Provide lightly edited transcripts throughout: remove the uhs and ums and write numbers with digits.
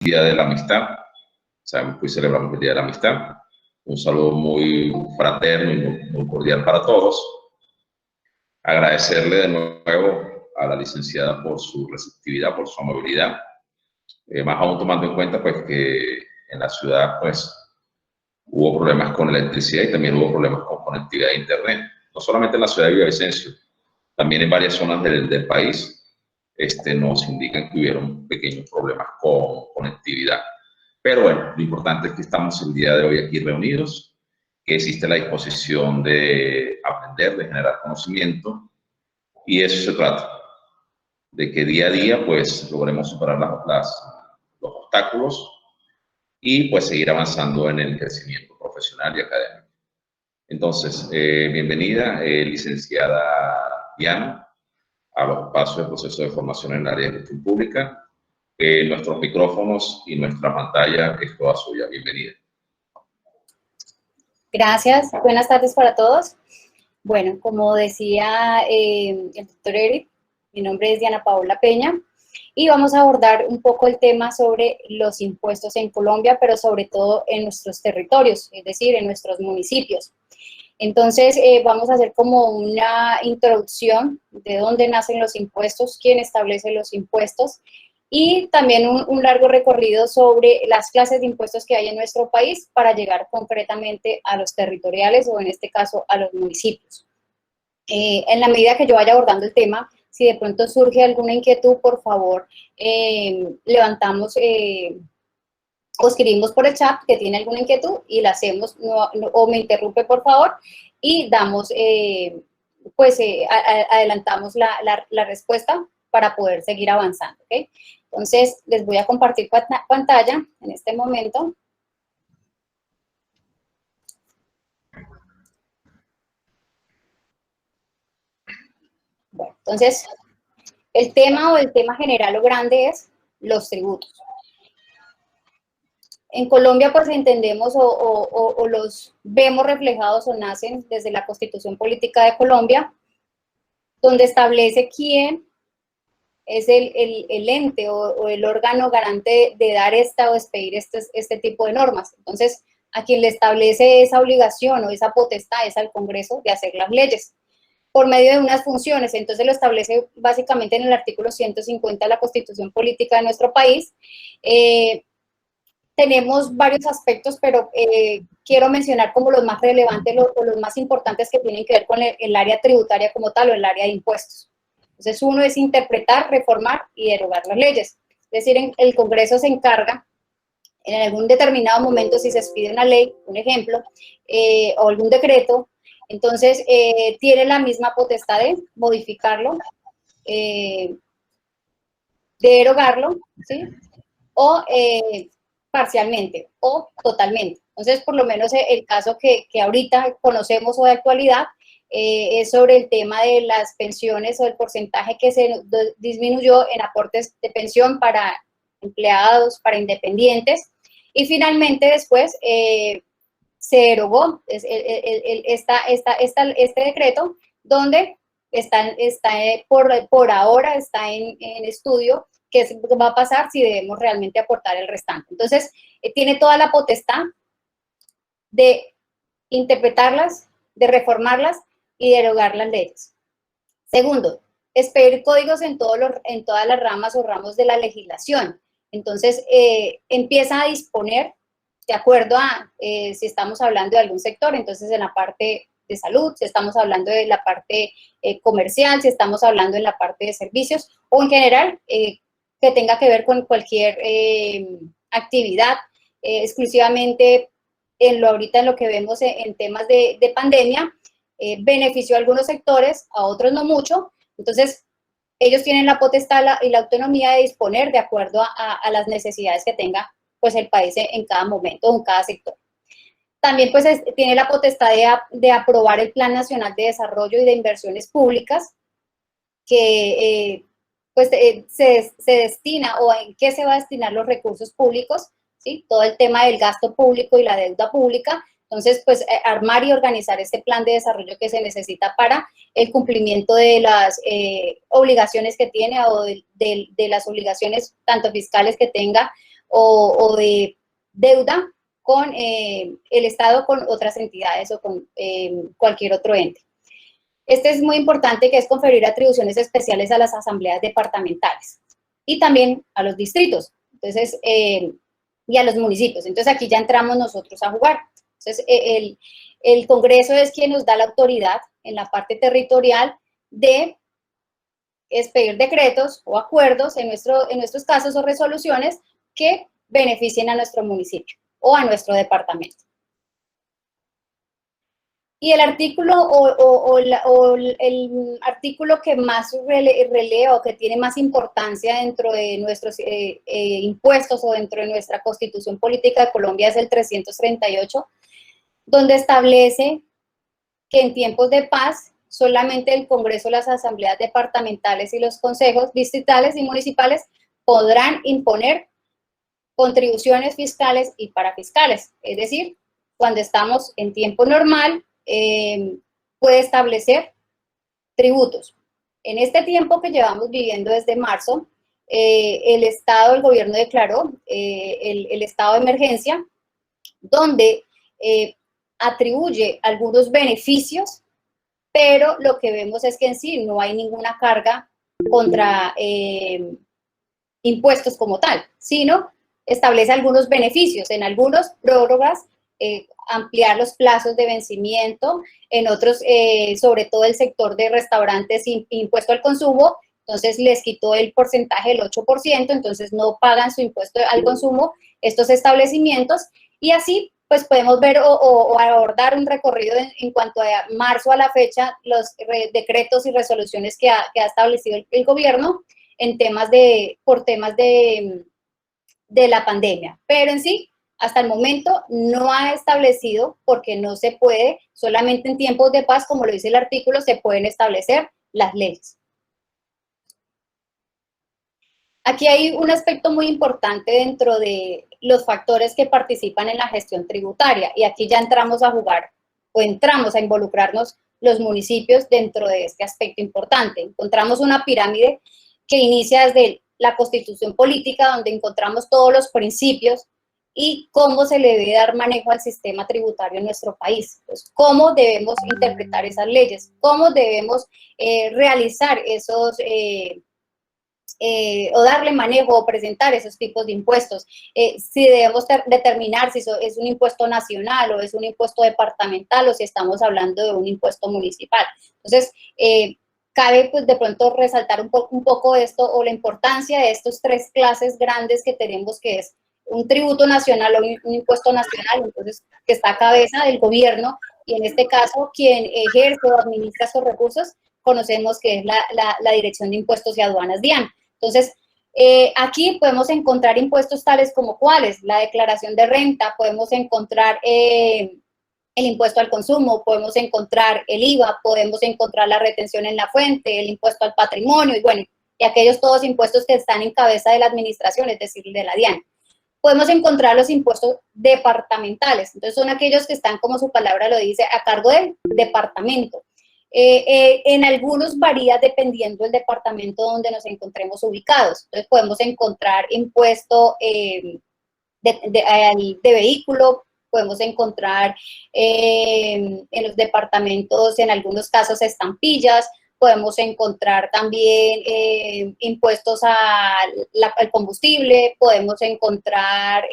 Día de la Amistad. Sabemos que hoy celebramos el Día de la Amistad. Un saludo muy fraterno y muy cordial para todos. Agradecerle de nuevo a la licenciada por su receptividad, por su amabilidad. Más aún tomando en cuenta pues que en la ciudad pues hubo problemas con electricidad y también hubo problemas con conectividad de internet. No solamente en la ciudad de Villavicencio, también en varias zonas del país nos indican que hubieron pequeños problemas con conectividad. Pero bueno, lo importante es que estamos el día de hoy aquí reunidos, que existe la disposición de aprender, de generar conocimiento, y de eso se trata, de que día a día pues logremos superar los obstáculos y pues seguir avanzando en el crecimiento profesional y académico. Entonces, bienvenida, licenciada Diana, a los espacios del proceso de formación en el área de gestión pública. Nuestros micrófonos y nuestra pantalla es toda suya. Bienvenida. Gracias. Buenas tardes para todos. Bueno, como decía el doctor Eric, mi nombre es Diana Paola Peña y vamos a abordar un poco el tema sobre los impuestos en Colombia, pero sobre todo en nuestros territorios, es decir, en nuestros municipios. Entonces, vamos a hacer como una introducción de dónde nacen los impuestos, quién establece los impuestos y también un largo recorrido sobre las clases de impuestos que hay en nuestro país para llegar concretamente a los territoriales o en este caso a los municipios. En la medida que yo vaya abordando el tema, si de pronto surge alguna inquietud, por favor, levantamos o escribimos por el chat que tiene alguna inquietud y la hacemos, o me interrumpe por favor, y damos, adelantamos la respuesta para poder seguir avanzando, ¿ok? Entonces, les voy a compartir pantalla en este momento. Bueno, entonces, el tema general o grande es los tributos. En Colombia, pues entendemos o los vemos reflejados o nacen desde la Constitución Política de Colombia, donde establece quién es el ente o el órgano garante de dar esta o expedir este tipo de normas. Entonces, a quien le establece esa obligación o esa potestad es al Congreso de hacer las leyes por medio de unas funciones. Entonces lo establece básicamente en el artículo 150 de la Constitución Política de nuestro país. Tenemos varios aspectos, pero quiero mencionar como los más relevantes o los más importantes que tienen que ver con el área tributaria como tal o el área de impuestos. Entonces, uno es interpretar, reformar y derogar las leyes. Es decir, el Congreso se encarga, en algún determinado momento, si se expide una ley, un ejemplo, o algún decreto, entonces tiene la misma potestad de modificarlo, de derogarlo, ¿sí? O parcialmente o totalmente. Entonces, por lo menos el caso que ahorita conocemos o de actualidad es sobre el tema de las pensiones o el porcentaje que se disminuyó en aportes de pensión para empleados, para independientes. Y finalmente después se derogó este decreto donde por ahora está en estudio qué va a pasar si debemos realmente aportar el restante. Entonces, tiene toda la potestad de interpretarlas, de reformarlas y derogar las leyes. Segundo, expedir códigos en todas las ramas o ramos de la legislación. Entonces, empieza a disponer de acuerdo a si estamos hablando de algún sector, entonces en la parte de salud, si estamos hablando de la parte comercial, si estamos hablando en la parte de servicios o en general que tenga que ver con cualquier actividad, exclusivamente ahorita en lo que vemos en temas de pandemia, benefició a algunos sectores, a otros no mucho. Entonces, ellos tienen la potestad y la autonomía de disponer de acuerdo a las necesidades que tenga pues, el país en cada momento o en cada sector. También pues, tiene la potestad de aprobar el Plan Nacional de Desarrollo y de Inversiones Públicas, que se destina o en qué se va a destinar los recursos públicos, ¿sí? Todo el tema del gasto público y la deuda pública. Entonces, pues, armar y organizar este plan de desarrollo que se necesita para el cumplimiento de las obligaciones que tiene o de las obligaciones tanto fiscales que tenga o de deuda con el Estado, con otras entidades o con cualquier otro ente. Este es muy importante, que es conferir atribuciones especiales a las asambleas departamentales y también a los distritos, entonces, y a los municipios. Entonces, aquí ya entramos nosotros a jugar. Entonces, el Congreso es quien nos da la autoridad en la parte territorial de expedir decretos o acuerdos, en nuestros casos, o resoluciones que beneficien a nuestro municipio o a nuestro departamento. Y el artículo el artículo que más releva o que tiene más importancia dentro de nuestros impuestos o dentro de nuestra Constitución Política de Colombia es el 338, donde establece que en tiempos de paz solamente el Congreso, las asambleas departamentales y los consejos distritales y municipales podrán imponer contribuciones fiscales y parafiscales. Es decir, cuando estamos en tiempo normal, puede establecer tributos. En este tiempo que llevamos viviendo desde marzo, el gobierno declaró el estado de emergencia, donde atribuye algunos beneficios, pero lo que vemos es que en sí no hay ninguna carga contra impuestos como tal, sino establece algunos beneficios, en algunos prórrogas, ampliar los plazos de vencimiento, en otros, sobre todo el sector de restaurantes, impuesto al consumo, entonces les quitó el porcentaje del 8%, entonces no pagan su impuesto al consumo estos establecimientos, y así pues podemos ver o abordar un recorrido en cuanto a marzo a la fecha, los decretos y resoluciones que ha establecido el gobierno en por temas de la pandemia, pero en sí, hasta el momento no ha establecido, porque no se puede, solamente en tiempos de paz, como lo dice el artículo, se pueden establecer las leyes. Aquí hay un aspecto muy importante dentro de los factores que participan en la gestión tributaria, y aquí ya entramos a jugar, o entramos a involucrarnos los municipios dentro de este aspecto importante. Encontramos una pirámide que inicia desde la Constitución Política, donde encontramos todos los principios y cómo se le debe dar manejo al sistema tributario en nuestro país. Entonces, cómo debemos interpretar esas leyes, cómo debemos realizar esos, o darle manejo o presentar esos tipos de impuestos, si debemos determinar si es un impuesto nacional o es un impuesto departamental o si estamos hablando de un impuesto municipal. Entonces, cabe pues de pronto resaltar un poco esto, o la importancia de estos tres clases grandes que tenemos, que es un tributo nacional o un impuesto nacional, entonces que está a cabeza del gobierno, y en este caso quien ejerce o administra esos recursos conocemos que es la Dirección de Impuestos y Aduanas, DIAN. Entonces, aquí podemos encontrar impuestos tales como cuáles: la declaración de renta, podemos encontrar el impuesto al consumo, podemos encontrar el IVA, podemos encontrar la retención en la fuente, el impuesto al patrimonio, y bueno, y aquellos todos impuestos que están en cabeza de la administración, es decir, de la DIAN. Podemos encontrar los impuestos departamentales, entonces son aquellos que están, como su palabra lo dice, a cargo del departamento. En algunos varía dependiendo del departamento donde nos encontremos ubicados. Entonces podemos encontrar impuesto de vehículo, podemos encontrar en los departamentos, en algunos casos, estampillas, podemos encontrar también impuestos al combustible, podemos encontrar,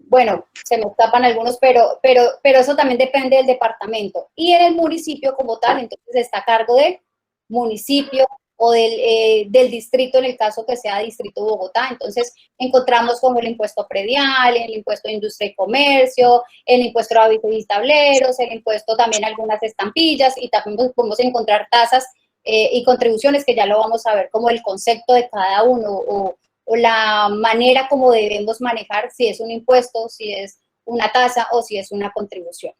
bueno, se me escapan algunos, pero eso también depende del departamento. Y en el municipio como tal, entonces está a cargo del municipio o del distrito, en el caso que sea Distrito Bogotá. Entonces encontramos como el impuesto predial, el impuesto de industria y comercio, el impuesto de hábitos y tableros, el impuesto también a algunas estampillas, y también podemos encontrar tasas y contribuciones, que ya lo vamos a ver como el concepto de cada uno, o la manera como debemos manejar, si es un impuesto, si es una tasa o si es una contribución.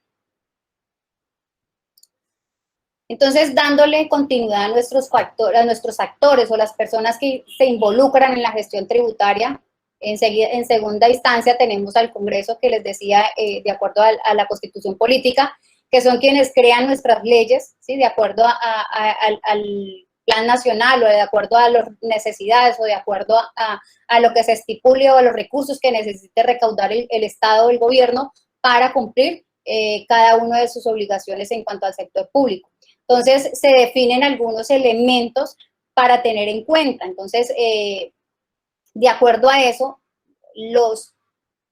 Entonces, dándole continuidad a nuestros actores o las personas que se involucran en la gestión tributaria, en segunda instancia tenemos al Congreso, que les decía, de acuerdo a la Constitución Política, que son quienes crean nuestras leyes, ¿sí? De acuerdo plan nacional o de acuerdo a las necesidades o de acuerdo a lo que se estipule o a los recursos que necesite recaudar el Estado o el gobierno para cumplir cada una de sus obligaciones en cuanto al sector público. Entonces, se definen algunos elementos para tener en cuenta. Entonces, de acuerdo a eso,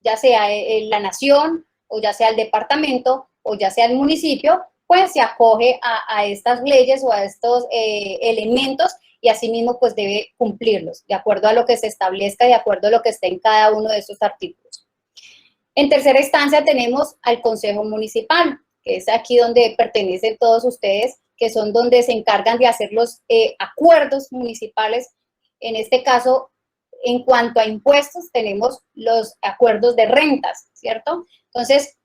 ya sea la nación, o ya sea el departamento, o ya sea el municipio, pues se acoge a estas leyes o a estos elementos y asimismo pues debe cumplirlos, de acuerdo a lo que se establezca, de acuerdo a lo que esté en cada uno de esos artículos. En tercera instancia tenemos al Consejo Municipal, que es aquí donde pertenecen todos ustedes, que son donde se encargan de hacer los acuerdos municipales. En este caso, en cuanto a impuestos, tenemos los acuerdos de rentas, ¿cierto? Entonces,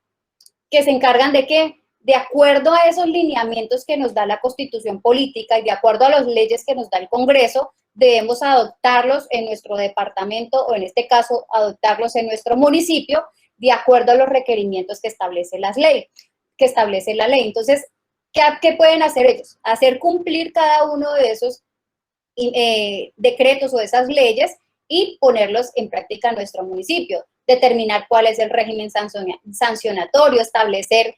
que se encargan de qué? De acuerdo a esos lineamientos que nos da la Constitución Política y de acuerdo a las leyes que nos da el Congreso, debemos adoptarlos en nuestro departamento o en este caso, adoptarlos en nuestro municipio de acuerdo a los requerimientos que establece la ley. Entonces, ¿qué pueden hacer ellos? Hacer cumplir cada uno de esos decretos o esas leyes y ponerlos en práctica en nuestro municipio. Determinar cuál es el régimen sancionatorio, establecer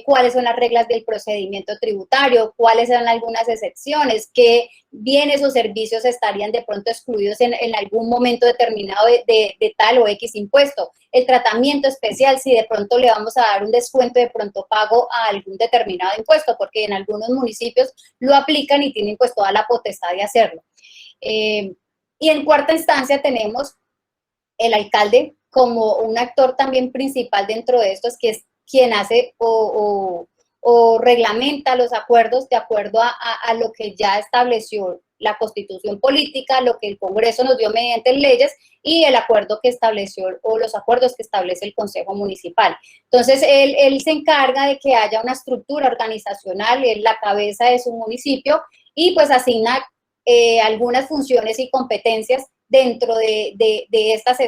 cuáles son las reglas del procedimiento tributario, cuáles son algunas excepciones, qué bienes o servicios estarían de pronto excluidos en algún momento determinado de tal o X impuesto, el tratamiento especial, si de pronto le vamos a dar un descuento de pronto pago a algún determinado impuesto, porque en algunos municipios lo aplican y tienen pues toda la potestad de hacerlo. Y en cuarta instancia tenemos el alcalde como un actor también principal dentro de estos, que es quien hace o reglamenta los acuerdos de acuerdo a lo que ya estableció la Constitución Política, lo que el Congreso nos dio mediante leyes y el acuerdo que estableció o los acuerdos que establece el Consejo Municipal. Entonces, él se encarga de que haya una estructura organizacional, es la cabeza de su municipio y pues asigna algunas funciones y competencias. Dentro de estas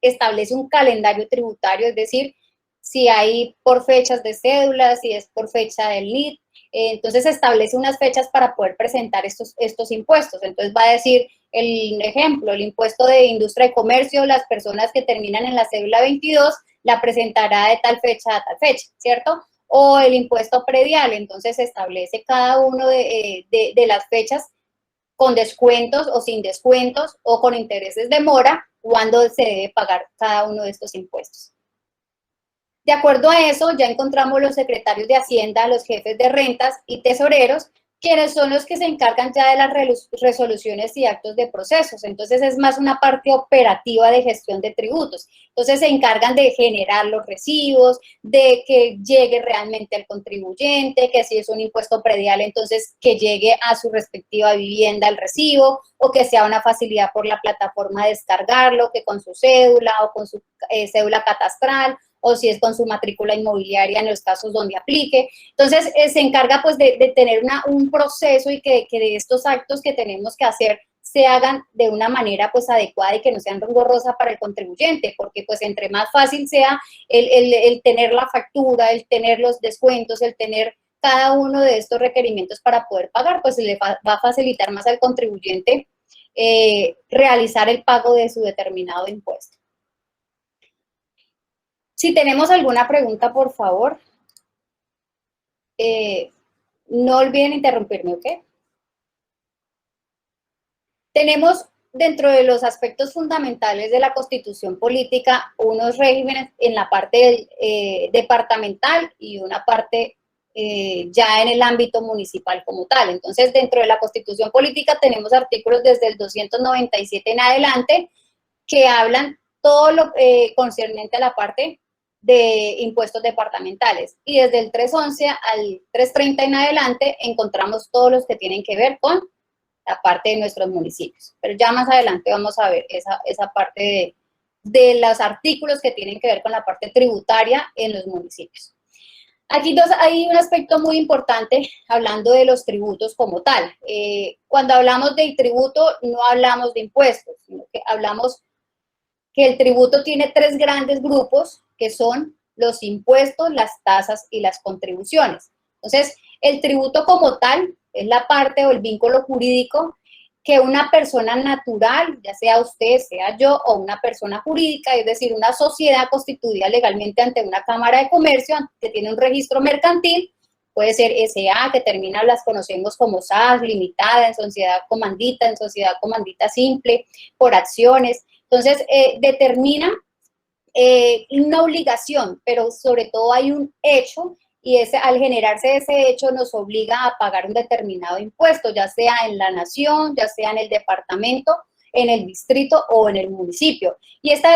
establece un calendario tributario, es decir, si hay por fechas de cédula, si es por fecha del NIT, entonces establece unas fechas para poder presentar estos impuestos. Entonces va a decir, el ejemplo, el impuesto de industria y comercio, las personas que terminan en la cédula 22, la presentará de tal fecha a tal fecha, ¿cierto? O el impuesto predial, entonces establece cada uno de las fechas con descuentos o sin descuentos o con intereses de mora, cuándo se debe pagar cada uno de estos impuestos. De acuerdo a eso, ya encontramos los secretarios de Hacienda, los jefes de rentas y tesoreros, quienes son los que se encargan ya de las resoluciones y actos de procesos. Entonces, es más una parte operativa de gestión de tributos. Entonces, se encargan de generar los recibos, de que llegue realmente al contribuyente, que si es un impuesto predial, entonces que llegue a su respectiva vivienda el recibo, o que sea una facilidad por la plataforma descargarlo, que con su cédula o con su cédula catastral, o si es con su matrícula inmobiliaria en los casos donde aplique. Entonces, se encarga pues de tener un proceso y que de estos actos que tenemos que hacer se hagan de una manera pues adecuada y que no sean engorrosa para el contribuyente, porque pues entre más fácil sea el tener la factura, el tener los descuentos, el tener cada uno de estos requerimientos para poder pagar, pues le va a facilitar más al contribuyente realizar el pago de su determinado impuesto. Si tenemos alguna pregunta, por favor, no olviden interrumpirme, ¿ok? Tenemos dentro de los aspectos fundamentales de la Constitución Política unos regímenes en la parte departamental y una parte ya en el ámbito municipal como tal. Entonces, dentro de la Constitución Política tenemos artículos desde el 297 en adelante que hablan todo lo concerniente a la parte de impuestos departamentales. Y desde el 311 al 330 en adelante encontramos todos los que tienen que ver con la parte de nuestros municipios. Pero ya más adelante vamos a ver esa parte de los artículos que tienen que ver con la parte tributaria en los municipios. Aquí hay un aspecto muy importante hablando de los tributos como tal. Cuando hablamos de tributo no hablamos de impuestos, sino que hablamos que el tributo tiene tres grandes grupos que son los impuestos, las tasas y las contribuciones. Entonces, El tributo como tal es la parte o el vínculo jurídico que una persona natural, ya sea usted, sea yo, o una persona jurídica, es decir, una sociedad constituida legalmente ante una Cámara de Comercio que tiene un registro mercantil, puede ser SA, que termina, las conocemos como SAS, limitada, en sociedad comandita simple, por acciones. Entonces, determina una obligación, pero sobre todo hay un hecho y al generarse ese hecho nos obliga a pagar un determinado impuesto, ya sea en la nación, ya sea en el departamento, en el distrito o en el municipio. Y este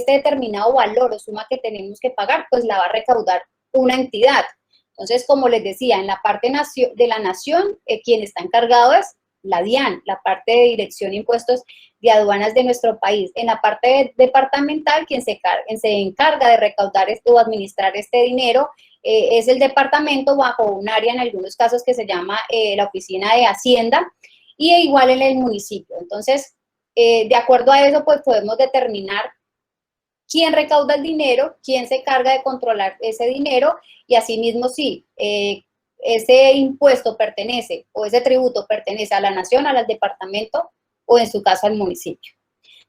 determinado valor o suma que tenemos que pagar, pues la va a recaudar una entidad. Entonces, como les decía, en la parte de la nación, quien está encargado es la DIAN, la parte de Dirección de Impuestos de Aduanas de nuestro país. En la parte departamental, quien se encarga de recaudar o administrar este dinero es el departamento bajo un área en algunos casos que se llama la Oficina de Hacienda, y igual en el municipio. Entonces, de acuerdo a eso, pues podemos determinar quién recauda el dinero, quién se encarga de controlar ese dinero, y asimismo sí, ese impuesto pertenece, o ese tributo pertenece a la nación, al departamento, o en su caso al municipio.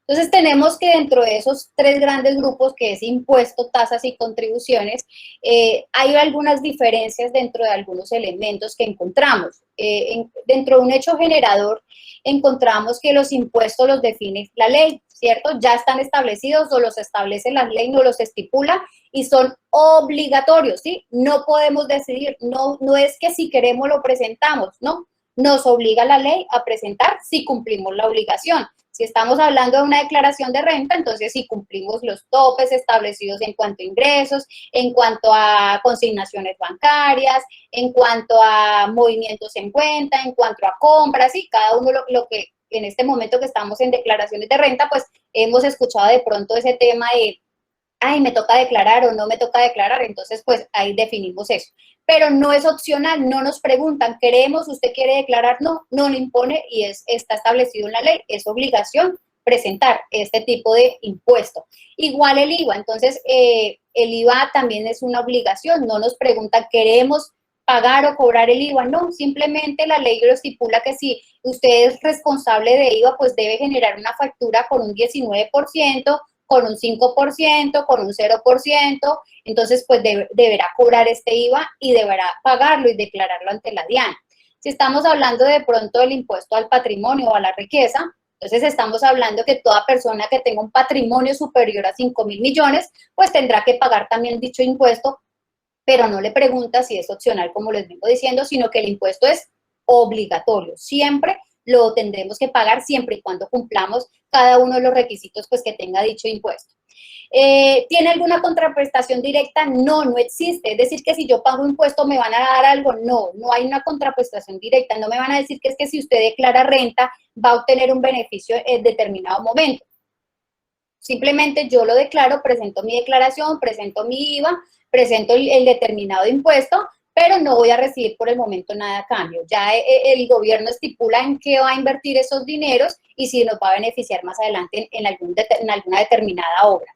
Entonces tenemos que dentro de esos tres grandes grupos, que es impuesto, tasas y contribuciones, hay algunas diferencias dentro de algunos elementos que encontramos. Dentro de un hecho generador encontramos que los impuestos los define la ley, ¿cierto? Ya están establecidos, o los establece la ley, no los estipula, y son obligatorios, ¿sí? No podemos decidir, no es que si queremos lo presentamos, ¿no? Nos obliga la ley a presentar si cumplimos la obligación. Si estamos hablando de una declaración de renta, entonces si cumplimos los topes establecidos en cuanto a ingresos, en cuanto a consignaciones bancarias, en cuanto a movimientos en cuenta, en cuanto a compras, y cada uno lo que en este momento que estamos en declaraciones de renta, pues hemos escuchado de pronto ese tema de, ay, me toca declarar o no me toca declarar, entonces pues ahí definimos eso. Pero no es opcional, no nos preguntan, ¿queremos, usted quiere declarar? No lo impone y está establecido en la ley, es obligación presentar este tipo de impuesto. Igual el IVA, entonces el IVA también es una obligación, no nos preguntan, ¿queremos pagar o cobrar el IVA? No, simplemente la ley lo estipula que si usted es responsable de IVA, pues debe generar una factura con un 19%, con un 5%, con un 0%, entonces pues deberá cobrar este IVA y deberá pagarlo y declararlo ante la DIAN. Si estamos hablando de pronto del impuesto al patrimonio o a la riqueza, entonces estamos hablando que toda persona que tenga un patrimonio superior a 5.000 millones, pues tendrá que pagar también dicho impuesto, pero no le pregunta si es opcional, como les vengo diciendo, sino que el impuesto es obligatorio. Siempre lo tendremos que pagar, siempre y cuando cumplamos cada uno de los requisitos pues, que tenga dicho impuesto. ¿Tiene alguna contraprestación directa? No, no existe. Es decir, que si yo pago impuesto me van a dar algo. No hay una contraprestación directa. No me van a decir que es que si usted declara renta va a obtener un beneficio en determinado momento. Simplemente yo lo declaro, presento mi declaración, presento mi IVA, presento el determinado impuesto, pero no voy a recibir por el momento nada a cambio. Ya el gobierno estipula en qué va a invertir esos dineros y si nos va a beneficiar más adelante en alguna determinada obra.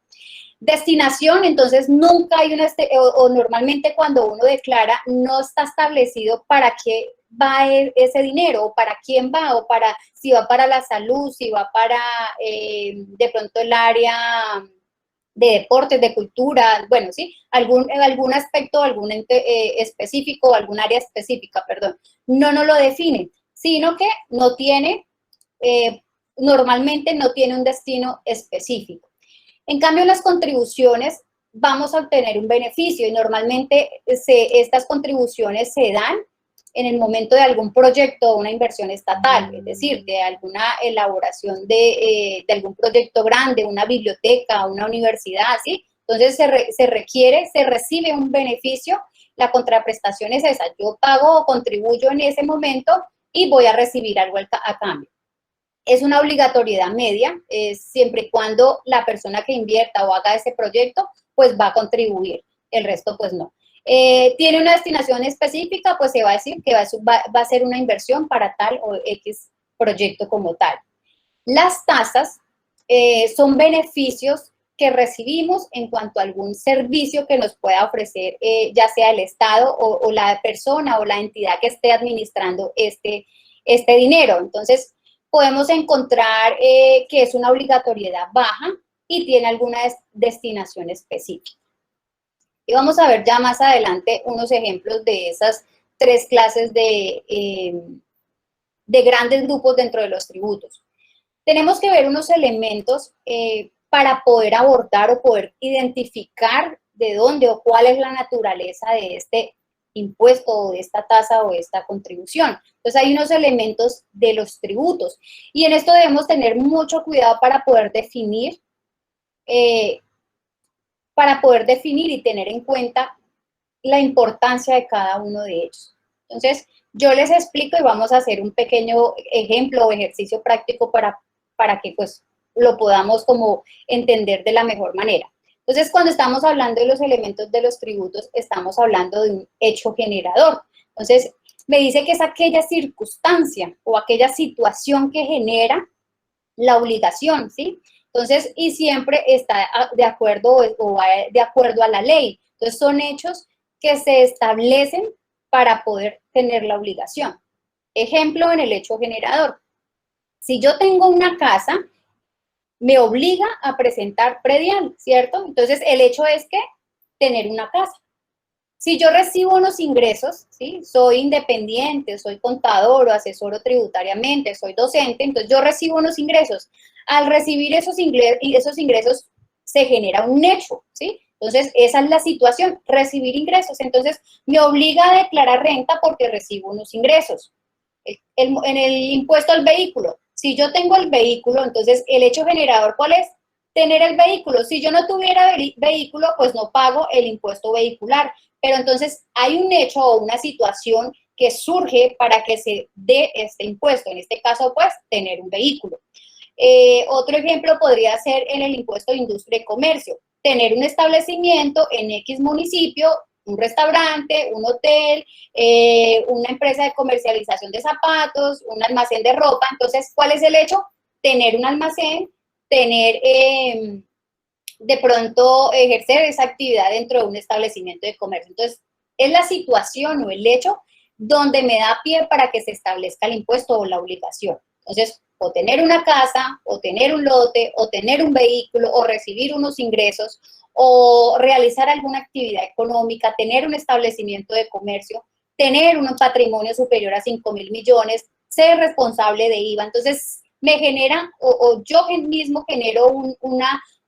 Destinación, entonces nunca hay o normalmente cuando uno declara no está establecido para qué va ese dinero, o para quién va, o si va para la salud, si va para de pronto el área de deportes, de cultura, bueno, sí, algún aspecto, algún ente específico, algún área específica, perdón, no nos lo define, sino que no tiene, normalmente no tiene un destino específico. En cambio, las contribuciones vamos a obtener un beneficio y normalmente estas contribuciones se dan en el momento de algún proyecto o una inversión estatal, es decir, de alguna elaboración de algún proyecto grande, una biblioteca, una universidad, ¿sí? Entonces se recibe un beneficio, la contraprestación es esa, yo pago o contribuyo en ese momento y voy a recibir algo a cambio. Es una obligatoriedad media, siempre y cuando la persona que invierta o haga ese proyecto, pues va a contribuir, el resto pues no. ¿Tiene una destinación específica? Pues se va a decir que va a ser una inversión para tal o X proyecto como tal. Las tasas son beneficios que recibimos en cuanto a algún servicio que nos pueda ofrecer, ya sea el Estado o la persona o la entidad que esté administrando este dinero. Entonces, podemos encontrar que es una obligatoriedad baja y tiene alguna destinación específica. Y vamos a ver ya más adelante unos ejemplos de esas 3 clases de grandes grupos dentro de los tributos. Tenemos que ver unos elementos para poder abordar o poder identificar de dónde o cuál es la naturaleza de este impuesto o de esta tasa o de esta contribución. Entonces hay unos elementos de los tributos y en esto debemos tener mucho cuidado para poder definir y tener en cuenta la importancia de cada uno de ellos. Entonces, yo les explico y vamos a hacer un pequeño ejemplo o ejercicio práctico para que pues lo podamos como entender de la mejor manera. Entonces, cuando estamos hablando de los elementos de los tributos, estamos hablando de un hecho generador. Entonces, me dice que es aquella circunstancia o aquella situación que genera la obligación, ¿sí? Entonces, y siempre está de acuerdo o va de acuerdo a la ley. Entonces, son hechos que se establecen para poder tener la obligación. Ejemplo en el hecho generador. Si yo tengo una casa, me obliga a presentar predial, ¿cierto? Entonces, el hecho es que tener una casa. Si yo recibo unos ingresos, ¿sí? Soy independiente, soy contador o asesoro tributariamente, soy docente, entonces yo recibo unos ingresos. Al recibir esos ingresos se genera un hecho, ¿sí? Entonces, esa es la situación, recibir ingresos. Entonces, me obliga a declarar renta porque recibo unos ingresos. En el impuesto al vehículo, si yo tengo el vehículo, entonces el hecho generador, ¿cuál es? Tener el vehículo. Si yo no tuviera vehículo, pues no pago el impuesto vehicular. Pero entonces hay un hecho o una situación que surge para que se dé este impuesto. En este caso, pues, tener un vehículo. Otro ejemplo podría ser en el impuesto de industria y comercio. Tener un establecimiento en X municipio, un restaurante, un hotel, una empresa de comercialización de zapatos, un almacén de ropa. Entonces, ¿cuál es el hecho? Tener un almacén, tener, de pronto, ejercer esa actividad dentro de un establecimiento de comercio. Entonces, es la situación o el hecho donde me da pie para que se establezca el impuesto o la obligación. Entonces, o tener una casa, o tener un lote, o tener un vehículo, o recibir unos ingresos, o realizar alguna actividad económica, tener un establecimiento de comercio, tener un patrimonio superior a 5.000 millones, ser responsable de IVA. Entonces, me genera, o yo mismo genero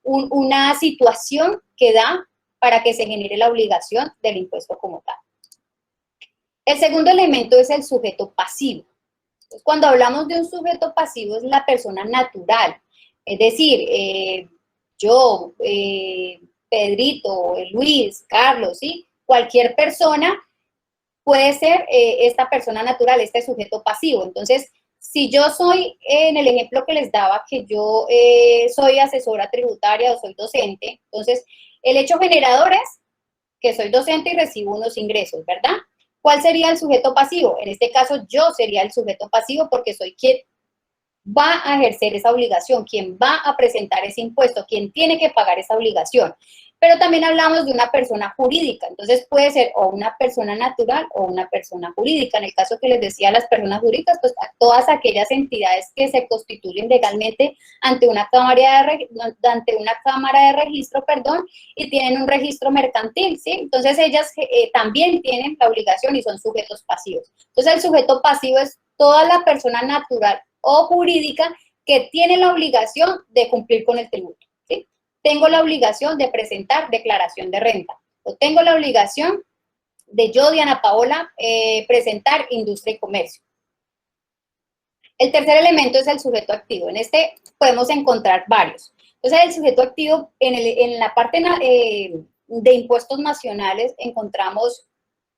una situación que da para que se genere la obligación del impuesto como tal. El segundo elemento es el sujeto pasivo. Entonces, cuando hablamos de un sujeto pasivo es la persona natural, es decir, yo, Pedrito, Luis, Carlos, ¿sí? Cualquier persona puede ser esta persona natural, este sujeto pasivo. Entonces, si yo soy, en el ejemplo que les daba, que yo soy asesora tributaria o soy docente, entonces, el hecho generador es que soy docente y recibo unos ingresos, ¿verdad? ¿Cuál sería el sujeto pasivo? En este caso, yo sería el sujeto pasivo porque soy quien va a ejercer esa obligación, quien va a presentar ese impuesto, quien tiene que pagar esa obligación. Pero también hablamos de una persona jurídica, entonces puede ser o una persona natural o una persona jurídica. En el caso que les decía, las personas jurídicas, pues todas aquellas entidades que se constituyen legalmente ante una cámara de registro, y tienen un registro mercantil, ¿sí? Entonces ellas también tienen la obligación y son sujetos pasivos. Entonces el sujeto pasivo es toda la persona natural o jurídica que tiene la obligación de cumplir con el tributo, ¿sí? Tengo la obligación de presentar declaración de renta, o tengo la obligación de yo, Diana Paola, presentar industria y comercio. El tercer elemento es el sujeto activo. En este podemos encontrar varios. Entonces, el sujeto activo, en la parte de impuestos nacionales, encontramos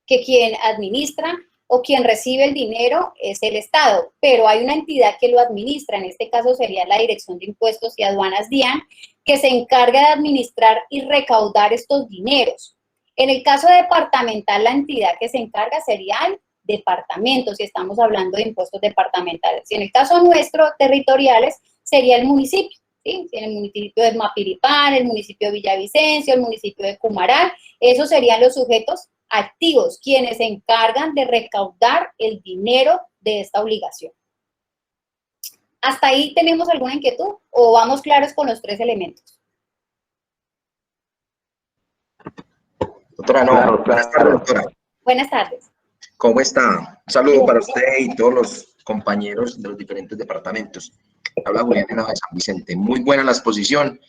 que quien administra o quien recibe el dinero es el Estado, pero hay una entidad que lo administra, en este caso sería la Dirección de Impuestos y Aduanas, DIAN, que se encarga de administrar y recaudar estos dineros. En el caso departamental, la entidad que se encarga sería el departamento, si estamos hablando de impuestos departamentales. Y en el caso nuestro, territoriales, sería el municipio. ¿sí? En el municipio de Mapiripán, el municipio de Villavicencio, el municipio de Cumaral, esos serían los sujetos activos, quienes se encargan de recaudar el dinero de esta obligación. ¿Hasta ahí tenemos alguna inquietud o vamos claros con los tres elementos? Doctora, no, Claro, buenas tardes, doctora. Buenas tardes. ¿Cómo está? Un saludo para usted y todos los compañeros de los diferentes departamentos. Habla Julián Henao de San Vicente. Muy buena la exposición.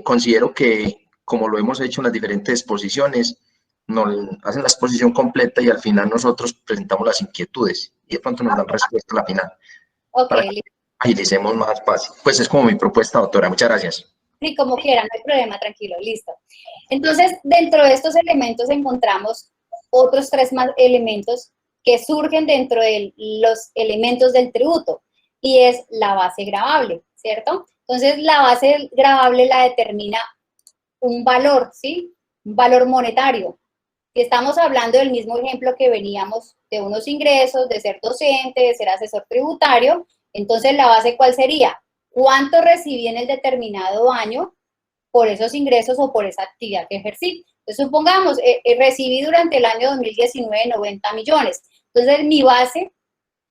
Considero que, como lo hemos hecho en las diferentes exposiciones, nos hacen la exposición completa y al final nosotros presentamos las inquietudes y de pronto nos dan respuesta a la final. Ok. Para que agilicemos más fácil. Pues es como mi propuesta, doctora. Muchas gracias. Sí, como quieran, no hay problema, tranquilo, listo. Entonces, dentro de estos elementos encontramos otros tres más elementos que surgen dentro de los elementos del tributo, y es la base gravable, ¿cierto? Entonces, la base gravable la determina un valor, ¿sí? Un valor monetario. Si estamos hablando del mismo ejemplo que veníamos de unos ingresos, de ser docente, de ser asesor tributario, entonces la base, ¿cuál sería? ¿Cuánto recibí en el determinado año por esos ingresos o por esa actividad que ejercí? Entonces, supongamos, recibí durante el año 2019 90 millones. Entonces, mi base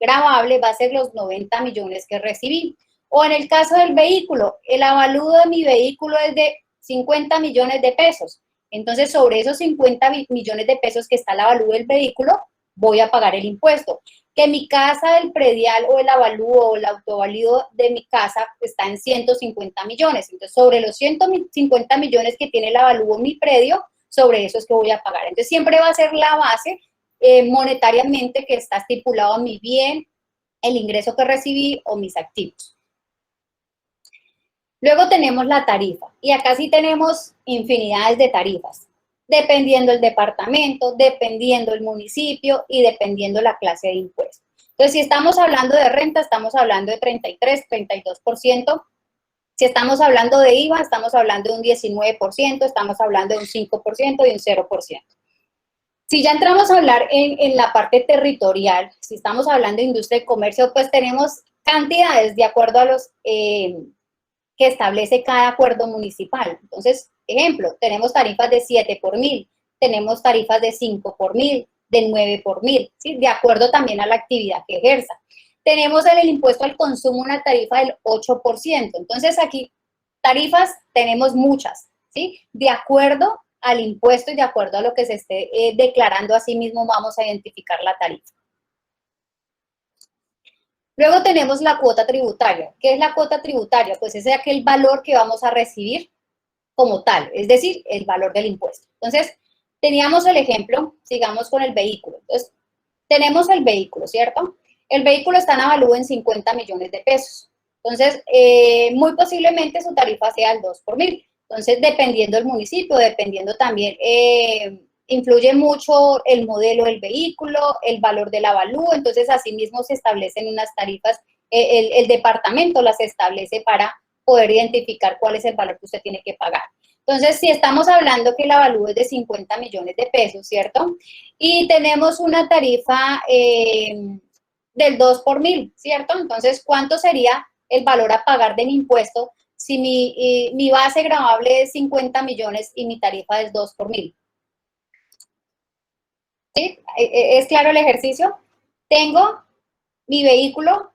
gravable va a ser los 90 millones que recibí. O en el caso del vehículo, el avalúo de mi vehículo es de 50 millones de pesos. Entonces, sobre esos 50 millones de pesos que está el avalúo del vehículo, voy a pagar el impuesto. Que mi casa del predial o el avalúo o el autovalúo de mi casa está en 150 millones. Entonces, sobre los 150 millones que tiene el avalúo mi predio, sobre eso es que voy a pagar. Entonces, siempre va a ser la base monetariamente que está estipulado en mi bien, el ingreso que recibí o mis activos. Luego tenemos la tarifa, y acá sí tenemos infinidades de tarifas, dependiendo el departamento, dependiendo el municipio y dependiendo la clase de impuesto. Entonces, si estamos hablando de renta, estamos hablando de 33, 32%. Si estamos hablando de IVA, estamos hablando de un 19%, estamos hablando de un 5% y un 0%. Si ya entramos a hablar en la parte territorial, si estamos hablando de industria y comercio, pues tenemos cantidades de acuerdo a los que establece cada acuerdo municipal. Entonces, ejemplo, tenemos tarifas de 7 por 1000, tenemos tarifas de 5 por 1000, de 9 por 1000, ¿sí? De acuerdo también a la actividad que ejerza. Tenemos en el impuesto al consumo una tarifa del 8%. Entonces, aquí tarifas tenemos muchas, ¿sí? De acuerdo al impuesto y de acuerdo a lo que se esté declarando, así mismo vamos a identificar la tarifa. Luego tenemos la cuota tributaria. ¿Qué es la cuota tributaria? Pues es aquel valor que vamos a recibir como tal, es decir, el valor del impuesto. Entonces, teníamos el ejemplo, sigamos con el vehículo. Entonces, tenemos el vehículo, ¿cierto? El vehículo está en avalúo en 50 millones de pesos. Entonces, muy posiblemente su tarifa sea el 2 por 1000. Entonces, dependiendo del municipio, dependiendo también, influye mucho el modelo del vehículo, el valor del avalúo. Entonces, asimismo se establecen unas tarifas, el departamento las establece para poder identificar cuál es el valor que usted tiene que pagar. Entonces, si estamos hablando que el avalúo es de 50 millones de pesos, ¿cierto? Y tenemos una tarifa del 2 por 1000, ¿cierto? Entonces, ¿cuánto sería el valor a pagar de mi impuesto si mi base gravable es 50 millones y mi tarifa es 2 por 1000? ¿Sí? ¿Es claro el ejercicio? Tengo mi vehículo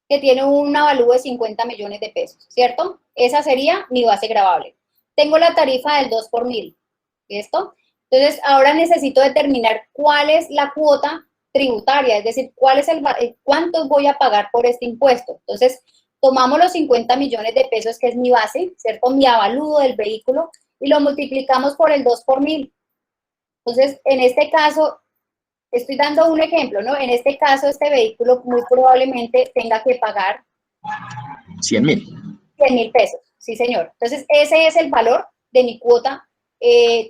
que tiene un avalúo de 50 millones de pesos, ¿cierto? Esa sería mi base gravable. Tengo la tarifa del 2 por 1000, ¿listo? Entonces, ahora necesito determinar cuál es la cuota tributaria, es decir, cuánto voy a pagar por este impuesto. Entonces, tomamos los 50 millones de pesos, que es mi base, ¿cierto? Mi avalúo del vehículo, y lo multiplicamos por el 2 por 1000. Entonces, en este caso, estoy dando un ejemplo, ¿no? En este caso, este vehículo muy probablemente tenga que pagar 100.000. 100.000 pesos, sí, señor. Entonces, ese es el valor de mi cuota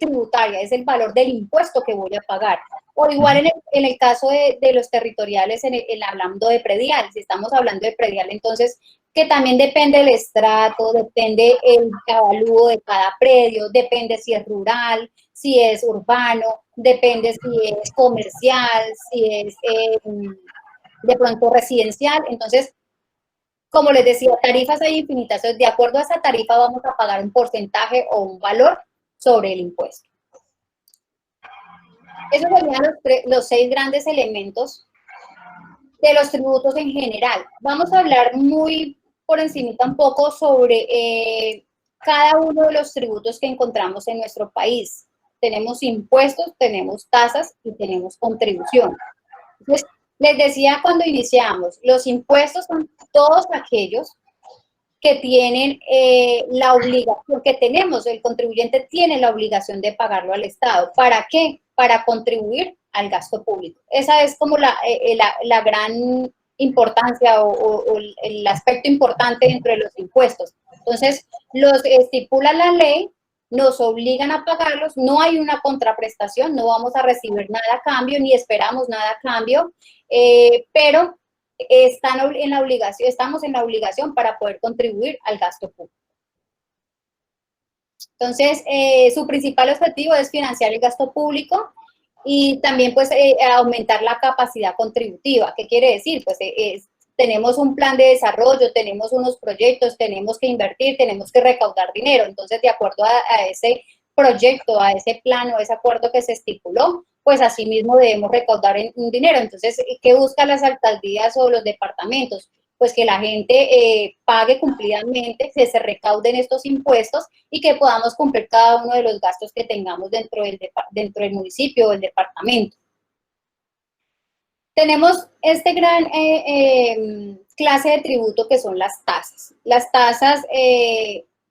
tributaria, es el valor del impuesto que voy a pagar. O igual en el caso de los territoriales, hablando de predial, si estamos hablando de predial, entonces, que también depende el estrato, depende el avalúo de cada predio, depende si es rural, si es urbano, depende si es comercial, si es de pronto residencial. Entonces, como les decía, tarifas hay infinitas. Entonces, de acuerdo a esa tarifa vamos a pagar un porcentaje o un valor sobre el impuesto. Esos serían los 6 grandes elementos de los tributos en general. Vamos a hablar muy por encimita un poco sobre cada uno de los tributos que encontramos en nuestro país. Tenemos impuestos, tenemos tasas y tenemos contribución. Entonces, les decía cuando iniciamos, los impuestos son todos aquellos que tienen la obligación, que tenemos, el contribuyente tiene la obligación de pagarlo al Estado. ¿Para qué? Para contribuir al gasto público. Esa es como la gran importancia o el aspecto importante dentro de los impuestos. Entonces, los estipula la ley, nos obligan a pagarlos, no hay una contraprestación, no vamos a recibir nada a cambio, ni esperamos nada a cambio, pero estamos en la obligación para poder contribuir al gasto público. Entonces, su principal objetivo es financiar el gasto público y también, pues, aumentar la capacidad contributiva. ¿Qué quiere decir? Pues, tenemos un plan de desarrollo, tenemos unos proyectos, tenemos que invertir, tenemos que recaudar dinero. Entonces, de acuerdo a ese proyecto, a ese plan o a ese acuerdo que se estipuló, pues asimismo debemos recaudar un dinero. Entonces, ¿qué buscan las alcaldías o los departamentos? Pues que la gente pague cumplidamente, que se recauden estos impuestos y que podamos cumplir cada uno de los gastos que tengamos dentro del municipio o del departamento. Tenemos este gran clase de tributo que son las tasas. Las tasas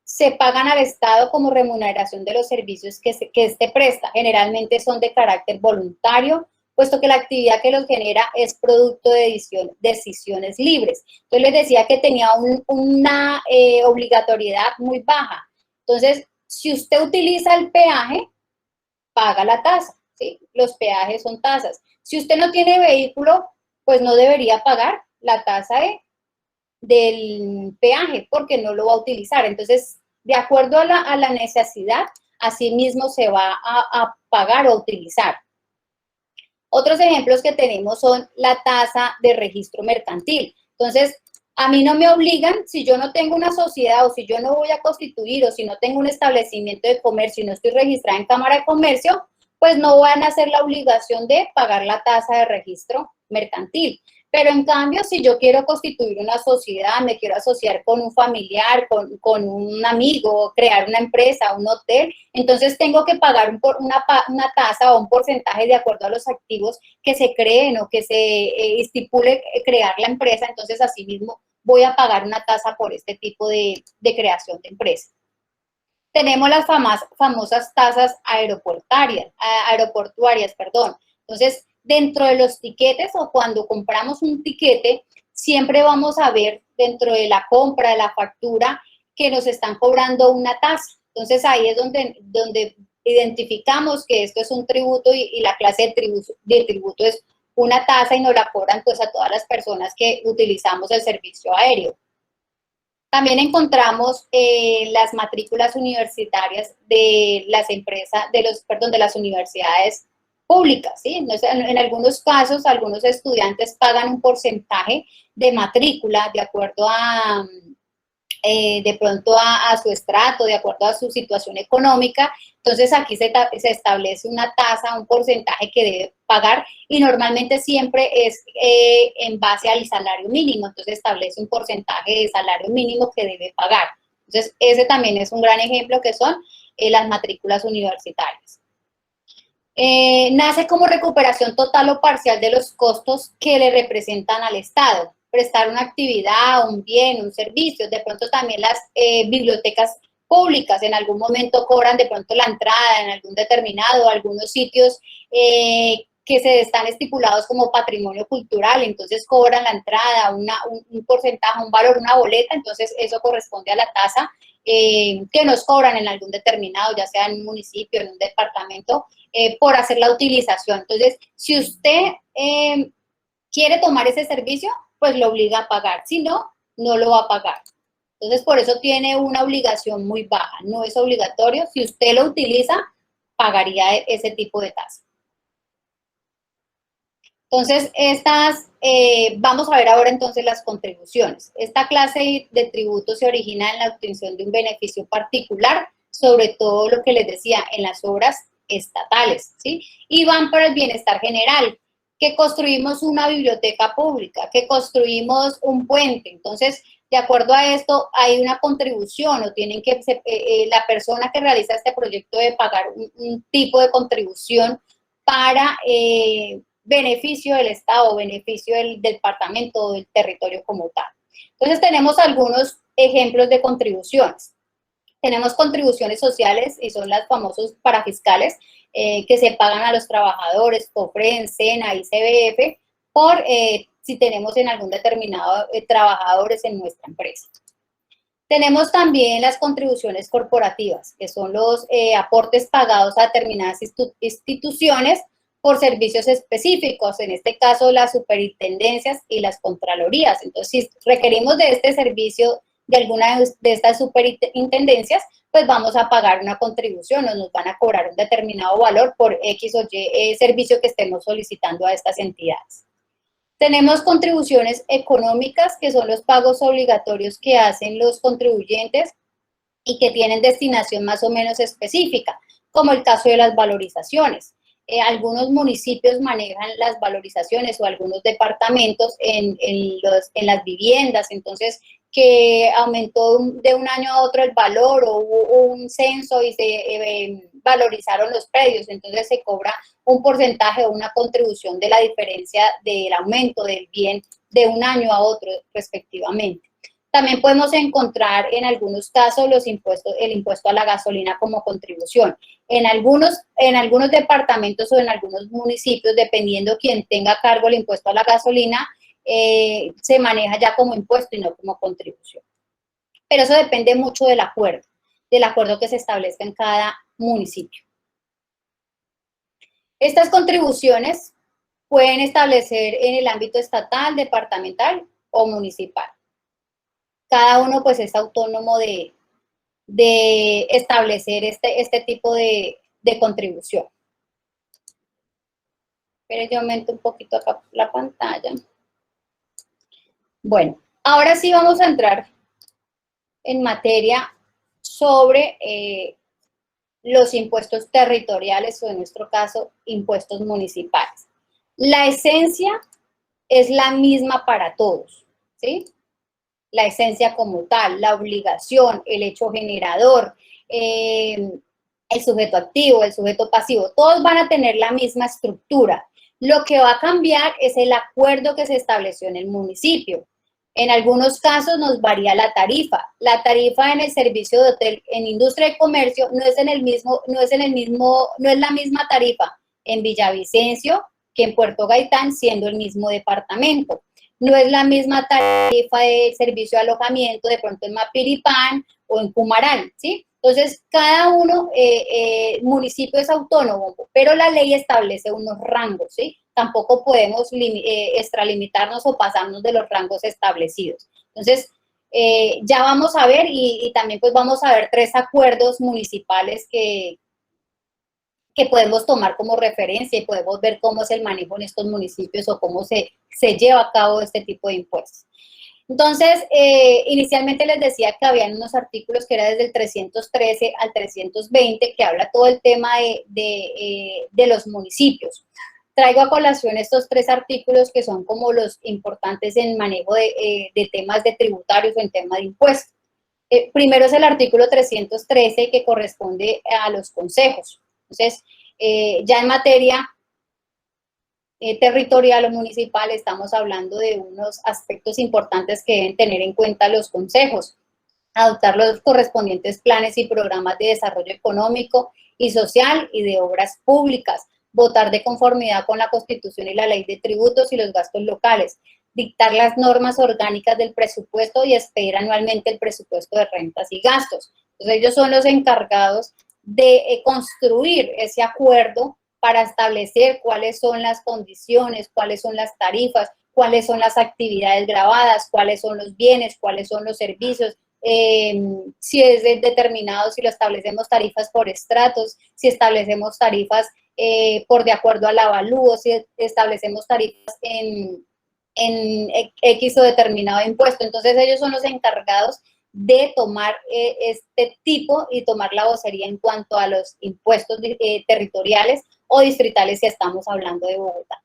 se pagan al Estado como remuneración de los servicios que éste presta. Generalmente son de carácter voluntario, puesto que la actividad que los genera es producto de decisiones libres. Entonces, les decía que tenía una obligatoriedad muy baja. Entonces, si usted utiliza el peaje, paga la tasa, ¿sí? Los peajes son tasas. Si usted no tiene vehículo, pues no debería pagar la tasa del peaje porque no lo va a utilizar. Entonces, de acuerdo a la necesidad, así mismo se va a pagar o utilizar. Otros ejemplos que tenemos son la tasa de registro mercantil. Entonces, a mí no me obligan, si yo no tengo una sociedad o si yo no voy a constituir o si no tengo un establecimiento de comercio y no estoy registrada en Cámara de Comercio, pues no van a hacer la obligación de pagar la tasa de registro mercantil. Pero en cambio, si yo quiero constituir una sociedad, me quiero asociar con un familiar, con un amigo, crear una empresa, un hotel, entonces tengo que pagar una tasa o un porcentaje de acuerdo a los activos que se creen o que se estipule crear la empresa. Entonces, asimismo, voy a pagar una tasa por este tipo de creación de empresa. Tenemos las famosas tasas aeroportuarias. Entonces, dentro de los tiquetes o cuando compramos un tiquete, siempre vamos a ver dentro de la compra, de la factura, que nos están cobrando una tasa. Entonces, ahí es donde identificamos que esto es un tributo y la clase de tributo es una tasa y nos la cobran pues a todas las personas que utilizamos el servicio aéreo. También encontramos las matrículas universitarias de las empresas, de las universidades públicas, ¿sí? En algunos casos, algunos estudiantes pagan un porcentaje de matrícula de acuerdo a, de pronto a su estrato, de acuerdo a su situación económica. Entonces, aquí se establece una tasa, un porcentaje que debe pagar y normalmente siempre es en base al salario mínimo. Entonces, establece un porcentaje de salario mínimo que debe pagar. Entonces, ese también es un gran ejemplo que son las matrículas universitarias. Nace como recuperación total o parcial de los costos que le representan al Estado. Prestar una actividad, un bien, un servicio. De pronto también las bibliotecas públicas en algún momento cobran de pronto la entrada en algún determinado, algunos sitios que se están estipulados como patrimonio cultural, entonces cobran la entrada, un porcentaje, un valor, una boleta, entonces eso corresponde a la tasa que nos cobran en algún determinado, ya sea en un municipio, en un departamento, por hacer la utilización. Entonces, si usted quiere tomar ese servicio, pues lo obliga a pagar, si no, no lo va a pagar. Entonces, por eso tiene una obligación muy baja, no es obligatorio. Si usted lo utiliza, pagaría ese tipo de tasa. Entonces, vamos a ver ahora entonces las contribuciones. Esta clase de tributos se origina en la obtención de un beneficio particular, sobre todo lo que les decía, en las obras estatales, ¿sí? Y van para el bienestar general, que construimos una biblioteca pública, que construimos un puente. Entonces, de acuerdo a esto, hay una contribución o tienen que, la persona que realiza este proyecto debe pagar un tipo de contribución para beneficio del Estado, beneficio del departamento o del territorio como tal. Entonces, tenemos algunos ejemplos de contribuciones. Tenemos contribuciones sociales y son las famosos parafiscales que se pagan a los trabajadores, COFREN, SENA y CBF, por si tenemos en algún determinado trabajadores en nuestra empresa. Tenemos también las contribuciones corporativas, que son los aportes pagados a determinadas instituciones por servicios específicos, en este caso las superintendencias y las contralorías. Entonces, si requerimos de este servicio de alguna de estas superintendencias, pues vamos a pagar una contribución o nos van a cobrar un determinado valor por X o Y servicio que estemos solicitando a estas entidades. Tenemos contribuciones económicas, que son los pagos obligatorios que hacen los contribuyentes y que tienen destinación más o menos específica, como el caso de las valorizaciones. Algunos municipios manejan las valorizaciones o algunos departamentos en las viviendas, entonces que aumentó de un año a otro el valor o hubo un censo y se valorizaron los predios, entonces se cobra un porcentaje o una contribución de la diferencia del aumento del bien de un año a otro respectivamente. También podemos encontrar en algunos casos el impuesto a la gasolina como contribución. En algunos departamentos o en algunos municipios, dependiendo quién tenga a cargo el impuesto a la gasolina, se maneja ya como impuesto y no como contribución. Pero eso depende mucho del acuerdo que se establezca en cada municipio. Estas contribuciones pueden establecer en el ámbito estatal, departamental o municipal. Cada uno pues es autónomo de establecer este tipo de contribución. Pero yo aumento un poquito acá la pantalla. Bueno, ahora sí vamos a entrar en materia sobre los impuestos territoriales o en nuestro caso, impuestos municipales. La esencia es la misma para todos, ¿sí? La esencia como tal, la obligación, el hecho generador, el sujeto activo, el sujeto pasivo, todos van a tener la misma estructura. Lo que va a cambiar es el acuerdo que se estableció en el municipio. En algunos casos nos varía la tarifa. La tarifa en el servicio de hotel, en industria y comercio, no es la misma tarifa en Villavicencio que en Puerto Gaitán, siendo el mismo departamento. No es la misma tarifa de servicio de alojamiento de pronto en Mapiripán o en Cumaral, ¿sí? Entonces, cada municipio es autónomo, pero la ley establece unos rangos, ¿sí? Tampoco podemos extralimitarnos o pasarnos de los rangos establecidos. Entonces, ya vamos a ver y también pues vamos a ver 3 acuerdos municipales que podemos tomar como referencia y podemos ver cómo es el manejo en estos municipios o cómo se lleva a cabo este tipo de impuestos. Entonces, inicialmente les decía que habían unos artículos que era desde el 313 al 320 que habla todo el tema de los municipios. Traigo a colación estos 3 artículos que son como los importantes en manejo de temas de tributarios o en tema de impuestos. Primero es el artículo 313 que corresponde a los consejos. Entonces, ya en materia territorial o municipal estamos hablando de unos aspectos importantes que deben tener en cuenta los consejos. Adoptar los correspondientes planes y programas de desarrollo económico y social y de obras públicas. Votar de conformidad con la Constitución y la Ley de Tributos y los gastos locales. Dictar las normas orgánicas del presupuesto y expedir anualmente el presupuesto de rentas y gastos. Entonces, ellos son los encargados de construir ese acuerdo para establecer cuáles son las condiciones, cuáles son las tarifas, cuáles son las actividades gravadas, cuáles son los bienes, cuáles son los servicios, si es determinado, si lo establecemos tarifas por estratos, si establecemos tarifas por de acuerdo al avalúo, si establecemos tarifas en X o determinado impuesto. Entonces ellos son los encargados de tomar este tipo y tomar la vocería en cuanto a los impuestos territoriales o distritales si estamos hablando de Bogotá.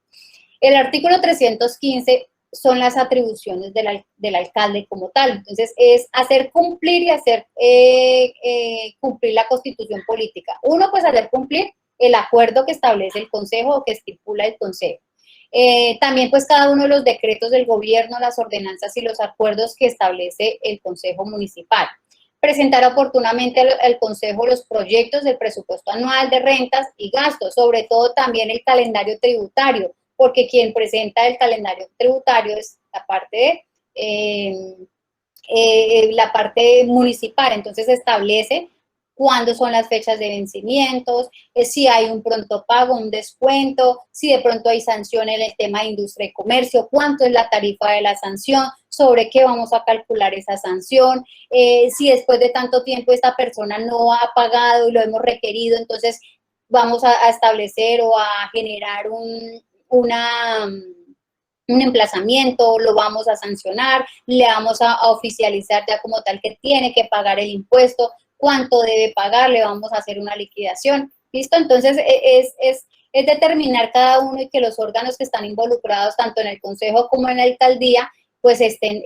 El artículo 315 son las atribuciones del alcalde como tal. Entonces, es hacer cumplir y hacer cumplir la constitución política. Uno, pues hacer cumplir el acuerdo que establece el consejo o que estipula el consejo. También, pues, cada uno de los decretos del gobierno, las ordenanzas y los acuerdos que establece el consejo municipal. Presentar oportunamente al consejo los proyectos del presupuesto anual de rentas y gastos, sobre todo también el calendario tributario, porque quien presenta el calendario tributario es la parte municipal. Entonces establece cuándo son las fechas de vencimientos, si hay un pronto pago, un descuento, si de pronto hay sanción en el tema de industria y comercio, cuánto es la tarifa de la sanción, sobre qué vamos a calcular esa sanción, si después de tanto tiempo esta persona no ha pagado y lo hemos requerido, entonces vamos a establecer o a generar un emplazamiento, lo vamos a sancionar, le vamos a oficializar ya como tal que tiene que pagar el impuesto, cuánto debe pagar, le vamos a hacer una liquidación, ¿listo? Entonces es determinar cada uno y que los órganos que están involucrados tanto en el consejo como en la alcaldía pues estén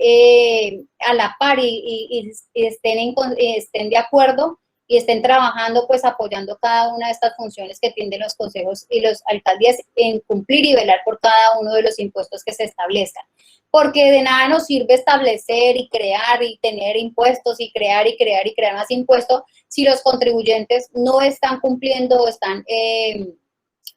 a la par y estén de acuerdo y estén trabajando, pues apoyando cada una de estas funciones que tienen los consejos y las alcaldías en cumplir y velar por cada uno de los impuestos que se establezcan. Porque de nada nos sirve establecer y crear y tener impuestos y crear más impuestos si los contribuyentes no están cumpliendo o están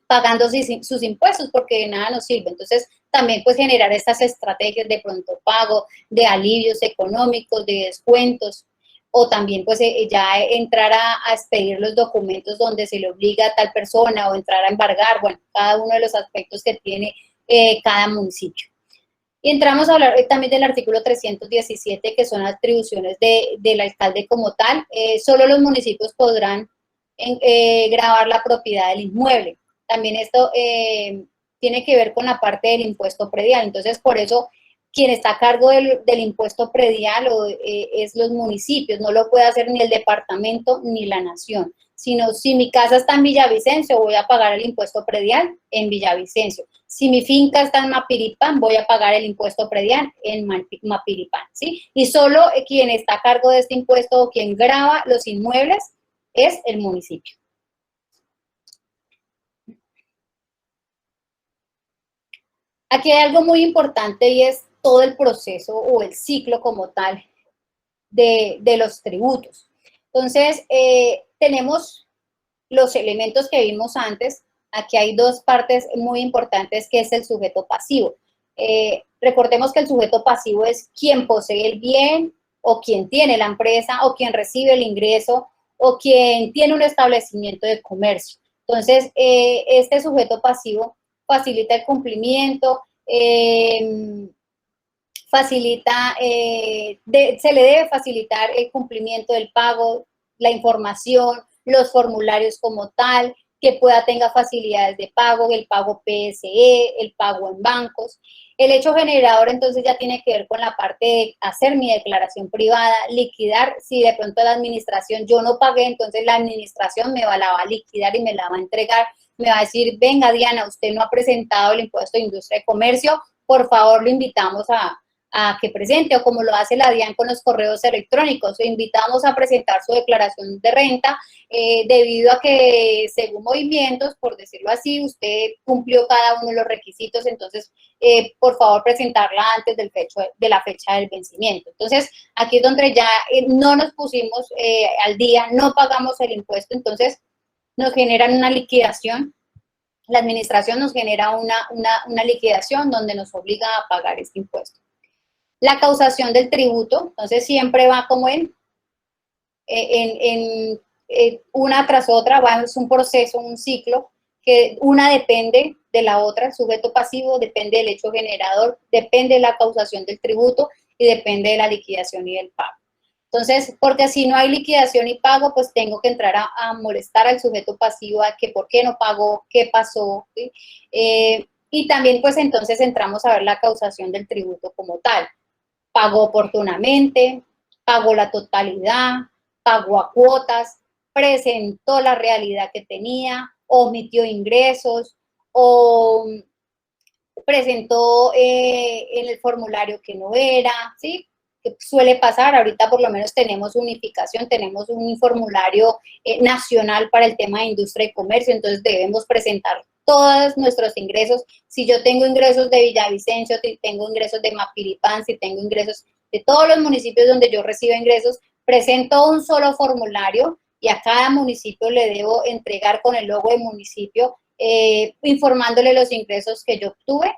pagando sus impuestos, porque de nada nos sirve. Entonces, también pues generar estas estrategias de pronto pago, de alivios económicos, de descuentos, o también pues ya entrar a expedir los documentos donde se le obliga a tal persona o entrar a embargar, bueno, cada uno de los aspectos que tiene cada municipio. Y entramos a hablar también del artículo 317, que son atribuciones del alcalde como tal. Solo los municipios podrán gravar la propiedad del inmueble. También esto tiene que ver con la parte del impuesto predial. Entonces, por eso, quien está a cargo del impuesto predial es los municipios, no lo puede hacer ni el departamento ni la nación, sino si mi casa está en Villavicencio, voy a pagar el impuesto predial en Villavicencio. Si mi finca está en Mapiripán, voy a pagar el impuesto predial en Mapiripán, ¿sí? Y solo quien está a cargo de este impuesto o quien grava los inmuebles es el municipio. Aquí hay algo muy importante y es todo el proceso o el ciclo como tal de los tributos. Entonces, tenemos los elementos que vimos antes. Aquí hay dos partes muy importantes, que es el sujeto pasivo. Recordemos que el sujeto pasivo es quien posee el bien o quien tiene la empresa o quien recibe el ingreso o quien tiene un establecimiento de comercio. Entonces, este sujeto pasivo facilita el cumplimiento, se le debe facilitar el cumplimiento del pago, la información, los formularios como tal, que tenga facilidades de pago, el pago PSE, el pago en bancos. El hecho generador entonces ya tiene que ver con la parte de hacer mi declaración privada, liquidar, si de pronto la administración yo no pagué, entonces la administración la va a liquidar y me la va a entregar, me va a decir, venga Diana, usted no ha presentado el impuesto de industria y comercio, por favor lo invitamos a que presente, o como lo hace la DIAN con los correos electrónicos, lo invitamos a presentar su declaración de renta, debido a que según movimientos, por decirlo así, usted cumplió cada uno de los requisitos, entonces por favor presentarla antes de la fecha del vencimiento. Entonces aquí es donde ya no nos pusimos al día, no pagamos el impuesto, entonces nos generan una liquidación. La administración nos genera una liquidación donde nos obliga a pagar este impuesto. La causación del tributo, entonces siempre va como una tras otra, es un proceso, un ciclo, que una depende de la otra, el sujeto pasivo depende del hecho generador, depende de la causación del tributo y depende de la liquidación y del pago. Entonces, porque si no hay liquidación y pago, pues tengo que entrar a molestar al sujeto pasivo a que por qué no pagó, qué pasó, ¿sí? Y también, pues entonces entramos a ver la causación del tributo como tal. Pagó oportunamente, pagó la totalidad, pagó a cuotas, presentó la realidad que tenía, omitió ingresos o presentó en el formulario que no era, ¿sí? Que suele pasar, ahorita por lo menos tenemos unificación, tenemos un formulario nacional para el tema de industria y comercio, entonces debemos presentar todos nuestros ingresos. Si yo tengo ingresos de Villavicencio, si tengo ingresos de Mapiripán, si tengo ingresos de todos los municipios donde yo recibo ingresos, presento un solo formulario y a cada municipio le debo entregar con el logo de municipio informándole los ingresos que yo obtuve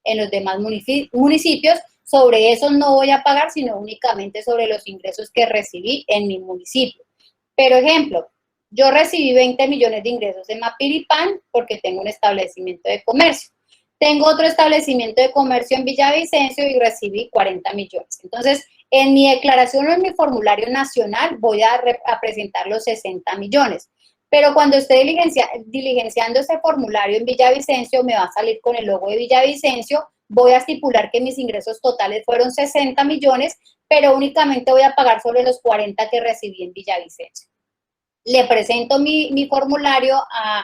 en los demás municipios. Sobre eso no voy a pagar, sino únicamente sobre los ingresos que recibí en mi municipio. Pero ejemplo, yo recibí 20 millones de ingresos de Mapiripán porque tengo un establecimiento de comercio. Tengo otro establecimiento de comercio en Villavicencio y recibí 40 millones. Entonces, en mi declaración o en mi formulario nacional voy a presentar los 60 millones. Pero cuando esté diligenciando ese formulario en Villavicencio, me va a salir con el logo de Villavicencio, voy a estipular que mis ingresos totales fueron 60 millones, pero únicamente voy a pagar sobre los 40 que recibí en Villavicencio. Le presento mi formulario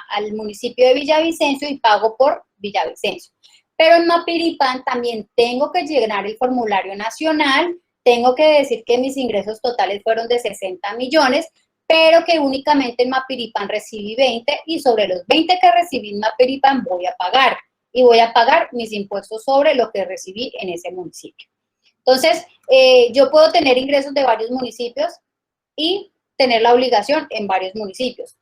al municipio de Villavicencio y pago por Villavicencio. Pero en Mapiripán también tengo que llenar el formulario nacional, tengo que decir que mis ingresos totales fueron de 60 millones, pero que únicamente en Mapiripán recibí 20 y sobre los 20 que recibí en Mapiripán voy a pagar. Y voy a pagar mis impuestos sobre lo que recibí en ese municipio. Entonces, yo puedo tener ingresos de varios municipios y tener la obligación en varios municipios.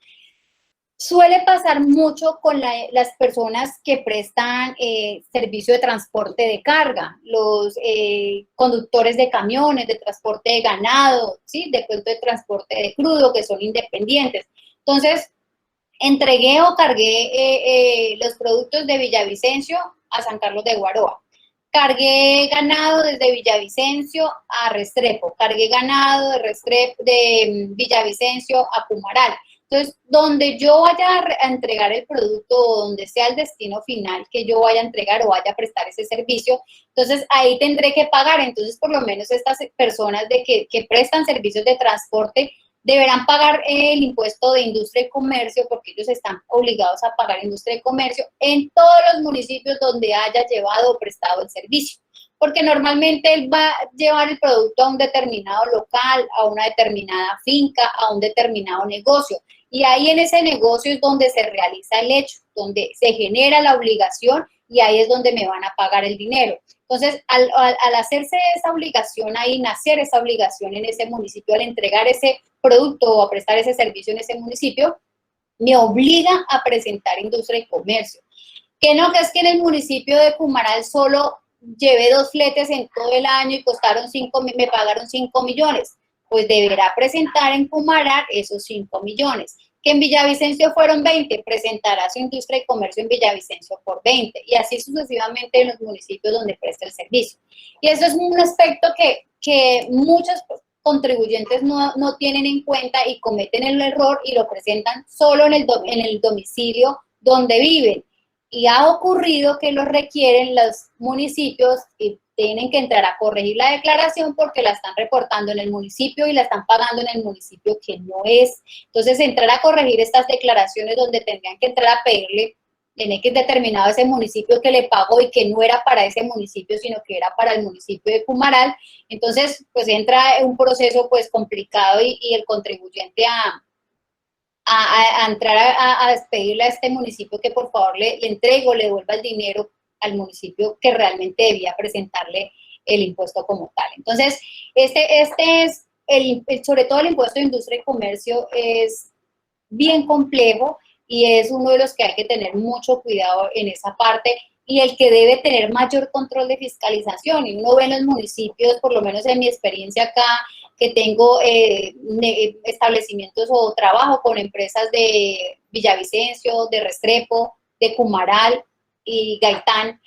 Suele pasar mucho con las personas que prestan servicio de transporte de carga, los conductores de camiones, de transporte de ganado, ¿sí? De pronto de transporte de crudo, que son independientes. Entonces, entregué o cargué los productos de Villavicencio a San Carlos de Guaroa. Cargué ganado desde Villavicencio a Restrepo. Cargué ganado de Villavicencio a Pumaral. Entonces, donde yo vaya a entregar el producto o donde sea el destino final que yo vaya a entregar o vaya a prestar ese servicio, entonces ahí tendré que pagar. Entonces, por lo menos estas personas que prestan servicios de transporte deberán pagar el impuesto de industria y comercio porque ellos están obligados a pagar industria y comercio en todos los municipios donde haya llevado o prestado el servicio. Porque normalmente él va a llevar el producto a un determinado local, a una determinada finca, a un determinado negocio. Y ahí en ese negocio es donde se realiza el hecho, donde se genera la obligación y ahí es donde me van a pagar el dinero. Entonces, al hacerse esa obligación ahí, nacer esa obligación en ese municipio, al entregar ese producto o a prestar ese servicio en ese municipio, me obliga a presentar industria y comercio. Que no, que es que en el municipio de Pumaral solo llevé 2 fletes en todo el año y me pagaron 5 millones. Pues deberá presentar en Pumaral esos 5 millones. Que en Villavicencio fueron 20, presentará su industria y comercio en Villavicencio por 20, y así sucesivamente en los municipios donde presta el servicio. Y eso es un aspecto que muchos contribuyentes no tienen en cuenta y cometen el error y lo presentan solo en el domicilio donde viven. Y ha ocurrido que lo requieren los municipios y tienen que entrar a corregir la declaración porque la están reportando en el municipio y la están pagando en el municipio que no es. Entonces, entrar a corregir estas declaraciones donde tendrían que entrar a pedirle en X determinado ese municipio que le pagó y que no era para ese municipio, sino que era para el municipio de Pumaral. Entonces, pues entra un proceso pues complicado y el contribuyente a entrar a despedirle a este municipio que por favor le entregue o le devuelva el dinero al municipio que realmente debía presentarle el impuesto como tal. Entonces, este es, sobre todo el impuesto de industria y comercio es bien complejo y es uno de los que hay que tener mucho cuidado en esa parte y el que debe tener mayor control de fiscalización. Y uno ve en los municipios, por lo menos en mi experiencia acá, que tengo establecimientos o trabajo con empresas de Villavicencio, de Restrepo, de Pumaral y Gaitán,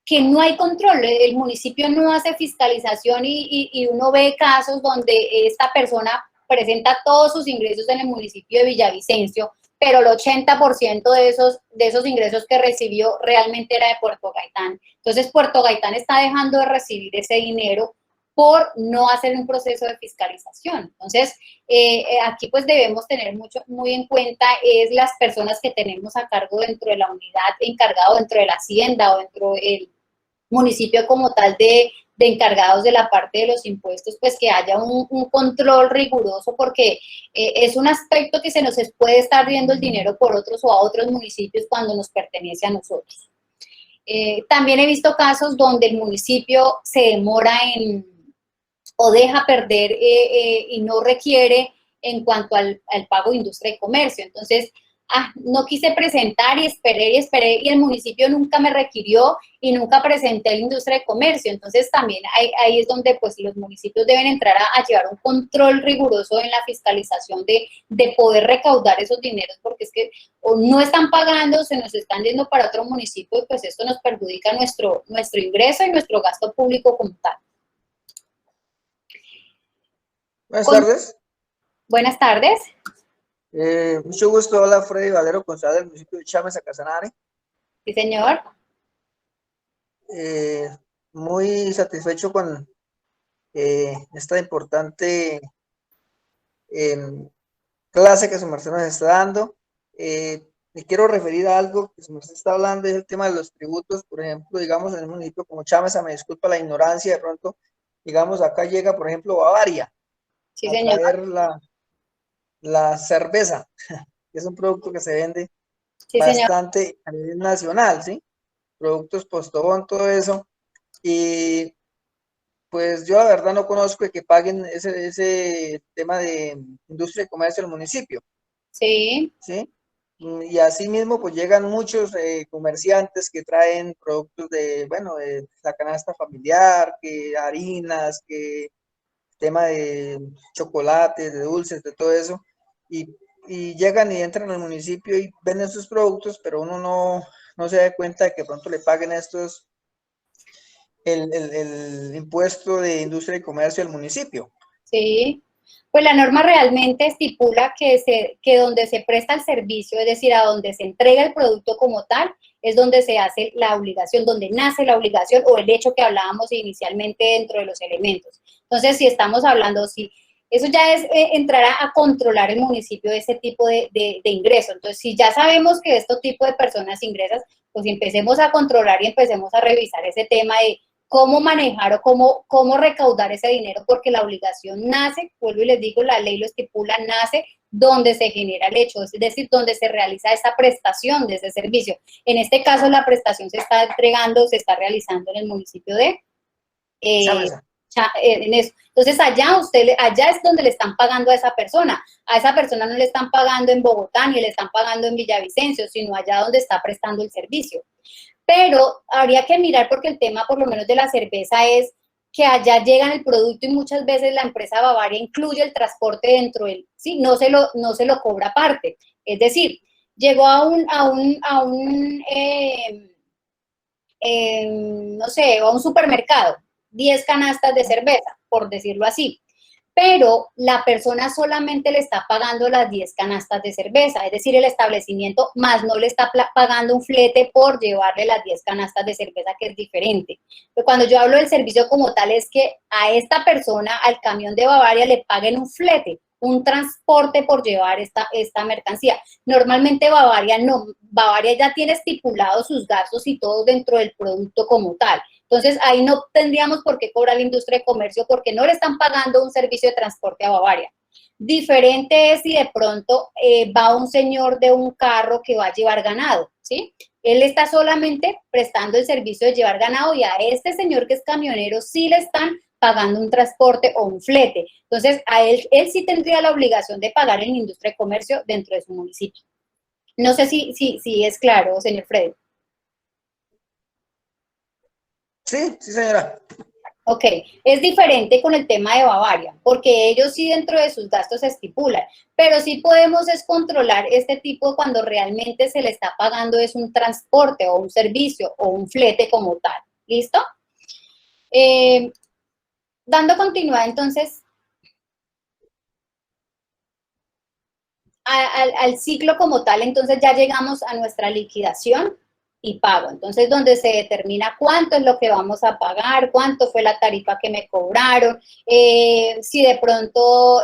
que no hay control, el municipio no hace fiscalización y uno ve casos donde esta persona presenta todos sus ingresos en el municipio de Villavicencio, pero el 80% de esos ingresos que recibió realmente era de Puerto Gaitán. Entonces, Puerto Gaitán está dejando de recibir ese dinero por no hacer un proceso de fiscalización. Entonces, aquí pues debemos tener muy en cuenta es las personas que tenemos a cargo dentro de la unidad, encargado dentro de la hacienda o dentro del municipio como tal de encargados de la parte de los impuestos, pues que haya un control riguroso, porque es un aspecto que se nos puede estar viendo el dinero por otros o a otros municipios cuando nos pertenece a nosotros. También he visto casos donde el municipio se demora o deja perder y no requiere en cuanto al pago de industria y comercio. Entonces, no quise presentar y esperé y el municipio nunca me requirió y nunca presenté a la industria de comercio. Entonces, también ahí es donde pues los municipios deben entrar a llevar un control riguroso en la fiscalización de poder recaudar esos dineros, porque es que o no están pagando, se nos están yendo para otro municipio y pues esto nos perjudica nuestro ingreso y nuestro gasto público como tal. Buenas tardes. Buenas tardes. Mucho gusto. Hola, Freddy Valero, concejal del municipio de Chame, Casanare. Sí, señor. Muy satisfecho con esta importante clase que su merced nos está dando. Me quiero referir a algo que su merced está hablando, es el tema de los tributos. Por ejemplo, digamos, en el municipio como Chamesa, me disculpa la ignorancia, de pronto, digamos, acá llega, por ejemplo, Bavaria. Sí, a señor. traer la cerveza, que es un producto que se vende Sí, bastante señor. a nivel nacional, ¿sí? Productos Postobón, todo eso. Y pues yo la verdad no conozco que paguen ese tema de industria y comercio del municipio. Sí. ¿Sí? Y así mismo pues llegan muchos comerciantes que traen productos de, bueno, de la canasta familiar, que harinas, que tema de chocolates, de dulces, de todo eso, y llegan y entran al municipio y venden sus productos, pero uno no se da cuenta de que pronto le paguen estos el impuesto de industria y comercio del municipio. Sí, pues la norma realmente estipula que donde se presta el servicio, es decir, a donde se entrega el producto como tal, es donde se hace la obligación, donde nace la obligación o el hecho que hablábamos inicialmente dentro de los elementos. Entonces, si estamos hablando, eso ya es entrar a controlar el municipio de ese tipo de ingreso. Entonces, si ya sabemos que este tipo de personas ingresan, pues empecemos a controlar y empecemos a revisar ese tema de cómo manejar o cómo recaudar ese dinero, porque la obligación nace, vuelvo y les digo, la ley lo estipula, nace donde se genera el hecho, es decir, donde se realiza esa prestación de ese servicio. En este caso, la prestación se está entregando, se está realizando en el municipio de en eso. Entonces, allá es donde le están pagando a esa persona no le están pagando en Bogotá, ni le están pagando en Villavicencio, sino allá donde está prestando el servicio. Pero habría que mirar porque el tema, por lo menos de la cerveza, es que allá llega el producto y muchas veces la empresa Bavaria incluye el transporte dentro del, sí, no se lo cobra aparte. Es decir, llegó no sé, a un supermercado, 10 canastas de cerveza, por decirlo así. Pero la persona solamente le está pagando las 10 canastas de cerveza, es decir, el establecimiento más no le está pagando un flete por llevarle las 10 canastas de cerveza, que es diferente. Pero cuando yo hablo del servicio como tal, es que a esta persona, al camión de Bavaria, le paguen un flete, un transporte por llevar esta mercancía. Normalmente Bavaria no, Bavaria ya tiene estipulados sus gastos y todo dentro del producto como tal. Entonces, ahí no tendríamos por qué cobrar la industria de comercio porque no le están pagando un servicio de transporte a Bavaria. Diferente es si de pronto va un señor de un carro que va a llevar ganado, ¿sí? Él está solamente prestando el servicio de llevar ganado y a este señor que es camionero sí le están pagando un transporte o un flete. Entonces, a él sí tendría la obligación de pagar en industria de comercio dentro de su municipio. No sé si es claro, señor Freddy. Sí, señora. Ok, es diferente con el tema de Bavaria, porque ellos sí dentro de sus gastos se estipulan, pero sí podemos es controlar este tipo cuando realmente se le está pagando es un transporte o un servicio o un flete como tal. ¿Listo? Dando continuidad, entonces, al ciclo como tal, entonces ya llegamos a nuestra liquidación y pago. Entonces, donde se determina cuánto es lo que vamos a pagar, cuánto fue la tarifa que me cobraron, si de pronto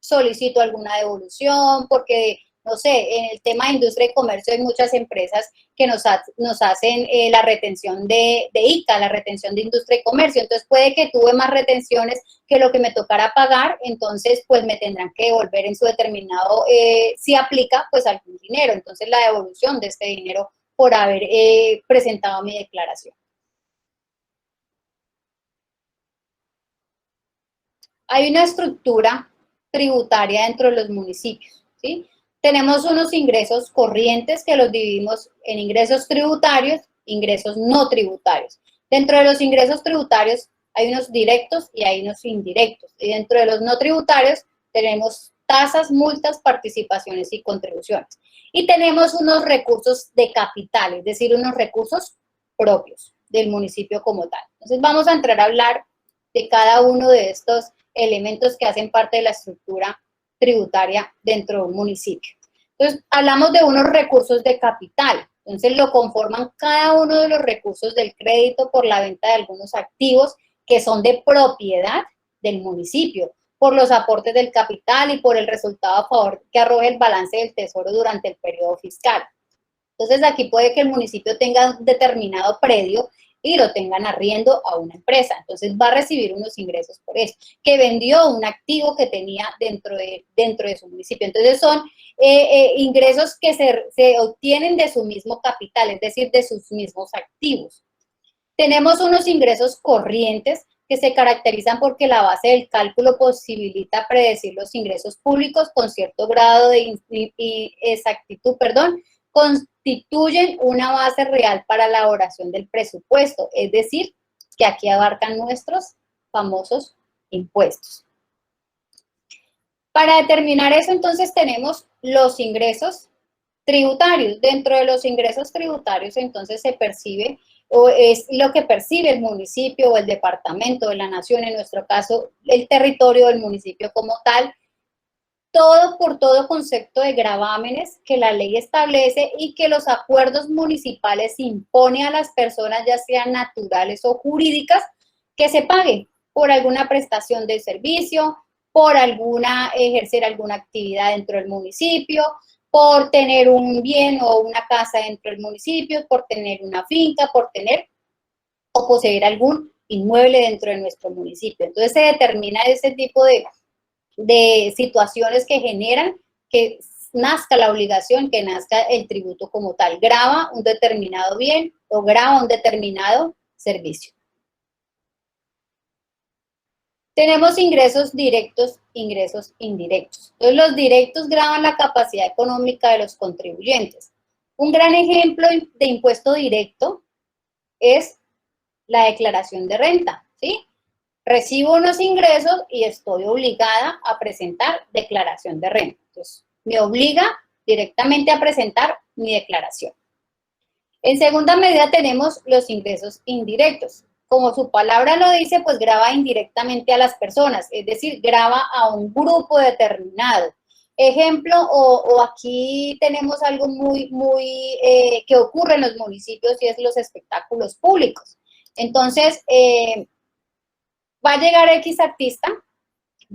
solicito alguna devolución, porque, no sé, en el tema de industria y comercio hay muchas empresas que nos hacen la retención de ICA, la retención de industria y comercio. Entonces, puede que tuve más retenciones que lo que me tocara pagar, entonces, pues, me tendrán que devolver en su determinado, si aplica, pues, algún dinero. Entonces, la devolución de este dinero por haber presentado mi declaración. Hay una estructura tributaria dentro de los municipios, ¿sí? Tenemos unos ingresos corrientes que los dividimos en ingresos tributarios, ingresos no tributarios. Dentro de los ingresos tributarios hay unos directos y hay unos indirectos. Y dentro de los no tributarios tenemos tasas, multas, participaciones y contribuciones. Y tenemos unos recursos de capital, es decir, unos recursos propios del municipio como tal. Entonces vamos a entrar a hablar de cada uno de estos elementos que hacen parte de la estructura tributaria dentro de un municipio. Entonces, hablamos de unos recursos de capital. Entonces, lo conforman cada uno de los recursos del crédito por la venta de algunos activos que son de propiedad del municipio, por los aportes del capital y por el resultado a favor que arroje el balance del tesoro durante el periodo fiscal. Entonces, aquí puede que el municipio tenga un determinado predio y lo tengan arriendo a una empresa. Entonces, va a recibir unos ingresos por eso, que vendió un activo que tenía dentro de su municipio. Entonces, son ingresos que se obtienen de su mismo capital, es decir, de sus mismos activos. Tenemos unos ingresos corrientes que se caracterizan porque la base del cálculo posibilita predecir los ingresos públicos con cierto grado de exactitud, constituyen una base real para la elaboración del presupuesto, es decir, que aquí abarcan nuestros famosos impuestos. Para determinar eso, entonces, tenemos los ingresos tributarios. Dentro de los ingresos tributarios, entonces, se percibe o es lo que percibe el municipio o el departamento de la nación, en nuestro caso, el territorio del municipio como tal, todo por todo concepto de gravámenes que la ley establece y que los acuerdos municipales imponen a las personas, ya sean naturales o jurídicas, que se pague por alguna prestación de servicio, por ejercer alguna actividad dentro del municipio, por tener un bien o una casa dentro del municipio, por tener una finca, por tener o poseer algún inmueble dentro de nuestro municipio. Entonces se determina ese tipo de situaciones que generan que nazca la obligación, que nazca el tributo como tal. Grava un determinado bien o grava un determinado servicio. Tenemos ingresos directos, ingresos indirectos. Entonces, los directos gravan la capacidad económica de los contribuyentes. Un gran ejemplo de impuesto directo es la declaración de renta, ¿sí? Recibo unos ingresos y estoy obligada a presentar declaración de renta. Entonces, me obliga directamente a presentar mi declaración. En segunda medida tenemos los ingresos indirectos. Como su palabra lo dice, pues grava indirectamente a las personas, es decir, grava a un grupo determinado. Ejemplo, o aquí tenemos algo muy que ocurre en los municipios y es los espectáculos públicos. Entonces, va a llegar X artista,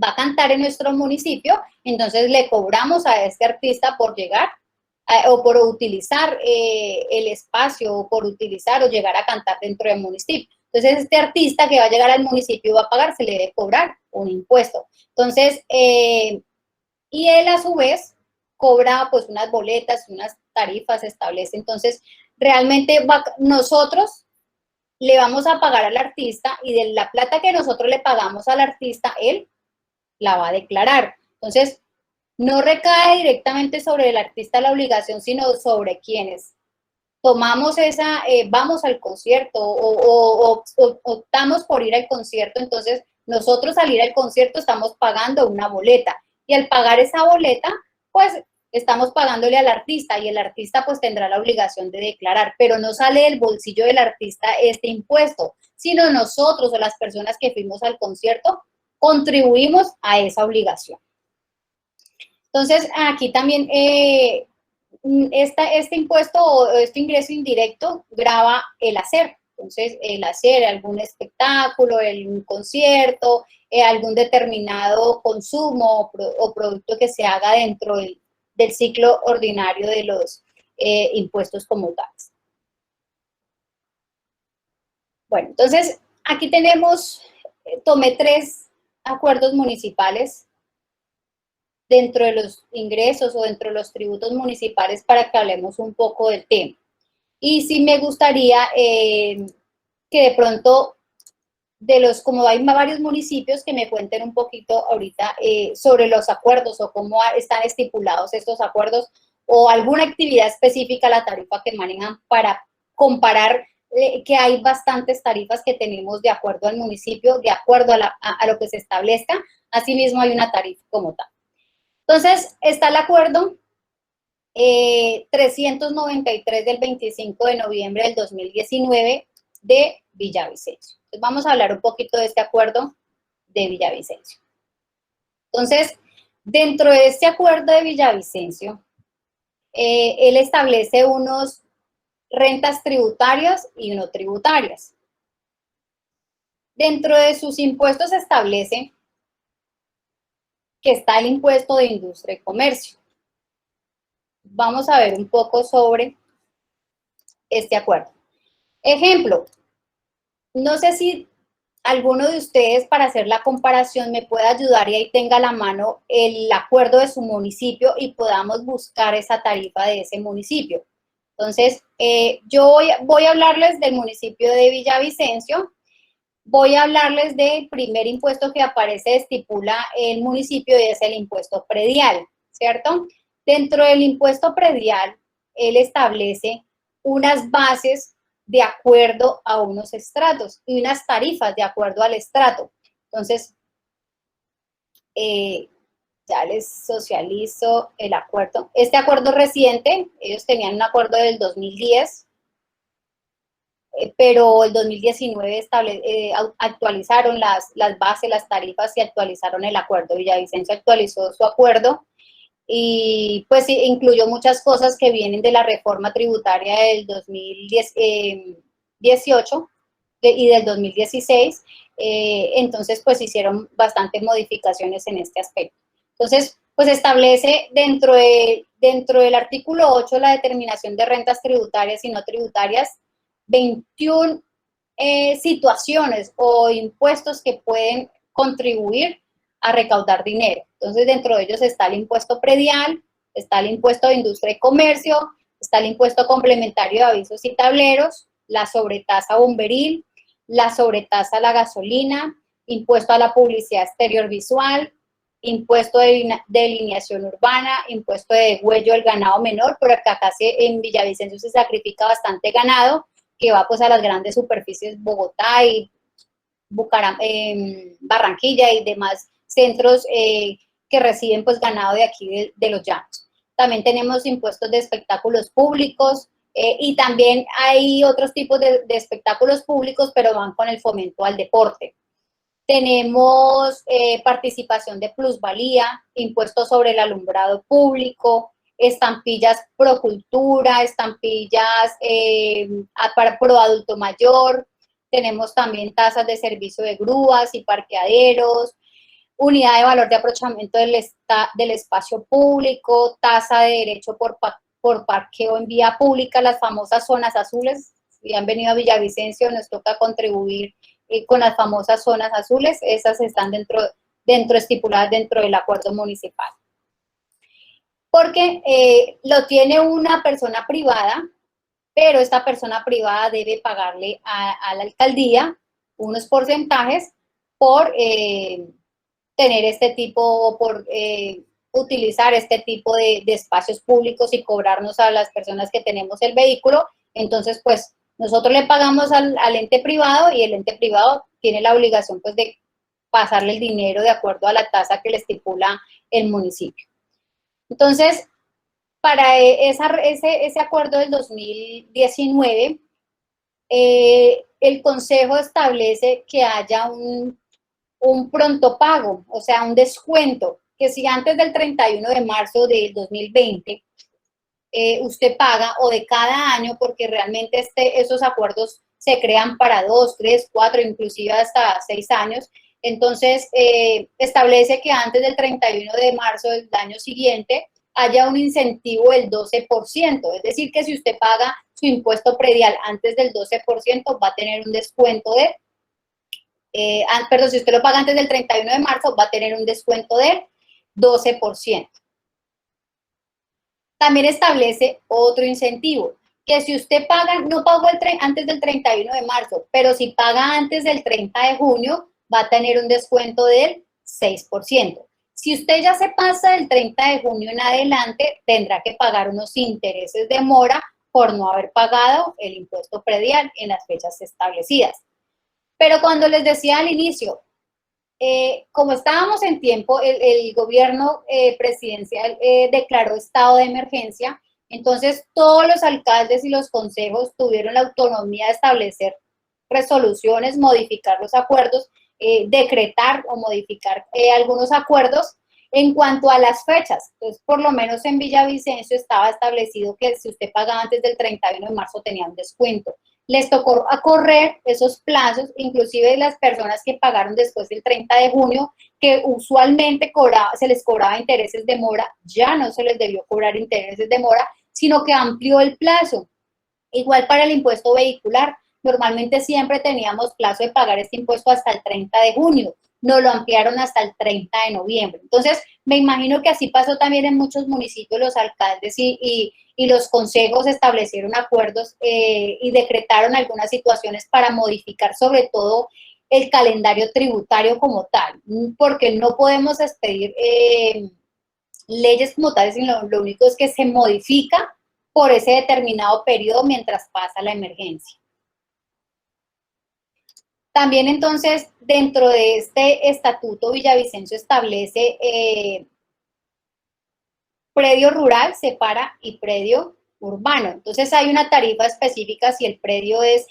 va a cantar en nuestro municipio, entonces le cobramos a este artista por llegar o por utilizar el espacio, o por utilizar o llegar a cantar dentro del municipio. Entonces, este artista que va a llegar al municipio va a pagar, se le debe cobrar un impuesto. Entonces, y él a su vez cobra pues unas boletas, unas tarifas, establece. Entonces, realmente nosotros le vamos a pagar al artista y de la plata que nosotros le pagamos al artista, él la va a declarar. Entonces, no recae directamente sobre el artista la obligación, sino sobre quienes tomamos vamos al concierto o optamos por ir al concierto. Entonces, nosotros al ir al concierto estamos pagando una boleta y al pagar esa boleta, pues estamos pagándole al artista y el artista pues tendrá la obligación de declarar, pero no sale del bolsillo del artista este impuesto, sino nosotros o las personas que fuimos al concierto contribuimos a esa obligación. Entonces, aquí también este impuesto o este ingreso indirecto grava el hacer. Entonces, el hacer algún espectáculo, un concierto, algún determinado consumo o producto que se haga dentro del ciclo ordinario de los impuestos como tales. Bueno, entonces, aquí tenemos, tomé 3 acuerdos municipales dentro de los ingresos o dentro de los tributos municipales para que hablemos un poco del tema. Y sí me gustaría que de pronto, como hay varios municipios, que me cuenten un poquito ahorita sobre los acuerdos o cómo están estipulados estos acuerdos o alguna actividad específica, la tarifa que manejan para comparar que hay bastantes tarifas que tenemos de acuerdo al municipio, de acuerdo a lo que se establezca. Asimismo, hay una tarifa como tal. Entonces, está el acuerdo 393 del 25 de noviembre del 2019 de Villavicencio. Entonces, vamos a hablar un poquito de este acuerdo de Villavicencio. Entonces, dentro de este acuerdo de Villavicencio, él establece unos rentas tributarias y no tributarias. Dentro de sus impuestos establece que está el impuesto de industria y comercio. Vamos a ver un poco sobre este acuerdo. Ejemplo, no sé si alguno de ustedes, para hacer la comparación, me puede ayudar y ahí tenga a la mano el acuerdo de su municipio y podamos buscar esa tarifa de ese municipio. Entonces, yo voy a hablarles del municipio de Villavicencio. Voy a hablarles del primer impuesto que aparece, estipula el municipio, y es el impuesto predial, ¿cierto? Dentro del impuesto predial, él establece unas bases de acuerdo a unos estratos y unas tarifas de acuerdo al estrato. Entonces, ya les socializo el acuerdo. Este acuerdo reciente, ellos tenían un acuerdo del 2010, pero el 2019 actualizaron las bases, las tarifas y actualizaron el acuerdo. Villavicencio actualizó su acuerdo y pues incluyó muchas cosas que vienen de la reforma tributaria del 2018 y del 2016, entonces pues hicieron bastantes modificaciones en este aspecto. Entonces, pues establece dentro del artículo 8 la determinación de rentas tributarias y no tributarias, 21 situaciones o impuestos que pueden contribuir a recaudar dinero. Entonces, dentro de ellos está el impuesto predial, está el impuesto de industria y comercio, está el impuesto complementario de avisos y tableros, la sobretasa bomberil, la sobretasa a la gasolina, impuesto a la publicidad exterior visual, impuesto de delineación urbana, impuesto de degüello del ganado menor, porque acá en Villavicencio se sacrifica bastante ganado, que va pues a las grandes superficies, Bogotá y Barranquilla y demás centros que reciben pues ganado de aquí de los llanos. También tenemos impuestos de espectáculos públicos y también hay otros tipos de espectáculos públicos, pero van con el fomento al deporte. Tenemos participación de plusvalía, impuestos sobre el alumbrado público, estampillas pro cultura, estampillas para pro adulto mayor. Tenemos también tasas de servicio de grúas y parqueaderos, unidad de valor de aprovechamiento del espacio público, tasa de derecho por parqueo en vía pública, las famosas zonas azules. Si han venido a Villavicencio, nos toca contribuir con las famosas zonas azules. Esas están estipuladas dentro del acuerdo municipal. Porque lo tiene una persona privada, pero esta persona privada debe pagarle a la alcaldía unos porcentajes por tener este tipo, por utilizar este tipo de espacios públicos y cobrarnos a las personas que tenemos el vehículo. Entonces, pues, nosotros le pagamos al ente privado y el ente privado tiene la obligación, pues, de pasarle el dinero de acuerdo a la tasa que le estipula el municipio. Entonces, para ese acuerdo del 2019, el Consejo establece que haya un pronto pago, o sea, un descuento, que si antes del 31 de marzo del 2020 usted paga, o de cada año, porque realmente esos acuerdos se crean para 2, 3, 4, inclusive hasta 6 años. Entonces, establece que antes del 31 de marzo del año siguiente haya un incentivo del 12%. Es decir, que si usted paga su impuesto predial antes del 12%, va a tener un descuento de, perdón, si usted lo paga antes del 31 de marzo, va a tener un descuento del 12%. También establece otro incentivo, que si usted paga, no pagó antes del 31 de marzo, pero si paga antes del 30 de junio, va a tener un descuento del 6%. Si usted ya se pasa del 30 de junio en adelante, tendrá que pagar unos intereses de mora por no haber pagado el impuesto predial en las fechas establecidas. Pero cuando les decía al inicio, como estábamos en tiempo, el gobierno presidencial declaró estado de emergencia, entonces todos los alcaldes y los consejos tuvieron la autonomía de establecer resoluciones, modificar los acuerdos, decretar o modificar algunos acuerdos en cuanto a las fechas. Entonces, por lo menos en Villavicencio estaba establecido que si usted pagaba antes del 31 de marzo tenía un descuento. Les tocó a correr esos plazos, inclusive las personas que pagaron después del 30 de junio, que usualmente se les cobraba intereses de mora, ya no se les debió cobrar intereses de mora, sino que amplió el plazo. Igual para el impuesto vehicular, normalmente siempre teníamos plazo de pagar este impuesto hasta el 30 de junio, no lo ampliaron hasta el 30 de noviembre. Entonces, me imagino que así pasó también en muchos municipios, los alcaldes y los consejos establecieron acuerdos y decretaron algunas situaciones para modificar sobre todo el calendario tributario como tal, porque no podemos expedir leyes como tales, sino lo único es que se modifica por ese determinado periodo mientras pasa la emergencia. También entonces, dentro de este estatuto, Villavicencio establece predio rural, separa, y predio urbano. Entonces hay una tarifa específica si el predio es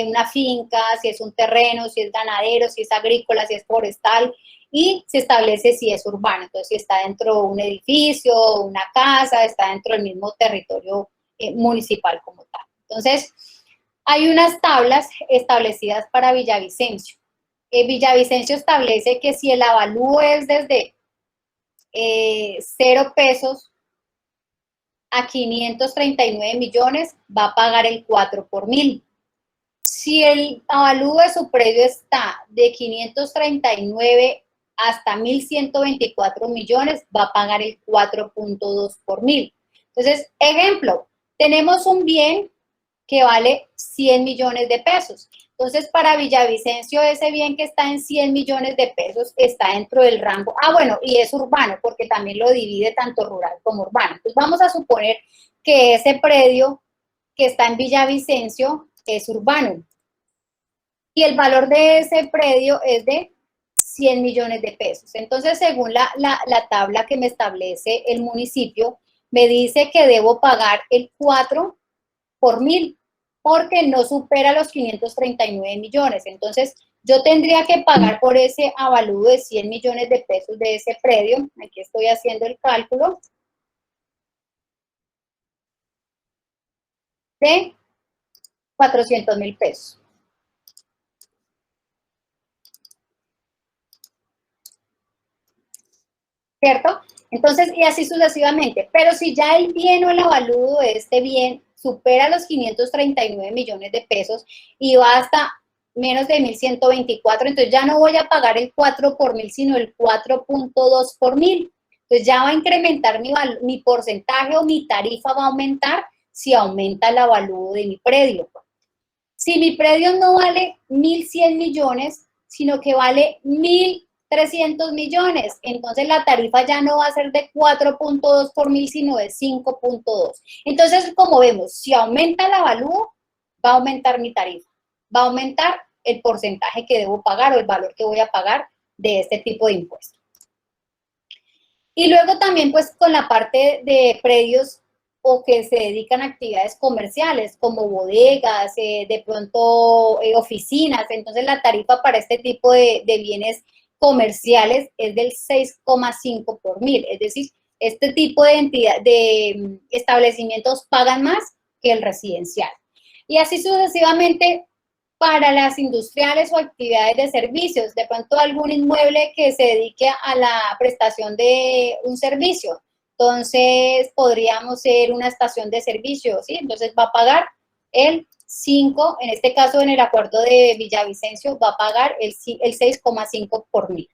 una finca, si es un terreno, si es ganadero, si es agrícola, si es forestal, y se establece si es urbano. Entonces, si está dentro de un edificio, una casa, está dentro del mismo territorio municipal como tal. Entonces, hay unas tablas establecidas para Villavicencio. Villavicencio establece que si el avalúo es desde 0 pesos a 539 millones, va a pagar el 4 por mil. Si el avalúo de su predio está de 539 hasta 1.124 millones, va a pagar el 4.2 por mil. Entonces, ejemplo, tenemos un bien que vale 100 millones de pesos. Entonces, para Villavicencio, ese bien que está en 100 millones de pesos está dentro del rango. Ah, bueno, y es urbano, porque también lo divide tanto rural como urbano. Entonces, vamos a suponer que ese predio que está en Villavicencio es urbano. Y el valor de ese predio es de 100 millones de pesos. Entonces, según la tabla que me establece el municipio, me dice que debo pagar el 4 por mil, porque no supera los 539 millones. Entonces, yo tendría que pagar por ese avalúo de 100 millones de pesos de ese predio. Aquí estoy haciendo el cálculo. De 400.000 pesos. ¿Cierto? Entonces, y así sucesivamente. Pero si ya el bien o el avalúo de este bien supera los 539 millones de pesos y va hasta menos de 1.124, entonces ya no voy a pagar el 4 por mil, sino el 4.2 por mil. Entonces ya va a incrementar mi porcentaje o mi tarifa va a aumentar si aumenta el avalúo de mi predio. Si mi predio no vale 1.100 millones, sino que vale 1.300 millones, entonces la tarifa ya no va a ser de 4.2 por mil, sino de 5.2. Entonces, como vemos, si aumenta el avalúo, va a aumentar mi tarifa, va a aumentar el porcentaje que debo pagar o el valor que voy a pagar de este tipo de impuestos. Y luego también pues con la parte de predios o que se dedican a actividades comerciales como bodegas, de pronto oficinas. Entonces la tarifa para este tipo de bienes comerciales es del 6,5 por mil. Es decir, este tipo de establecimientos pagan más que el residencial. Y así sucesivamente para las industriales o actividades de servicios, de pronto algún inmueble que se dedique a la prestación de un servicio. Entonces, podríamos ser una estación de servicio, ¿sí? Entonces, va a pagar el 5, en este caso, en el acuerdo de Villavicencio, va a pagar el 6,5 por mil.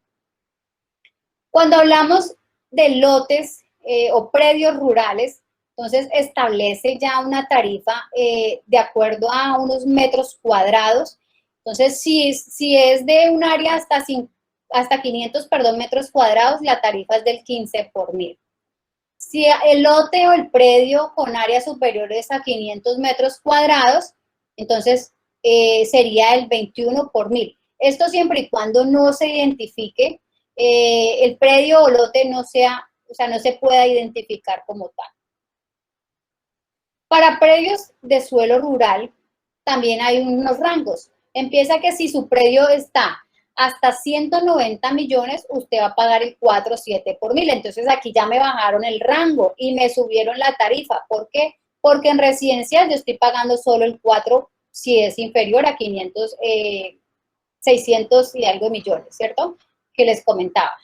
Cuando hablamos de lotes o predios rurales, entonces establece ya una tarifa de acuerdo a unos metros cuadrados. Entonces, si es de un área hasta 500 metros cuadrados, la tarifa es del 15 por mil. Si el lote o el predio con áreas superiores a 500 metros cuadrados, entonces sería el 21 por mil. Esto siempre y cuando no se identifique, el predio o lote no se pueda identificar como tal. Para predios de suelo rural, también hay unos rangos. Empieza que si su predio está hasta 190 millones, usted va a pagar el 4,7 por mil. Entonces, aquí ya me bajaron el rango y me subieron la tarifa. ¿Por qué? Porque en residencial yo estoy pagando solo el 4 si es inferior a 600 y algo millones, ¿cierto? Que les comentaba.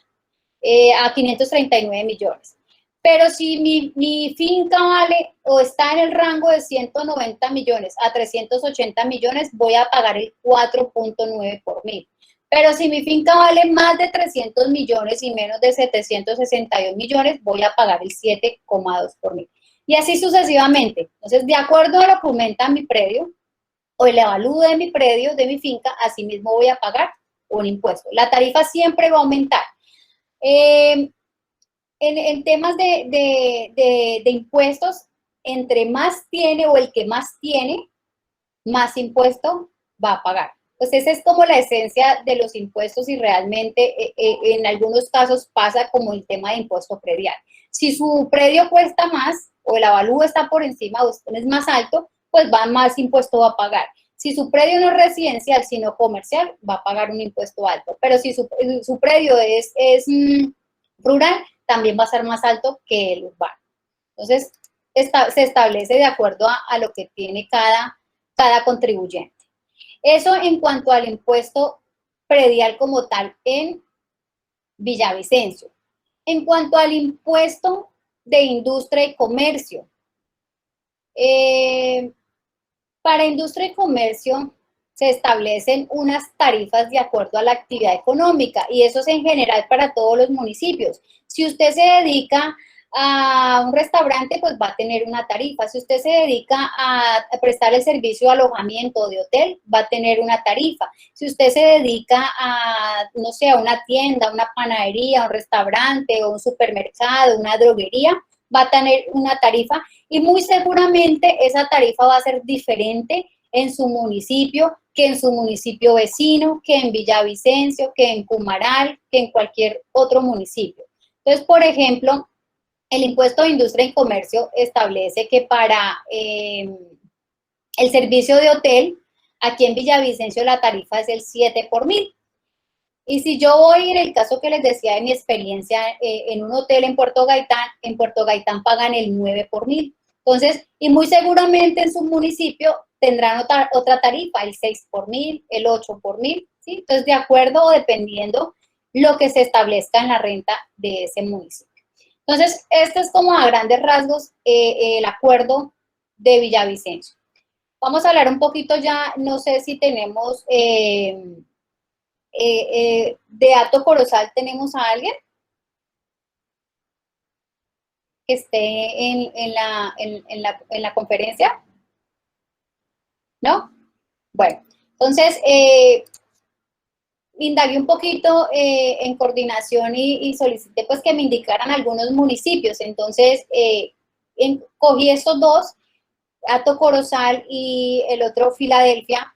A 539 millones. Pero si mi finca vale o está en el rango de 190 millones a 380 millones, voy a pagar el 4,9 por mil. Pero si mi finca vale más de 300 millones y menos de 762 millones, voy a pagar el 7,2 por mil. Y así sucesivamente. Entonces, de acuerdo a lo que aumenta mi predio o el avalúo de mi predio, de mi finca, así mismo voy a pagar un impuesto. La tarifa siempre va a aumentar. En temas de impuestos, entre más tiene o el que más tiene, más impuesto va a pagar. Pues esa es como la esencia de los impuestos y realmente en algunos casos pasa como el tema de impuesto predial. Si su predio cuesta más o el avalúo está por encima o es más alto, pues más impuesto va a pagar. Si su predio no es residencial, sino comercial, va a pagar un impuesto alto. Pero si su predio es rural, también va a ser más alto que el urbano. Entonces, se establece de acuerdo a lo que tiene cada contribuyente. Eso en cuanto al impuesto predial como tal en Villavicencio. En cuanto al impuesto de industria y comercio, para industria y comercio se establecen unas tarifas de acuerdo a la actividad económica y eso es en general para todos los municipios. Si usted se dedica a un restaurante, pues va a tener una tarifa. Si usted se dedica a prestar el servicio de alojamiento de hotel, va a tener una tarifa. Si usted se dedica a, no sé, a una tienda, una panadería, un restaurante o un supermercado, una droguería, va a tener una tarifa y muy seguramente esa tarifa va a ser diferente en su municipio que en su municipio vecino, que en Villavicencio, que en Pumaral, que en cualquier otro municipio. Entonces, por ejemplo, el impuesto de industria y comercio establece que para el servicio de hotel, aquí en Villavicencio la tarifa es el 7 por mil. Y si yo voy, en el caso que les decía de mi experiencia, en un hotel en Puerto Gaitán pagan el 9 por mil. Entonces, y muy seguramente en su municipio tendrán otra tarifa, el 6 por mil, el 8 por mil, ¿sí? Entonces, de acuerdo o dependiendo lo que se establezca en la renta de ese municipio. Entonces, este es como a grandes rasgos el acuerdo de Villavicencio. Vamos a hablar un poquito ya, no sé si tenemos, de Hato Corozal, ¿tenemos a alguien que esté en la conferencia? ¿No? Bueno, entonces, indagué un poquito en coordinación y solicité pues que me indicaran algunos municipios. Entonces, cogí estos dos, Hato Corozal y el otro Filadelfia,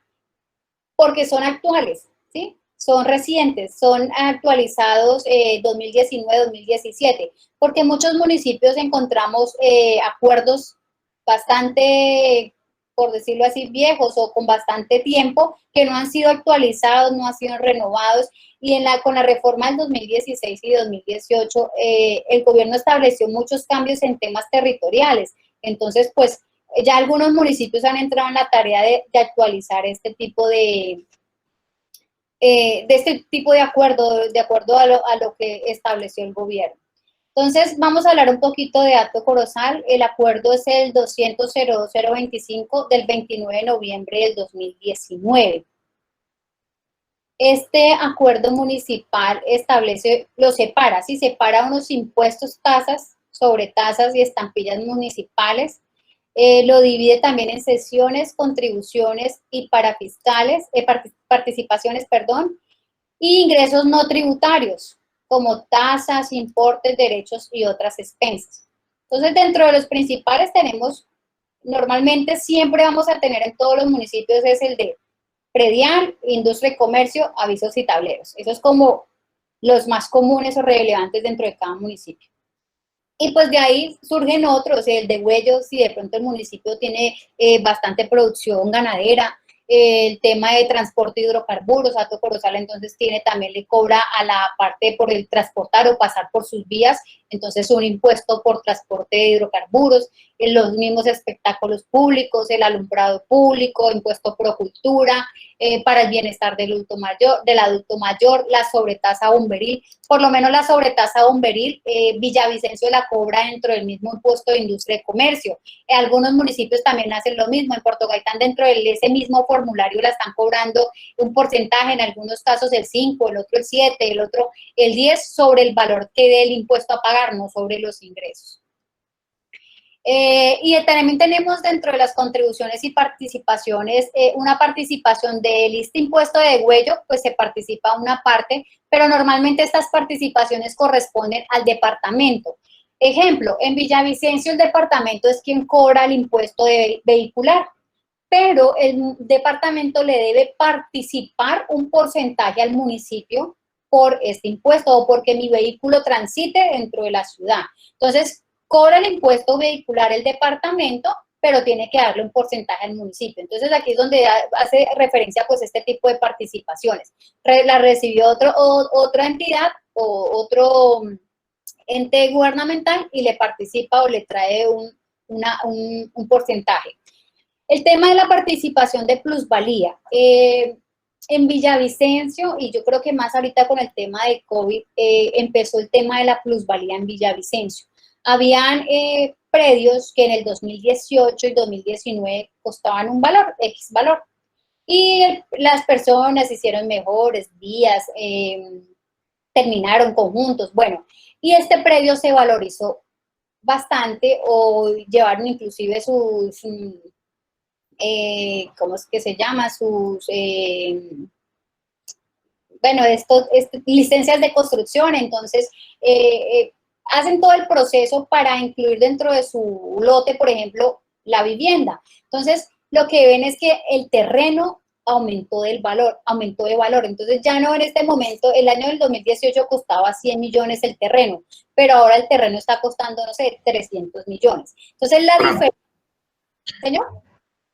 porque son actuales, ¿sí? son recientes, son actualizados 2019-2017, porque en muchos municipios encontramos acuerdos bastante, por decirlo así, viejos o con bastante tiempo que no han sido actualizados, no han sido renovados, y con la reforma del 2016 y 2018 el gobierno estableció muchos cambios en temas territoriales. Entonces, pues ya algunos municipios han entrado en la tarea de actualizar este tipo de acuerdo, de acuerdo a lo que estableció el gobierno. Entonces, vamos a hablar un poquito de Hato Corozal. El acuerdo es el 200.025 del 29 de noviembre del 2019. Este acuerdo municipal separa unos impuestos, tasas, sobretasas y estampillas municipales. Lo divide también en sesiones, contribuciones y participaciones, y ingresos no tributarios, como tasas, importes, derechos y otras expensas. Entonces, dentro de los principales tenemos, normalmente siempre vamos a tener en todos los municipios, es el de predial, industria y comercio, avisos y tableros. Eso es como los más comunes o relevantes dentro de cada municipio. Y pues de ahí surgen otros, el de huellos, si de pronto el municipio tiene bastante producción ganadera, el tema de transporte de hidrocarburos, Hato Corozal entonces también le cobra a la parte por el transportar o pasar por sus vías, entonces un impuesto por transporte de hidrocarburos, los mismos espectáculos públicos, el alumbrado público, impuesto pro cultura, para el bienestar del adulto mayor, la sobretasa bomberil, por lo menos la sobretasa bomberil, Villavicencio la cobra dentro del mismo impuesto de industria y comercio. Algunos municipios también hacen lo mismo, en Puerto Gaitán dentro de ese mismo formulario la están cobrando un porcentaje, en algunos casos el 5, el otro el 7, el otro el 10 sobre el valor que dé el impuesto a pagar, no sobre los ingresos. Y también tenemos dentro de las contribuciones y participaciones una participación del impuesto de degüello, pues se participa una parte, pero normalmente estas participaciones corresponden al departamento. Ejemplo, en Villavicencio el departamento es quien cobra el impuesto vehicular, pero el departamento le debe participar un porcentaje al municipio por este impuesto o porque mi vehículo transite dentro de la ciudad. Entonces, cobra el impuesto vehicular el departamento, pero tiene que darle un porcentaje al municipio. Entonces, aquí es donde hace referencia pues este tipo de participaciones. La recibió otra entidad o otro ente gubernamental y le participa o le trae un porcentaje. El tema de la participación de plusvalía. En Villavicencio, y yo creo que más ahorita con el tema de COVID, empezó el tema de la plusvalía en Villavicencio. Habían predios que en el 2018 y 2019 costaban un valor, X valor, y las personas hicieron mejores vías, terminaron conjuntos, bueno, y este predio se valorizó bastante o llevaron inclusive sus, ¿cómo es que se llama? Sus, bueno, licencias de construcción, entonces, hacen todo el proceso para incluir dentro de su lote, por ejemplo, la vivienda. Entonces, lo que ven es que el terreno aumentó de valor. Entonces, ya no en este momento, el año del 2018 costaba 100 millones el terreno, pero ahora el terreno está costando, no sé, 300 millones. Entonces, la diferencia... ¿Señor?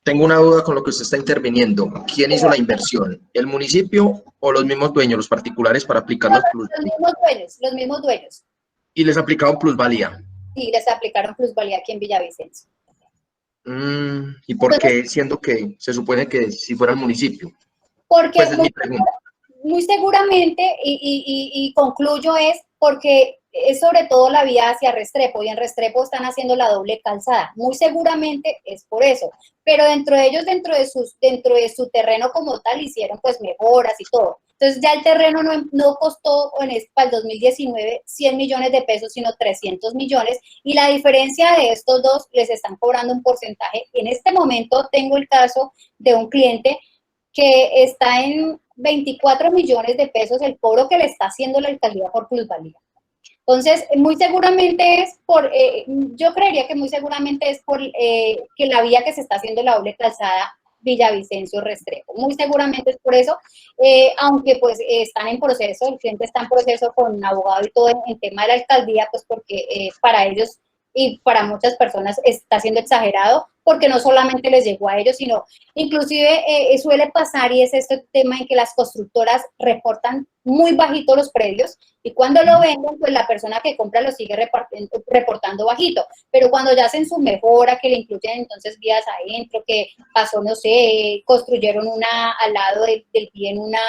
Tengo una duda con lo que usted está interviniendo. ¿Quién hizo la inversión? ¿El municipio o los mismos dueños, los particulares, para aplicar los plusvalía? Los mismos dueños. ¿Y les aplicaron plusvalía? Sí, les aplicaron plusvalía aquí en Villavicencio. ¿Y por qué, siendo que se supone que si fuera el municipio? Porque pues es mi pregunta. Muy seguramente, y concluyo, es porque es sobre todo la vía hacia Restrepo, y en Restrepo están haciendo la doble calzada. Muy seguramente es por eso. Pero dentro de su terreno como tal, hicieron pues mejoras y todo. Entonces ya el terreno no costó para el 2019 100 millones de pesos, sino 300 millones, y la diferencia de estos dos les están cobrando un porcentaje. En este momento tengo el caso de un cliente que está en 24 millones de pesos el cobro que le está haciendo la alcaldía por plusvalía. Entonces, muy seguramente es yo creería que muy seguramente es por que la vía que se está haciendo la doble calzada Villavicencio Restrepo. Muy seguramente es por eso, aunque pues están en proceso, el cliente está en proceso con un abogado y todo en tema de la alcaldía, pues porque para ellos y para muchas personas está siendo exagerado, porque no solamente les llegó a ellos, sino inclusive suele pasar, y es este tema en que las constructoras reportan muy bajito los predios, y cuando lo venden, pues la persona que compra lo sigue reportando bajito, pero cuando ya hacen su mejora, que le incluyen entonces vías adentro, que pasó, no sé, construyeron una al lado del bien, una,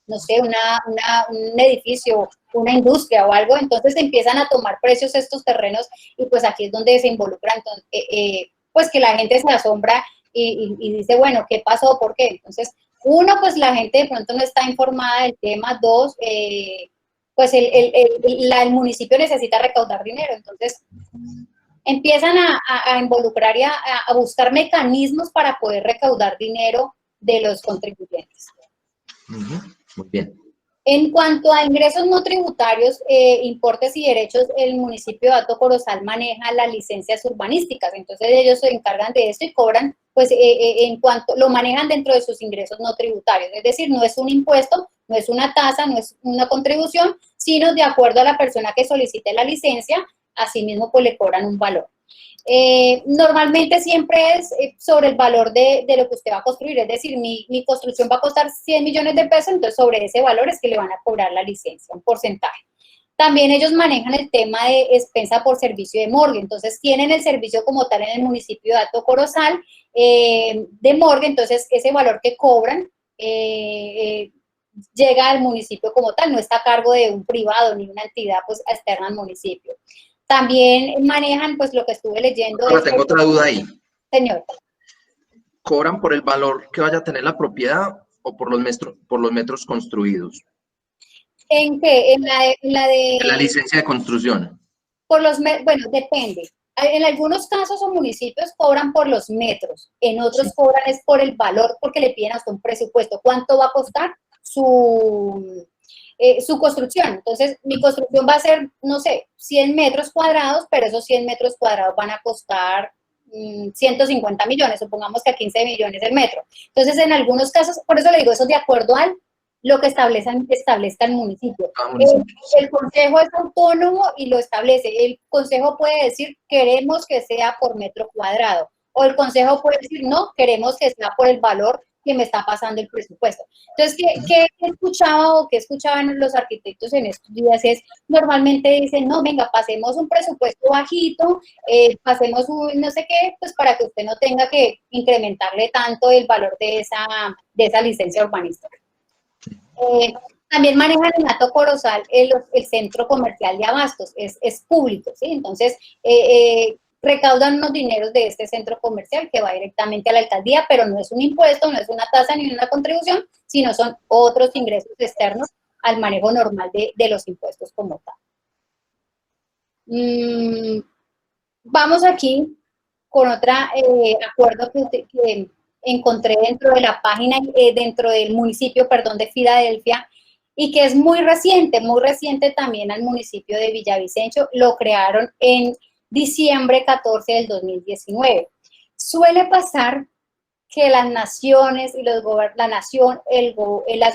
no sé, un edificio, una industria o algo, entonces empiezan a tomar precios estos terrenos, y pues aquí es donde se involucra, entonces, pues que la gente se asombra y dice, bueno, ¿qué pasó? ¿Por qué? Entonces, uno, pues la gente de pronto no está informada del tema. Dos, pues el municipio necesita recaudar dinero, entonces empiezan a involucrar y a buscar mecanismos para poder recaudar dinero de los contribuyentes. Muy bien. En cuanto a ingresos no tributarios, importes y derechos, el municipio de Hato Corozal maneja las licencias urbanísticas, entonces ellos se encargan de esto y cobran, pues en cuanto lo manejan dentro de sus ingresos no tributarios, es decir, no es un impuesto, no es una tasa, no es una contribución, sino de acuerdo a la persona que solicite la licencia, asimismo pues le cobran un valor. Normalmente siempre es sobre el valor de lo que usted va a construir, es decir, mi construcción va a costar 100 millones de pesos, entonces sobre ese valor es que le van a cobrar la licencia, un porcentaje. También ellos manejan el tema de expensa por servicio de morgue, entonces tienen el servicio como tal en el municipio de Hato Corozal de morgue, entonces ese valor que cobran llega al municipio como tal, no está a cargo de un privado ni una entidad pues externa al municipio. También manejan, pues lo que estuve leyendo. Ahora tengo otra duda ahí. Señor. ¿Cobran por el valor que vaya a tener la propiedad o por los metros construidos? ¿En qué? En la licencia de construcción. Bueno, depende. En algunos casos o municipios cobran por los metros, en otros cobran es por el valor, porque le piden hasta un presupuesto. ¿Cuánto va a costar su construcción? Entonces, mi construcción va a ser, no sé, 100 metros cuadrados, pero esos 100 metros cuadrados van a costar 150 millones, supongamos que a 15 millones el metro. Entonces, en algunos casos, por eso le digo, eso de acuerdo a lo que establezca el municipio. El consejo es autónomo y lo establece. El consejo puede decir, queremos que sea por metro cuadrado. O el consejo puede decir, no, queremos que sea por el valor que me está pasando el presupuesto. Entonces, ¿qué escuchaban los arquitectos en estos días? Es, normalmente dicen, no, venga, pasemos un presupuesto bajito, pasemos un no sé qué, pues para que usted no tenga que incrementarle tanto el valor de esa licencia urbanística. También manejan en Hato Corozal el centro comercial de Abastos, es público, ¿sí? Entonces, recaudan unos dineros de este centro comercial que va directamente a la alcaldía, pero no es un impuesto, no es una tasa ni una contribución, sino son otros ingresos externos al manejo normal de los impuestos como tal. Vamos aquí con otro acuerdo que encontré dentro de la página, dentro del municipio, perdón, de Filadelfia, y que es muy reciente también al municipio de Villavicencio. Lo crearon en diciembre 14 del 2019. Suele pasar que las naciones y las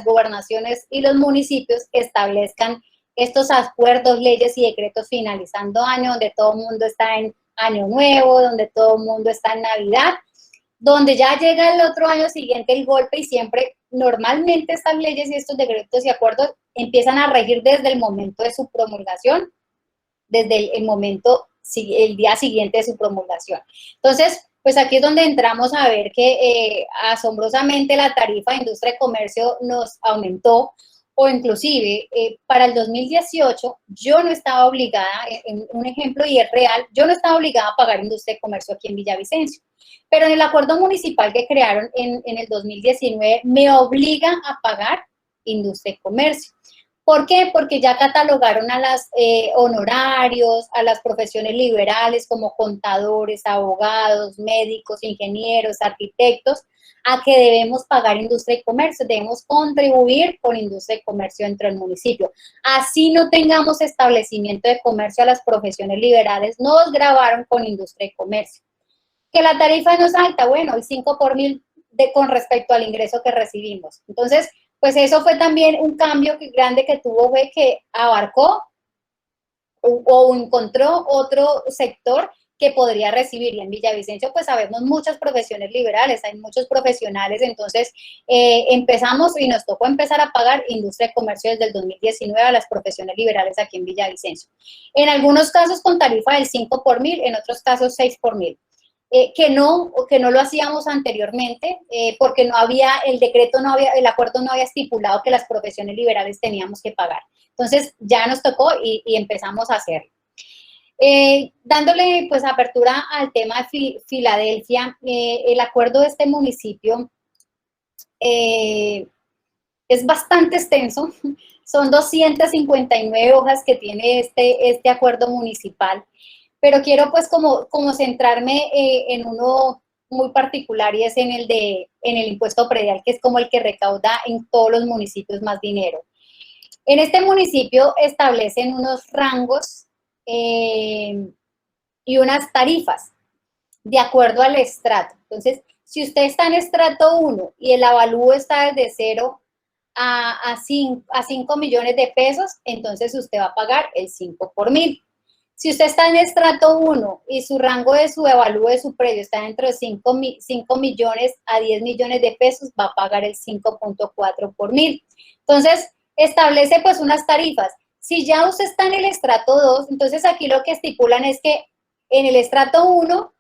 gobernaciones y los municipios establezcan estos acuerdos, leyes y decretos finalizando año, donde todo el mundo está en año nuevo, donde todo el mundo está en Navidad, donde ya llega el otro año siguiente el golpe, y siempre, normalmente estas leyes y estos decretos y acuerdos empiezan a regir desde el momento de su promulgación, desde el día siguiente de su promulgación. Entonces, pues aquí es donde entramos a ver que asombrosamente la tarifa de industria y comercio nos aumentó, o inclusive para el 2018 yo no estaba obligada, un ejemplo y es real, yo no estaba obligada a pagar industria y comercio aquí en Villavicencio, pero en el acuerdo municipal que crearon en el 2019 me obliga a pagar industria y comercio. ¿Por qué? Porque ya catalogaron a las honorarios, a las profesiones liberales como contadores, abogados, médicos, ingenieros, arquitectos, a que debemos pagar industria y comercio, debemos contribuir con industria y comercio dentro del municipio. Así no tengamos establecimiento de comercio, a las profesiones liberales nos grabaron con industria y comercio. Que la tarifa no es alta, bueno, el 5 por mil con respecto al ingreso que recibimos. Entonces, pues eso fue también un cambio grande que tuvo, fue que abarcó o encontró otro sector que podría recibir. Y en Villavicencio pues sabemos muchas profesiones liberales, hay muchos profesionales, entonces empezamos y nos tocó empezar a pagar industria y comercio desde el 2019 a las profesiones liberales aquí en Villavicencio. En algunos casos con tarifa del 5 por mil, en otros casos 6 por mil. Que no lo hacíamos anteriormente, porque no había, el decreto no había, el acuerdo no había estipulado que las profesiones liberales teníamos que pagar. Entonces ya nos tocó y empezamos a hacerlo. Dándole pues apertura al tema de Filadelfia, el acuerdo de este municipio es bastante extenso, son 259 hojas que tiene este acuerdo municipal, pero quiero pues como centrarme en uno muy particular y es en el impuesto predial, que es como el que recauda en todos los municipios más dinero. En este municipio establecen unos rangos y unas tarifas de acuerdo al estrato. Entonces, si usted está en estrato 1 y el avalúo está desde 0 a 5 millones de pesos, entonces usted va a pagar el 5 por mil. Si usted está en estrato 1 y su rango de su avalúo de su predio está dentro de 5 millones a 10 millones de pesos, va a pagar el 5.4 por mil. Entonces, establece pues unas tarifas. Si ya usted está en el estrato 2, entonces aquí lo que estipulan es que en el estrato 1,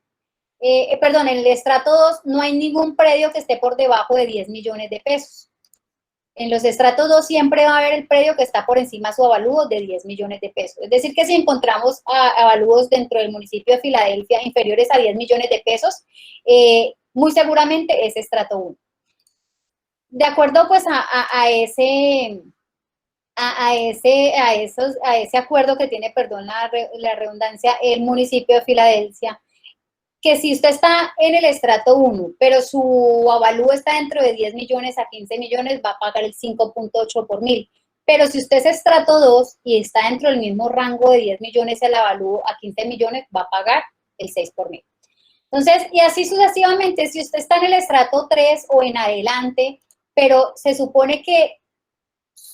en el estrato 2 no hay ningún predio que esté por debajo de 10 millones de pesos. En los estratos 2 siempre va a haber el predio que está por encima de su avalúo de 10 millones de pesos. Es decir, que si encontramos avalúos dentro del municipio de Filadelfia inferiores a 10 millones de pesos, muy seguramente es estrato 1. De acuerdo pues a ese acuerdo que tiene, perdón la redundancia, el municipio de Filadelfia, que si usted está en el estrato 1, pero su avalúo está dentro de 10 millones a 15 millones, va a pagar el 5.8 por mil. Pero si usted es estrato 2 y está dentro del mismo rango de 10 millones el avalúo a 15 millones, va a pagar el 6 por mil. Entonces, y así sucesivamente, si usted está en el estrato 3 o en adelante, pero se supone que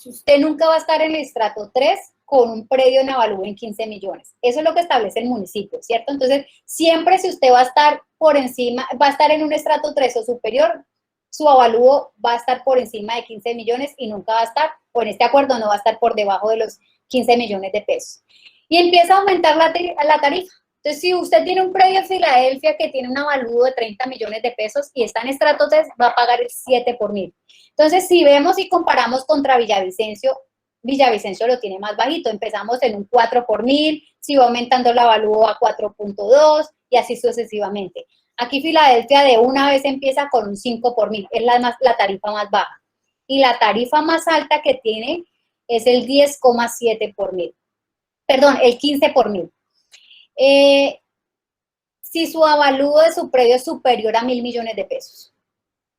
usted nunca va a estar en el estrato 3 con un predio en avalúo en 15 millones. Eso es lo que establece el municipio, ¿cierto? Entonces, siempre si usted va a estar por encima, va a estar en un estrato 3 o superior, su avalúo va a estar por encima de 15 millones y nunca va a estar, o en este acuerdo no va a estar por debajo de los 15 millones de pesos. Y empieza a aumentar la tarifa. Entonces, si usted tiene un predio en Filadelfia que tiene un avalúo de 30 millones de pesos y está en estrato 3, va a pagar el 7 por mil. Entonces, si vemos y comparamos contra Villavicencio, Villavicencio lo tiene más bajito. Empezamos en un 4 por mil, si va aumentando el avalúo a 4.2 y así sucesivamente. Aquí Filadelfia de una vez empieza con un 5 por mil, es la tarifa más baja. Y la tarifa más alta que tiene es el 10,7 por mil. Perdón, el 15 por mil. Si su avalúo de su predio es superior a 1.000 millones de pesos.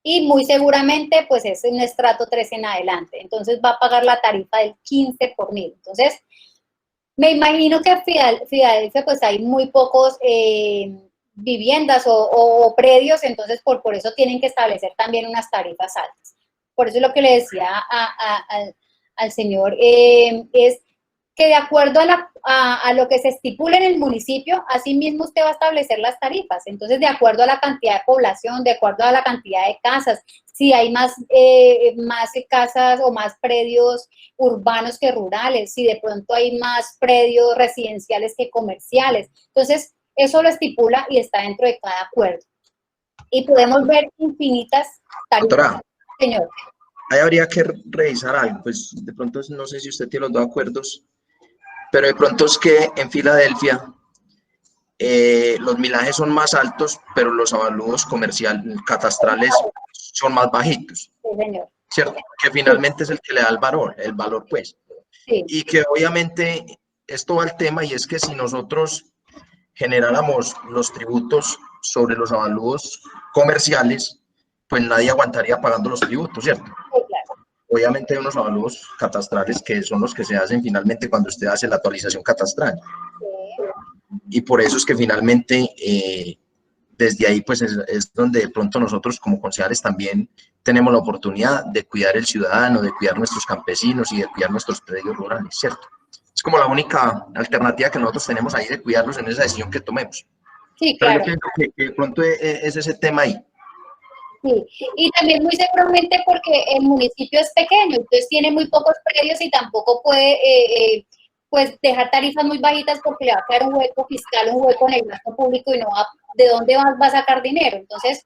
Y muy seguramente, pues es un estrato 3 en adelante. Entonces va a pagar la tarifa del 15 por mil. Entonces, me imagino que en Filadelfia, pues hay muy pocos viviendas o predios, entonces por eso tienen que establecer también unas tarifas altas. Por eso lo que le decía al señor es que de acuerdo a lo que se estipula en el municipio, así mismo usted va a establecer las tarifas. Entonces, de acuerdo a la cantidad de población, de acuerdo a la cantidad de casas, si hay más casas o más predios urbanos que rurales, si de pronto hay más predios residenciales que comerciales. Entonces, eso lo estipula y está dentro de cada acuerdo. Y podemos ver infinitas tarifas. Doctora, señor. Ahí habría que revisar algo. Pues de pronto, no sé si usted tiene los dos acuerdos, pero de pronto es que en Filadelfia los millajes son más altos, pero los avalúos catastrales son más bajitos. Sí, señor. ¿Cierto? Que finalmente es el que le da el valor pues. Sí. Y que obviamente esto va al tema, y es que si nosotros generáramos los tributos sobre los avalúos comerciales, pues nadie aguantaría pagando los tributos, ¿cierto? Sí, claro. Obviamente hay unos avalúos catastrales que son los que se hacen finalmente cuando usted hace la actualización catastral. Sí. Y por eso es que finalmente desde ahí pues es donde de pronto nosotros como concejales también tenemos la oportunidad de cuidar el ciudadano, de cuidar nuestros campesinos y de cuidar nuestros predios rurales, ¿cierto? Es como la única alternativa que nosotros tenemos ahí de cuidarlos en esa decisión que tomemos. Sí, Pero yo claro. pienso que de pronto es ese tema ahí. Sí, y también muy seguramente porque el municipio es pequeño, entonces tiene muy pocos predios y tampoco puede pues dejar tarifas muy bajitas porque le va a quedar un hueco fiscal, un hueco en el gasto público y no va, ¿de dónde va a sacar dinero? Entonces,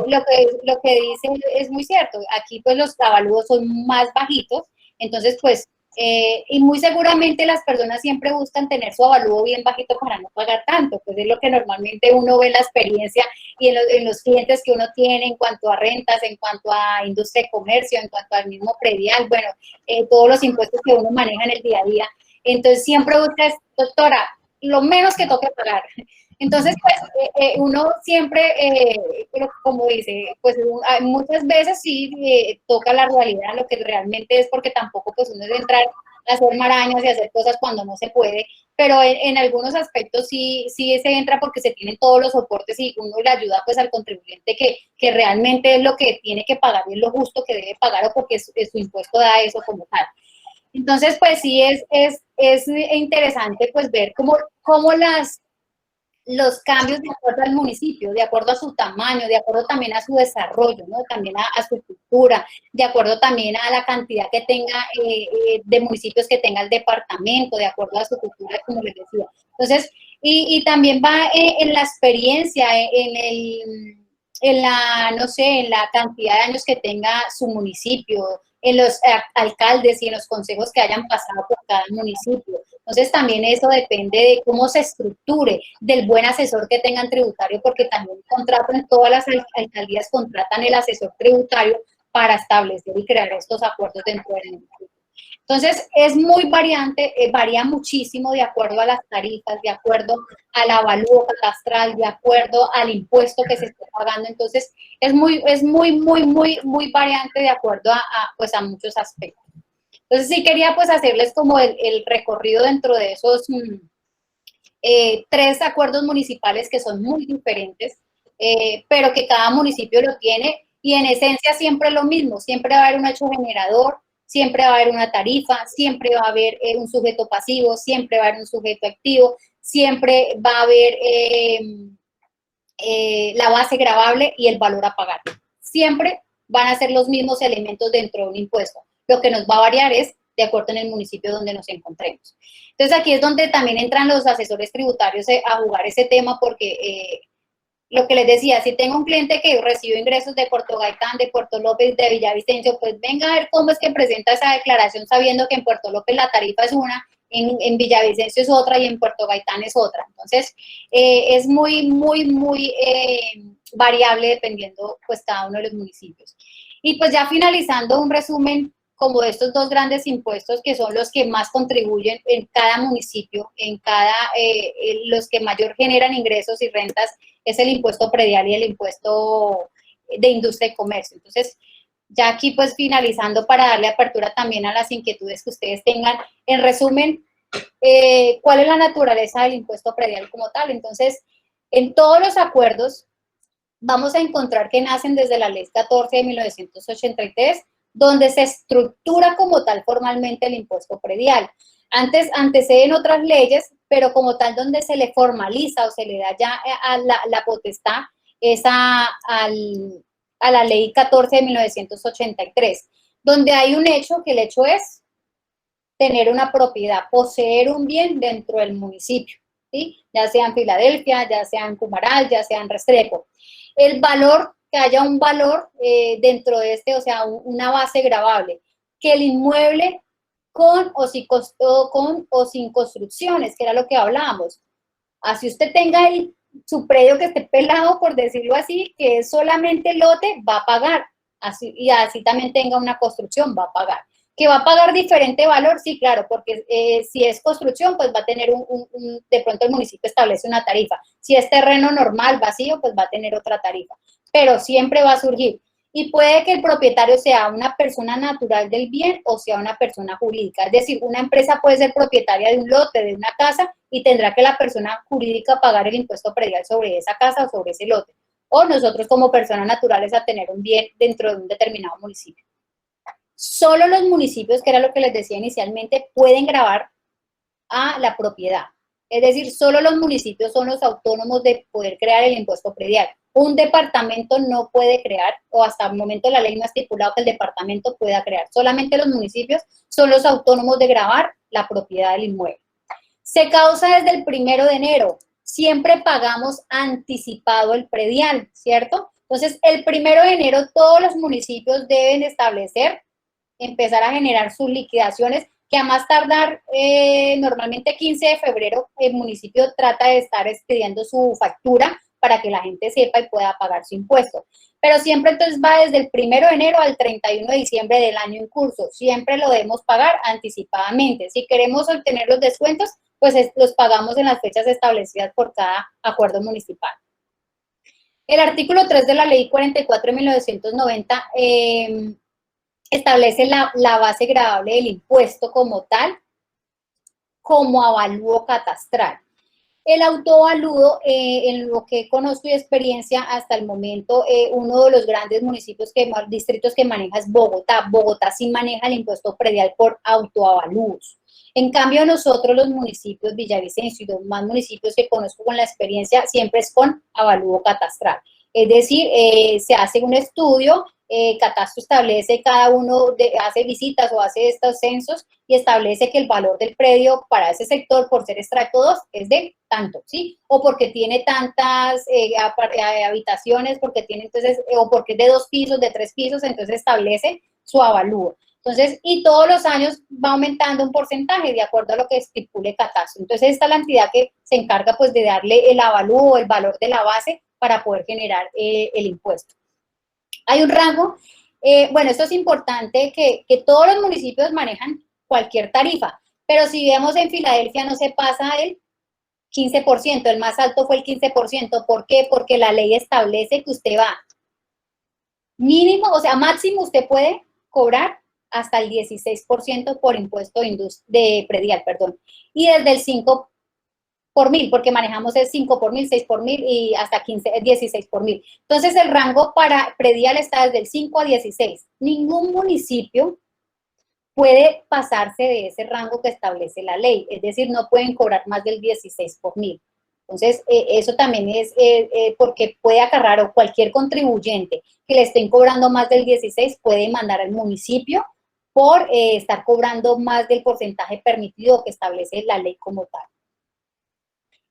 lo que dice es muy cierto, aquí pues los avalúos son más bajitos, entonces pues, y muy seguramente las personas siempre buscan tener su avalúo bien bajito para no pagar tanto, pues es lo que normalmente uno ve en la experiencia y en los clientes que uno tiene en cuanto a rentas, en cuanto a industria de comercio, en cuanto al mismo predial, bueno, todos los impuestos que uno maneja en el día a día. Entonces siempre busca, doctora, lo menos que toque pagar. Entonces, pues, uno siempre, como dice, pues muchas veces sí toca la realidad, lo que realmente es, porque tampoco pues uno es entrar a hacer marañas y hacer cosas cuando no se puede, pero en algunos aspectos sí se entra porque se tienen todos los soportes y uno le ayuda pues al contribuyente que realmente es lo que tiene que pagar y es lo justo que debe pagar o porque su impuesto da eso como tal. Entonces, pues sí es interesante pues ver cómo los cambios de acuerdo al municipio, de acuerdo a su tamaño, de acuerdo también a su desarrollo, ¿no? También a su cultura, de acuerdo también a la cantidad que tenga de municipios que tenga el departamento, de acuerdo a su cultura, como les decía. Entonces, y también va en la experiencia, no sé, en la cantidad de años que tenga su municipio, en los alcaldes y en los consejos que hayan pasado por cada municipio. Entonces también eso depende de cómo se estructure, del buen asesor que tengan tributario, porque también contratan, todas las alcaldías contratan el asesor tributario para establecer y crear estos acuerdos dentro del municipio. Entonces, es muy variante, varía muchísimo de acuerdo a las tarifas, de acuerdo al avalúo catastral, de acuerdo al impuesto que se esté pagando. Entonces, es muy variante de acuerdo pues a muchos aspectos. Entonces, sí quería pues hacerles como el recorrido dentro de esos 3 acuerdos municipales que son muy diferentes, pero que cada municipio lo tiene y en esencia siempre es lo mismo, siempre va a haber un hecho generador, siempre va a haber una tarifa, siempre va a haber un sujeto pasivo, siempre va a haber un sujeto activo, siempre va a haber la base gravable y el valor a pagar. Siempre van a ser los mismos elementos dentro de un impuesto. Lo que nos va a variar es de acuerdo en el municipio donde nos encontremos. Entonces, aquí es donde también entran los asesores tributarios a jugar ese tema porque lo que les decía, si tengo un cliente que recibió ingresos de Puerto Gaitán, de Puerto López, de Villavicencio, pues venga a ver cómo es que presenta esa declaración sabiendo que en Puerto López la tarifa es una, en Villavicencio es otra y en Puerto Gaitán es otra. Entonces, es muy variable dependiendo pues cada uno de los municipios. Y pues ya finalizando un resumen como de estos 2 grandes impuestos que son los que más contribuyen en cada municipio, los que mayor generan ingresos y rentas, es el impuesto predial y el impuesto de industria y comercio. Entonces, ya aquí pues finalizando para darle apertura también a las inquietudes que ustedes tengan, en resumen, ¿cuál es la naturaleza del impuesto predial como tal? Entonces, en todos los acuerdos vamos a encontrar que nacen desde la Ley 14 de 1983, donde se estructura como tal formalmente el impuesto predial. Antes anteceden otras leyes, pero como tal donde se le formaliza o se le da ya a la potestad es a la Ley 14 de 1983, donde hay un hecho, que el hecho es tener una propiedad, poseer un bien dentro del municipio, ¿sí? Ya sea en Filadelfia, ya sea en Cumaral, ya sea en Restrepo. El valor, que haya un valor dentro de o sea, una base gravable, que el inmueble con o sin construcciones, que era lo que hablábamos. Así usted tenga su predio que esté pelado, por decirlo así, que es solamente lote, va a pagar. Y así también tenga una construcción, va a pagar. ¿Que va a pagar diferente valor? Sí, claro, porque si es construcción, pues va a tener de pronto el municipio establece una tarifa. Si es terreno normal, vacío, pues va a tener otra tarifa. Pero siempre va a surgir. Y puede que el propietario sea una persona natural del bien o sea una persona jurídica. Es decir, una empresa puede ser propietaria de un lote, de una casa, y tendrá que la persona jurídica pagar el impuesto predial sobre esa casa o sobre ese lote. O nosotros como personas naturales a tener un bien dentro de un determinado municipio. Solo los municipios, que era lo que les decía inicialmente, pueden gravar a la propiedad. Es decir, solo los municipios son los autónomos de poder crear el impuesto predial. Un departamento no puede crear, o hasta el momento la ley no ha estipulado que el departamento pueda crear. Solamente los municipios son los autónomos de gravar la propiedad del inmueble. Se causa desde el 1 de enero. Siempre pagamos anticipado el predial, ¿cierto? Entonces, el 1 de enero todos los municipios deben establecer, empezar a generar sus liquidaciones, que a más tardar, normalmente 15 de febrero, el municipio trata de estar expidiendo su factura para que la gente sepa y pueda pagar su impuesto. Pero siempre entonces va desde el 1 de enero al 31 de diciembre del año en curso. Siempre lo debemos pagar anticipadamente. Si queremos obtener los descuentos, pues los pagamos en las fechas establecidas por cada acuerdo municipal. El artículo 3 de la Ley 44 de 1990 establece la base gravable del impuesto como tal, como avalúo catastral. El autoavalúo, en lo que conozco y experiencia hasta el momento, uno de los grandes distritos que maneja es Bogotá. Bogotá sí maneja el impuesto predial por autoavalúos. En cambio, nosotros los municipios, Villavicencio y los más municipios que conozco con la experiencia, siempre es con avalúo catastral. Es decir, se hace un estudio, Catastro establece cada uno, hace visitas o hace estos censos y establece que el valor del predio para ese sector, por ser estrato 2, es de tanto, ¿sí? O porque tiene tantas habitaciones, porque tiene entonces, o porque es de 2 pisos, de 3 pisos, entonces establece su avalúo. Entonces, y todos los años va aumentando un porcentaje de acuerdo a lo que estipule Catastro. Entonces, esta es la entidad que se encarga pues de darle el avalúo o el valor de la base para poder generar el impuesto. Hay un rango, bueno, esto es importante, que todos los municipios manejan cualquier tarifa, pero si vemos en Filadelfia no se pasa el 15%, el más alto fue el 15%. ¿Por qué? Porque la ley establece que usted va mínimo, o sea, máximo usted puede cobrar hasta el 16% por impuesto de predial, perdón, y desde el 5 por mil, porque manejamos el 5 por mil, 6 por mil y hasta 16 por mil. Entonces, el rango para predial está desde el 5 a 16. Ningún municipio puede pasarse de ese rango que establece la ley, es decir, no pueden cobrar más del 16 por mil. Entonces, eso también es porque puede acarrear, o cualquier contribuyente que le estén cobrando más del 16 puede mandar al municipio por estar cobrando más del porcentaje permitido que establece la ley como tal.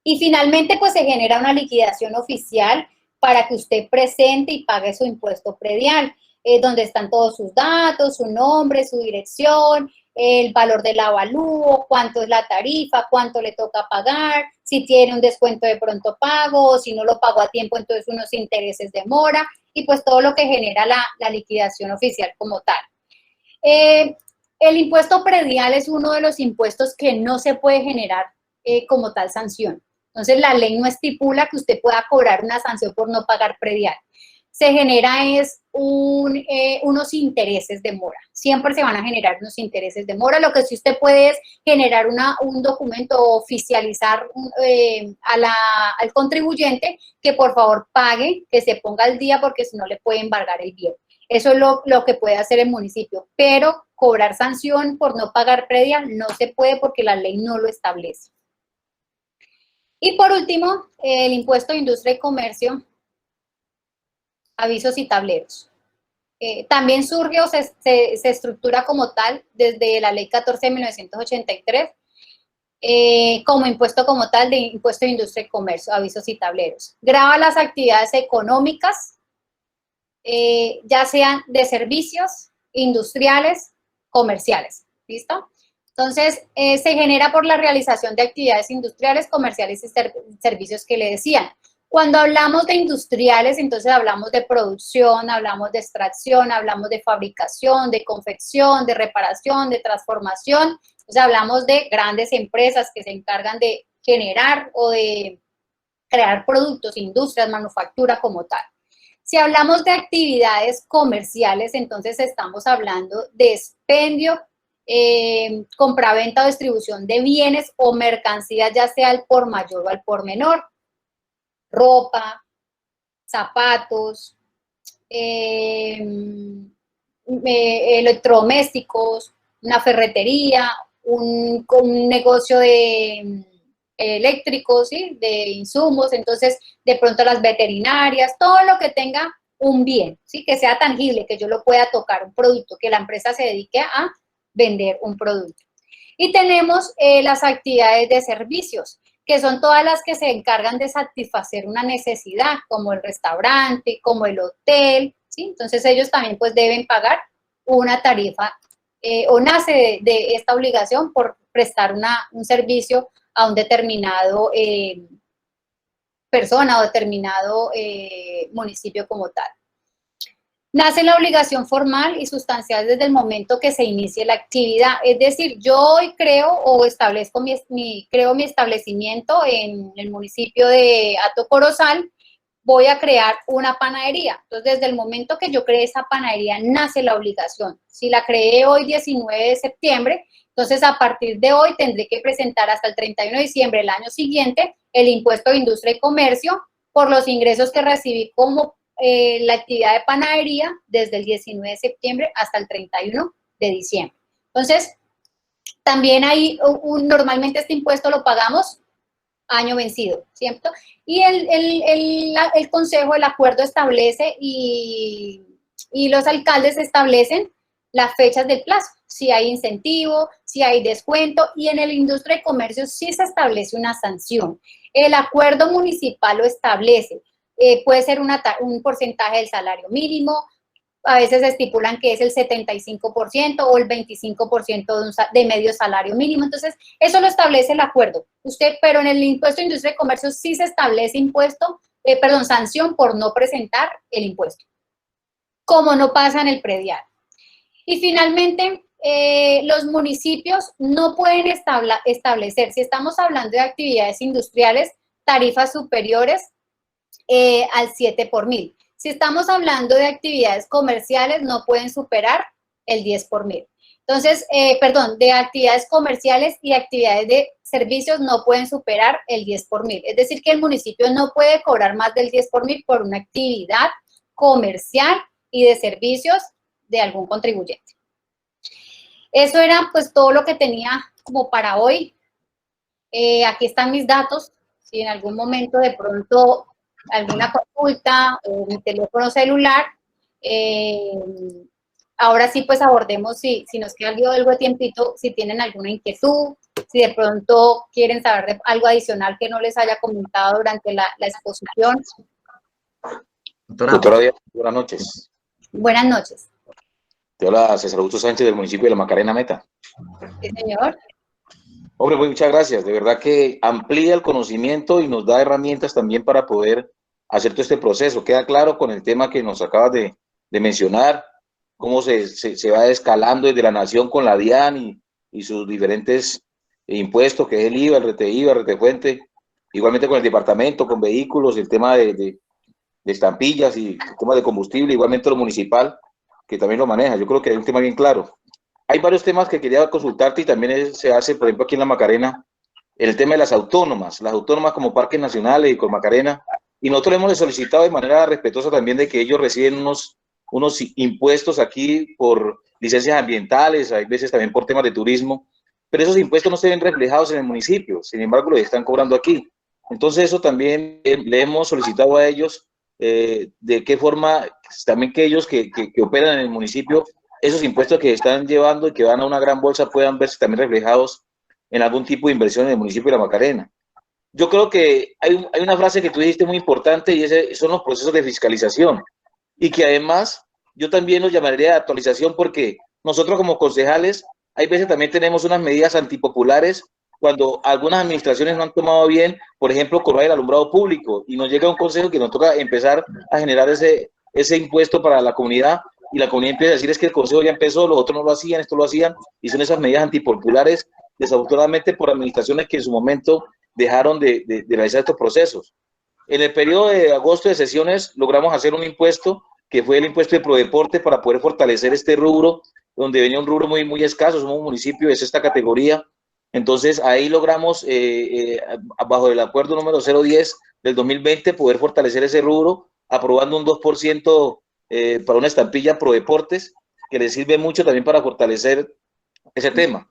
Y finalmente, pues se genera una liquidación oficial para que usted presente y pague su impuesto predial, donde están todos sus datos, su nombre, su dirección, el valor del avalúo, cuánto es la tarifa, cuánto le toca pagar, si tiene un descuento de pronto pago, o si no lo pagó a tiempo, entonces unos intereses de mora, y pues todo lo que genera la liquidación oficial como tal. El impuesto predial es uno de los impuestos que no se puede generar como tal sanción. Entonces, la ley no estipula que usted pueda cobrar una sanción por no pagar predial. Se genera unos intereses de mora. Siempre se van a generar unos intereses de mora. Lo que sí usted puede es generar un documento o oficializar al contribuyente que por favor pague, que se ponga al día, porque si no le puede embargar el bien. Eso es lo que puede hacer el municipio. Pero cobrar sanción por no pagar predial no se puede porque la ley no lo establece. Y por último, el impuesto de industria y comercio, avisos y tableros. También surge o se estructura como tal desde la ley 14 de 1983 como impuesto como tal de impuesto de industria y comercio, avisos y tableros. Grava las actividades económicas, ya sean de servicios, industriales, comerciales. ¿Listo? Entonces, se genera por la realización de actividades industriales, comerciales y servicios que le decían. Cuando hablamos de industriales, entonces hablamos de producción, hablamos de extracción, hablamos de fabricación, de confección, de reparación, de transformación. Entonces, hablamos de grandes empresas que se encargan de generar o de crear productos, industrias, manufactura como tal. Si hablamos de actividades comerciales, entonces estamos hablando de expendio, compraventa o distribución de bienes o mercancías, ya sea al por mayor o al por menor, ropa, zapatos, electrodomésticos, una ferretería, un negocio de eléctricos, ¿sí? De insumos, entonces de pronto las veterinarias, todo lo que tenga un bien, ¿sí? Que sea tangible, que yo lo pueda tocar, un producto, que la empresa se dedique a vender un producto. Y tenemos las actividades de servicios, que son todas las que se encargan de satisfacer una necesidad, como el restaurante, como el hotel, ¿sí? Entonces ellos también pues deben pagar una tarifa o nace de esta obligación por prestar un servicio a un determinado persona o determinado municipio como tal. Nace la obligación formal y sustancial desde el momento que se inicie la actividad. Es decir, yo hoy creo o establezco creo mi establecimiento en el municipio de Hato Corozal, voy a crear una panadería. Entonces, desde el momento que yo creé esa panadería, nace la obligación. Si la creé hoy, 19 de septiembre, entonces a partir de hoy tendré que presentar hasta el 31 de diciembre del año siguiente el impuesto de industria y comercio por los ingresos que recibí como la actividad de panadería desde el 19 de septiembre hasta el 31 de diciembre. Entonces, también hay normalmente este impuesto lo pagamos año vencido, ¿cierto? Y el consejo, el acuerdo establece y los alcaldes establecen las fechas del plazo, si hay incentivo, si hay descuento, y en el industria y comercio sí se establece una sanción. El acuerdo municipal lo establece. Puede ser un porcentaje del salario mínimo, a veces estipulan que es el 75% o el 25% de medio salario mínimo, entonces eso lo establece el acuerdo. Pero en el impuesto de industria y comercio sí se establece sanción por no presentar el impuesto, como no pasa en el predial. Y finalmente, los municipios no pueden establecer, si estamos hablando de actividades industriales, tarifas superiores al 7 por mil. Si estamos hablando de actividades comerciales, no pueden superar el 10 por mil. Entonces, de actividades comerciales y actividades de servicios no pueden superar el 10 por mil. Es decir, que el municipio no puede cobrar más del 10 por mil por una actividad comercial y de servicios de algún contribuyente. Eso era pues todo lo que tenía como para hoy. Aquí están mis datos. Si en algún momento de pronto alguna consulta o mi teléfono celular, ahora sí pues abordemos si nos queda algo de tiempito, si tienen alguna inquietud, si de pronto quieren saber de algo adicional que no les haya comentado durante la exposición. Doctora Díaz, buenas noches. Buenas noches. Te habla César Augusto Sánchez del municipio de La Macarena Meta. Sí, señor. Hombre, pues muchas gracias. De verdad que amplía el conocimiento y nos da herramientas también para poder hacer todo este proceso. Queda claro con el tema que nos acabas de mencionar, cómo se va escalando desde la nación con la DIAN y sus diferentes impuestos, que es el IVA, el RTIVA, el RTFuente, igualmente con el departamento, con vehículos, el tema de estampillas y el tema de combustible, igualmente lo municipal, que también lo maneja. Yo creo que hay un tema bien claro. Hay varios temas que quería consultarte y también se hace, por ejemplo, aquí en La Macarena, el tema de las autónomas como parques nacionales y con Macarena, y nosotros le hemos solicitado de manera respetuosa también de que ellos reciben unos impuestos aquí por licencias ambientales, hay veces también por temas de turismo, pero esos impuestos no se ven reflejados en el municipio, sin embargo los están cobrando aquí. Entonces eso también le hemos solicitado a ellos de qué forma, también que ellos que operan en el municipio, esos impuestos que están llevando y que van a una gran bolsa puedan verse también reflejados en algún tipo de inversión en el municipio de La Macarena. Yo creo que hay una frase que tú dijiste muy importante y son los procesos de fiscalización y que además yo también los llamaría de actualización porque nosotros como concejales hay veces también tenemos unas medidas antipopulares cuando algunas administraciones no han tomado bien, por ejemplo, cobrar el alumbrado público y nos llega un consejo que nos toca empezar a generar ese impuesto para la comunidad y la comunidad empieza a decir es que el consejo ya empezó, los otros no lo hacían, esto lo hacían y son esas medidas antipopulares desafortunadamente por administraciones que en su momento dejaron de realizar estos procesos. En el periodo de agosto de sesiones logramos hacer un impuesto que fue el impuesto de Prodeporte para poder fortalecer este rubro, donde venía un rubro muy escaso, somos un municipio de esta categoría. Entonces ahí logramos, bajo el acuerdo número 010 del 2020, poder fortalecer ese rubro, aprobando un 2% para una estampilla Prodeportes, que le sirve mucho también para fortalecer ese tema.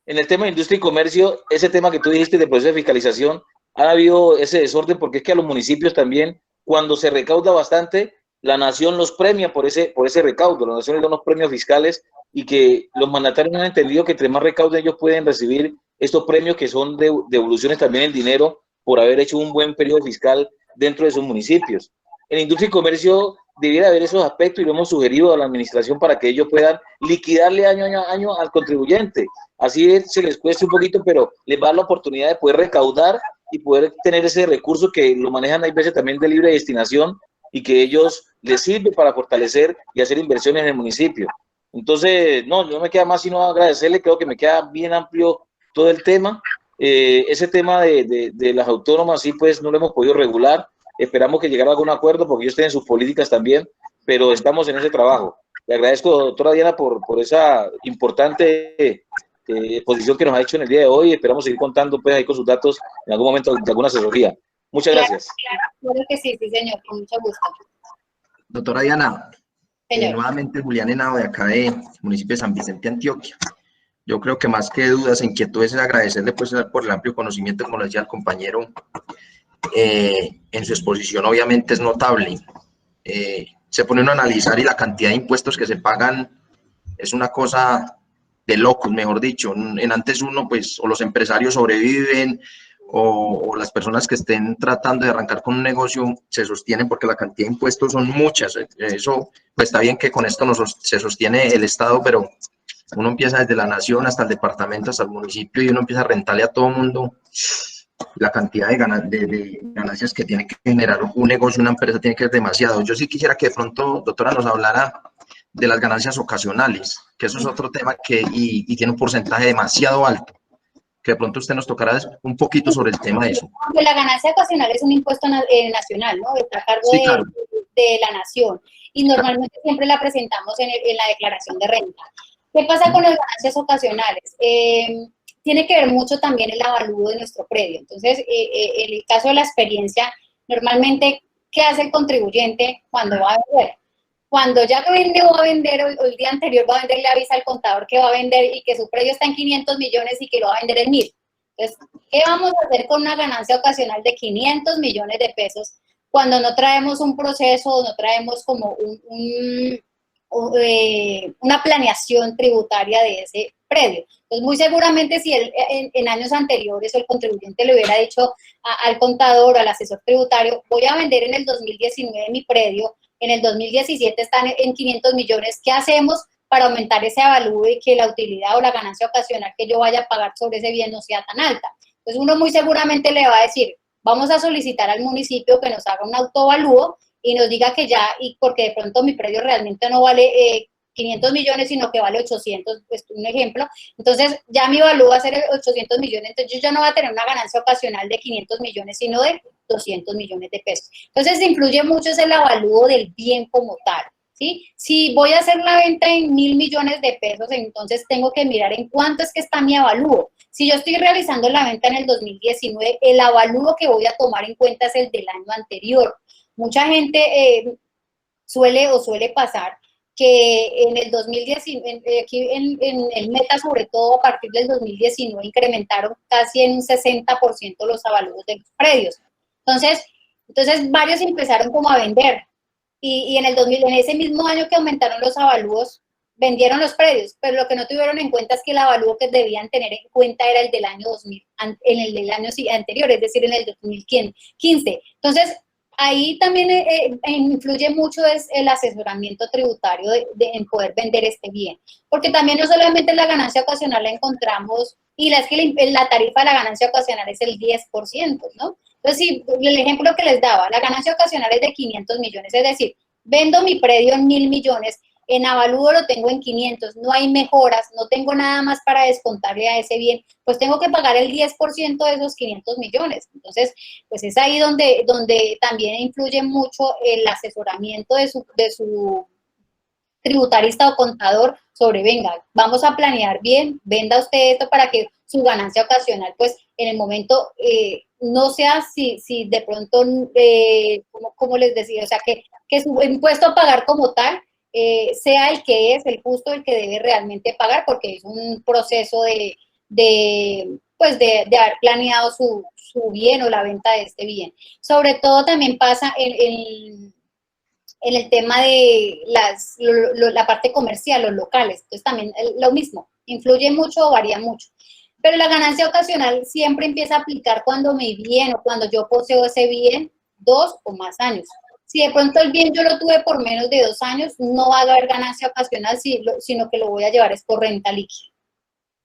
En el tema de industria y comercio, ese tema que tú dijiste de proceso de fiscalización, ha habido ese desorden porque es que a los municipios también, cuando se recauda bastante, la nación los premia por ese recaudo, la nación les da unos premios fiscales y que los mandatarios han entendido que entre más recauden ellos pueden recibir estos premios que son devoluciones también en dinero por haber hecho un buen periodo fiscal dentro de sus municipios. En industria y comercio debiera haber esos aspectos y lo hemos sugerido a la administración para que ellos puedan liquidarle año a año al contribuyente. Así se les cueste un poquito, pero les va a dar la oportunidad de poder recaudar y poder tener ese recurso que lo manejan hay veces también de libre destinación y que ellos les sirve para fortalecer y hacer inversiones en el municipio. Entonces, no, no me queda más sino agradecerle, creo que me queda bien amplio todo el tema. Ese tema de las autónomas, sí, pues no lo hemos podido regular. Esperamos que llegara a algún acuerdo porque ellos tienen sus políticas también, pero estamos en ese trabajo. Le agradezco, doctora Diana, por esa importante exposición que nos ha hecho en el día de hoy. Esperamos seguir contando pues, ahí con sus datos en algún momento de alguna asesoría. Muchas gracias. Claro que sí, sí, señor, con mucho gusto. Doctora Diana, Señor. nuevamente Julián Henao de acá de municipio de San Vicente, Antioquia. Yo creo que más que dudas e inquietudes es agradecerle pues, por el amplio conocimiento, como lo decía el compañero, en su exposición obviamente es notable. Se pone uno a analizar y la cantidad de impuestos que se pagan es una cosa de locos, mejor dicho. En antes uno, pues, o los empresarios sobreviven, o las personas que estén tratando de arrancar con un negocio se sostienen porque la cantidad de impuestos son muchas. Eso, pues está bien que con esto se sostiene el Estado, pero uno empieza desde la nación hasta el departamento, hasta el municipio, y uno empieza a rentarle a todo el mundo la cantidad de ganancias que tiene que generar un negocio, una empresa, tiene que ser demasiado. Yo sí quisiera que de pronto, doctora, nos hablara de las ganancias ocasionales, que eso es otro tema y tiene un porcentaje demasiado alto, que de pronto usted nos tocará un poquito sobre el tema de eso. La ganancia ocasional es un impuesto nacional, ¿no? Está a cargo Sí, claro, de la nación, y normalmente siempre la presentamos en la declaración de renta. ¿Qué pasa con las ganancias ocasionales? Tiene que ver mucho también el avalúo de nuestro predio. Entonces, en el caso de la experiencia, normalmente, ¿qué hace el contribuyente cuando va a vender? Cuando ya vende o va a vender, o el día anterior va a vender, le avisa al contador que va a vender y que su predio está en 500 millones y que lo va a vender en 1.000. Entonces, ¿qué vamos a hacer con una ganancia ocasional de 500 millones de pesos cuando no traemos un proceso, no traemos como una planeación tributaria de ese predio? Entonces, muy seguramente si en años anteriores el contribuyente le hubiera dicho al contador o al asesor tributario, voy a vender en el 2019 mi predio, en el 2017 están en 500 millones, ¿qué hacemos para aumentar ese avalúo y que la utilidad o la ganancia ocasional que yo vaya a pagar sobre ese bien no sea tan alta? Entonces, uno muy seguramente le va a decir, vamos a solicitar al municipio que nos haga un autoavalúo y nos diga que ya, y porque de pronto mi predio realmente no vale 500 millones, sino que vale 800, pues un ejemplo. Entonces, ya mi avalúo va a ser 800 millones, entonces yo ya no voy a tener una ganancia ocasional de 500 millones, sino de 200 millones de pesos. Entonces, influye mucho es el avalúo del bien como tal, ¿sí? Si voy a hacer la venta en 1.000 millones de pesos, entonces tengo que mirar en cuánto es que está mi avalúo. Si yo estoy realizando la venta en el 2019, el avalúo que voy a tomar en cuenta es el del año anterior. Mucha gente suele pasar que en el 2019, aquí en el Meta, sobre todo a partir del 2019, incrementaron casi en un 60% los avalúos de los predios. Entonces varios empezaron como a vender y en ese mismo año que aumentaron los avalúos, vendieron los predios, pero lo que no tuvieron en cuenta es que el avalúo que debían tener en cuenta era el del año 2000, en el del año anterior, es decir, en el 2015. Entonces, ahí también influye mucho es el asesoramiento tributario en poder vender este bien, porque también no solamente la ganancia ocasional la encontramos, y es que la tarifa de la ganancia ocasional es el 10%, ¿no? Entonces, si el ejemplo que les daba, la ganancia ocasional es de 500 millones, es decir, vendo mi predio en 1.000 millones, en avalúo lo tengo en 500, no hay mejoras, no tengo nada más para descontarle a ese bien, pues tengo que pagar el 10% de esos 500 millones. Entonces, pues es ahí donde también influye mucho el asesoramiento de su tributarista o contador sobre, venga, vamos a planear bien, venda usted esto para que su ganancia ocasional, pues en el momento no sea si de pronto, como les decía, o sea, que su impuesto a pagar como tal sea el que es, el justo, el que debe realmente pagar, porque es un proceso de haber planeado su bien o la venta de este bien. Sobre todo también pasa en el tema de la parte comercial, los locales. Entonces también lo mismo, influye mucho o varía mucho. Pero la ganancia ocasional siempre empieza a aplicar cuando mi bien o cuando yo poseo ese bien 2 o más años. Si de pronto el bien yo lo tuve por menos de 2 años, no va a haber ganancia ocasional, sino que lo voy a llevar es por renta líquida.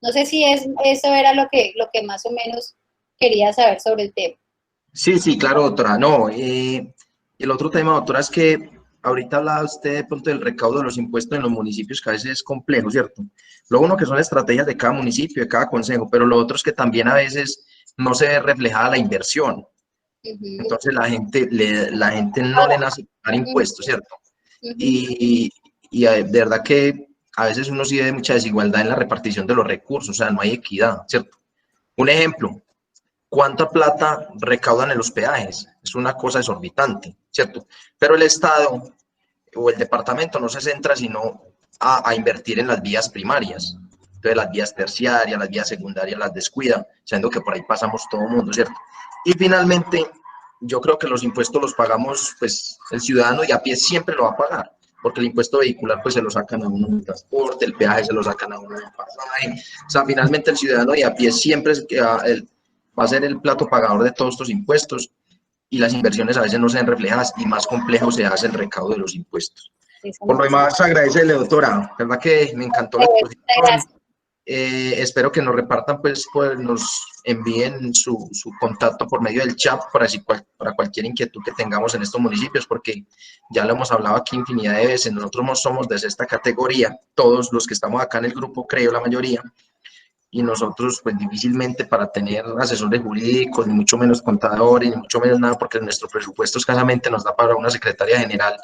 No sé si eso era lo que más o menos quería saber sobre el tema. Sí, sí, claro, doctora. No, el otro tema, doctora, es que ahorita hablaba usted de pronto del recaudo de los impuestos en los municipios, que a veces es complejo, ¿cierto? Lo uno que son estrategias de cada municipio, de cada consejo, pero lo otro es que también a veces no se ve reflejada la inversión. Entonces la gente no le nace pagar impuestos, ¿cierto? Y de verdad que a veces uno sí ve mucha desigualdad en la repartición de los recursos, o sea, no hay equidad, ¿cierto? Un ejemplo, ¿cuánta plata recaudan en los peajes? Es una cosa exorbitante, ¿cierto? Pero el Estado o el departamento no se centra sino a invertir en las vías primarias. Entonces las vías terciarias, las vías secundarias las descuida, siendo que por ahí pasamos todo el mundo, ¿cierto? Y finalmente, yo creo que los impuestos los pagamos, pues el ciudadano y a pie siempre lo va a pagar, porque el impuesto vehicular pues se lo sacan a uno en transporte, el peaje se lo sacan a uno en pasaje, o sea, finalmente el ciudadano y a pie siempre va a ser el plato pagador de todos estos impuestos y las inversiones a veces no se ven reflejadas y más complejo se hace el recaudo de los impuestos. Por lo demás, agradecerle, doctora, la verdad que me encantó la exposición. Espero que nos repartan, pues nos envíen su contacto por medio del chat para cualquier inquietud que tengamos en estos municipios, porque ya lo hemos hablado aquí infinidad de veces, nosotros somos de esta categoría, todos los que estamos acá en el grupo, creo la mayoría, y nosotros pues difícilmente para tener asesores jurídicos, ni mucho menos contadores, ni mucho menos nada, porque nuestro presupuesto escasamente nos da para una secretaria general,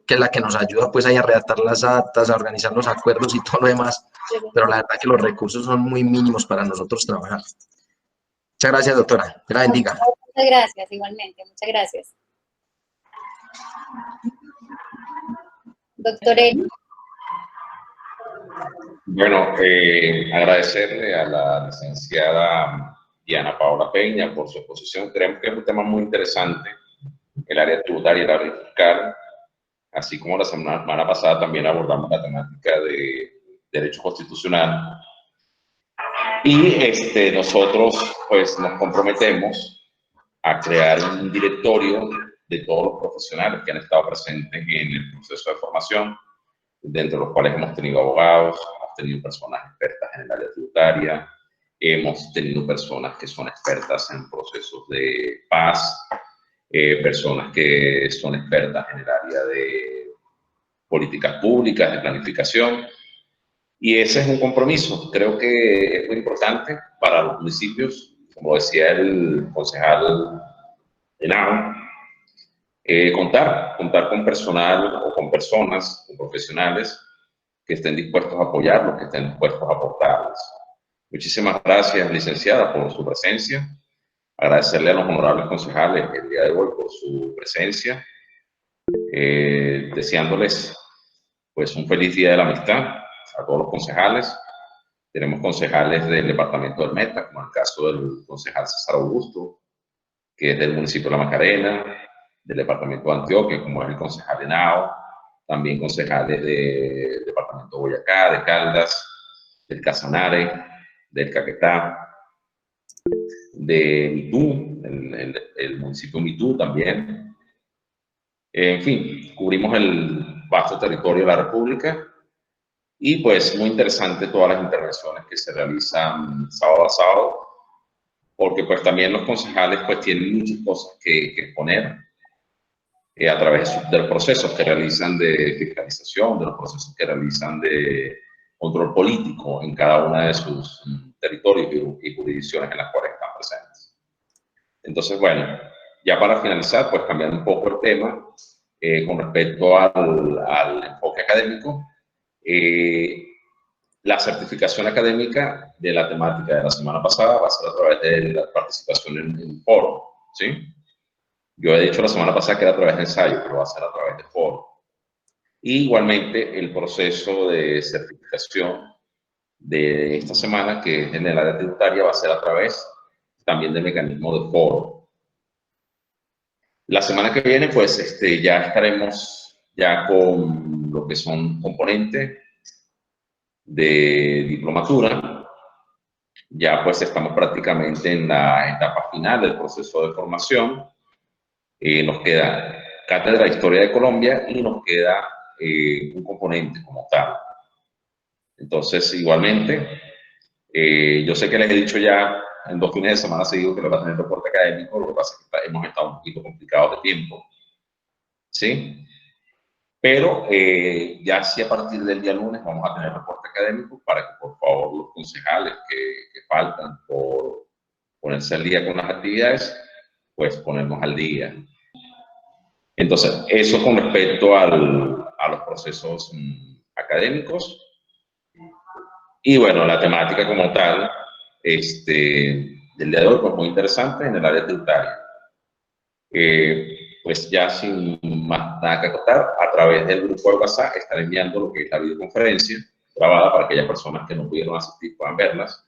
que es la que nos ayuda pues ahí a redactar las actas, a organizar los acuerdos y todo lo demás, pero la verdad que los recursos son muy mínimos para nosotros trabajar. Muchas gracias, doctora. Que la bendiga. Muchas gracias, igualmente. Muchas gracias. Doctor Eli. Bueno, agradecerle a la licenciada Diana Paola Peña por su exposición. Creemos que es un tema muy interesante, el área tributaria y el área fiscal, así como la semana pasada también abordamos la temática de derecho constitucional. Y nosotros pues nos comprometemos a crear un directorio de todos los profesionales que han estado presentes en el proceso de formación, dentro de los cuales hemos tenido abogados, hemos tenido personas expertas en el área tributaria, hemos tenido personas que son expertas en procesos de paz, personas que son expertas en el área de políticas públicas, de planificación. Y ese es un compromiso, creo que es muy importante para los municipios, como decía el concejal Henao, contar con personal o con personas, con profesionales que estén dispuestos a apoyarlos, que estén dispuestos a aportarles. Muchísimas gracias, licenciada, por su presencia. Agradecerle a los honorables concejales el día de hoy por su presencia, deseándoles pues un feliz Día de la Amistad a todos los concejales. Tenemos concejales del departamento del Meta, como el caso del concejal César Augusto, que es del municipio de La Macarena, del departamento de Antioquia, como es el concejal Henao, también concejales del departamento de Boyacá, de Caldas, del Casanare, del Caquetá, de Mitú, el municipio de Mitú también. En fin, cubrimos el vasto territorio de la República y pues muy interesante todas las intervenciones que se realizan sábado a sábado, porque pues también los concejales pues tienen muchas cosas que exponer. a través de los procesos que realizan de fiscalización, de los procesos que realizan de control político en cada una de sus territorios y jurisdicciones en las cuales están presentes. Entonces, bueno, ya para finalizar, pues cambiando un poco el tema, con respecto al enfoque académico, la certificación académica de la temática de la semana pasada va a ser a través de la participación en un foro, ¿sí? Yo he dicho la semana pasada que era a través de ensayo, pero va a ser a través de foro. Y igualmente el proceso de certificación de esta semana, que es en el área tributaria, va a ser a través también del mecanismo de foro. La semana que viene, pues ya estaremos ya con lo que son componentes de diplomatura. Ya pues estamos prácticamente en la etapa final del proceso de formación. Nos queda Cátedra de Historia de Colombia y nos queda un componente como tal. Entonces, igualmente, yo sé que les he dicho ya en 2 fines de semana seguidos que lo va a tener reporte académico, lo que pasa es que hemos estado un poquito complicados de tiempo, ¿sí? Pero ya sí a partir del día lunes vamos a tener reporte académico para que por favor los concejales que faltan por ponerse al día con las actividades, pues ponernos al día. Entonces, eso con respecto a los procesos académicos. Y bueno, la temática como tal del día de hoy, pues muy interesante en el área tributaria. Pues ya sin más nada que acotar, a través del grupo de WhatsApp estaré enviando lo que es la videoconferencia grabada para aquellas personas que no pudieron asistir puedan verlas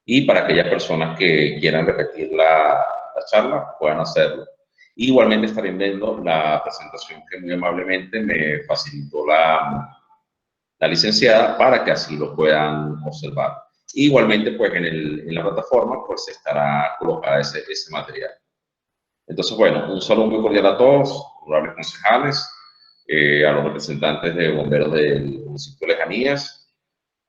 y para aquellas personas que quieran repetir la charla puedan hacerlo. Igualmente estaré viendo la presentación que muy amablemente me facilitó la licenciada para que así lo puedan observar. Igualmente, pues en la plataforma pues estará colocada ese material. Entonces, bueno, un saludo muy cordial a todos, honorables concejales, a los representantes de bomberos del municipio de Lejanías,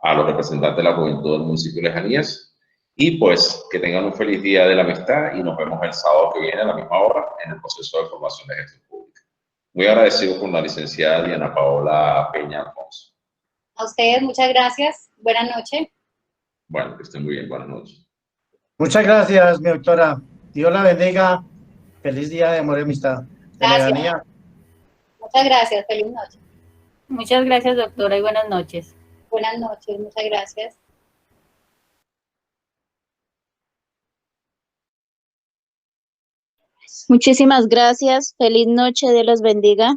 a los representantes de la juventud del municipio de Lejanías, y pues que tengan un feliz día de la amistad y nos vemos el sábado que viene a la misma hora en el proceso de formación de gestión pública. Muy agradecido con la licenciada Diana Paola Peña Alfonso. A ustedes, muchas gracias. Buenas noches. Bueno, que estén muy bien. Buenas noches. Muchas gracias, mi doctora. Dios la bendiga. Feliz día de amor y amistad. Gracias. Muchas gracias. Feliz noche. Muchas gracias, doctora, y buenas noches. Buenas noches. Muchas gracias. Muchísimas gracias. Feliz noche. Dios los bendiga.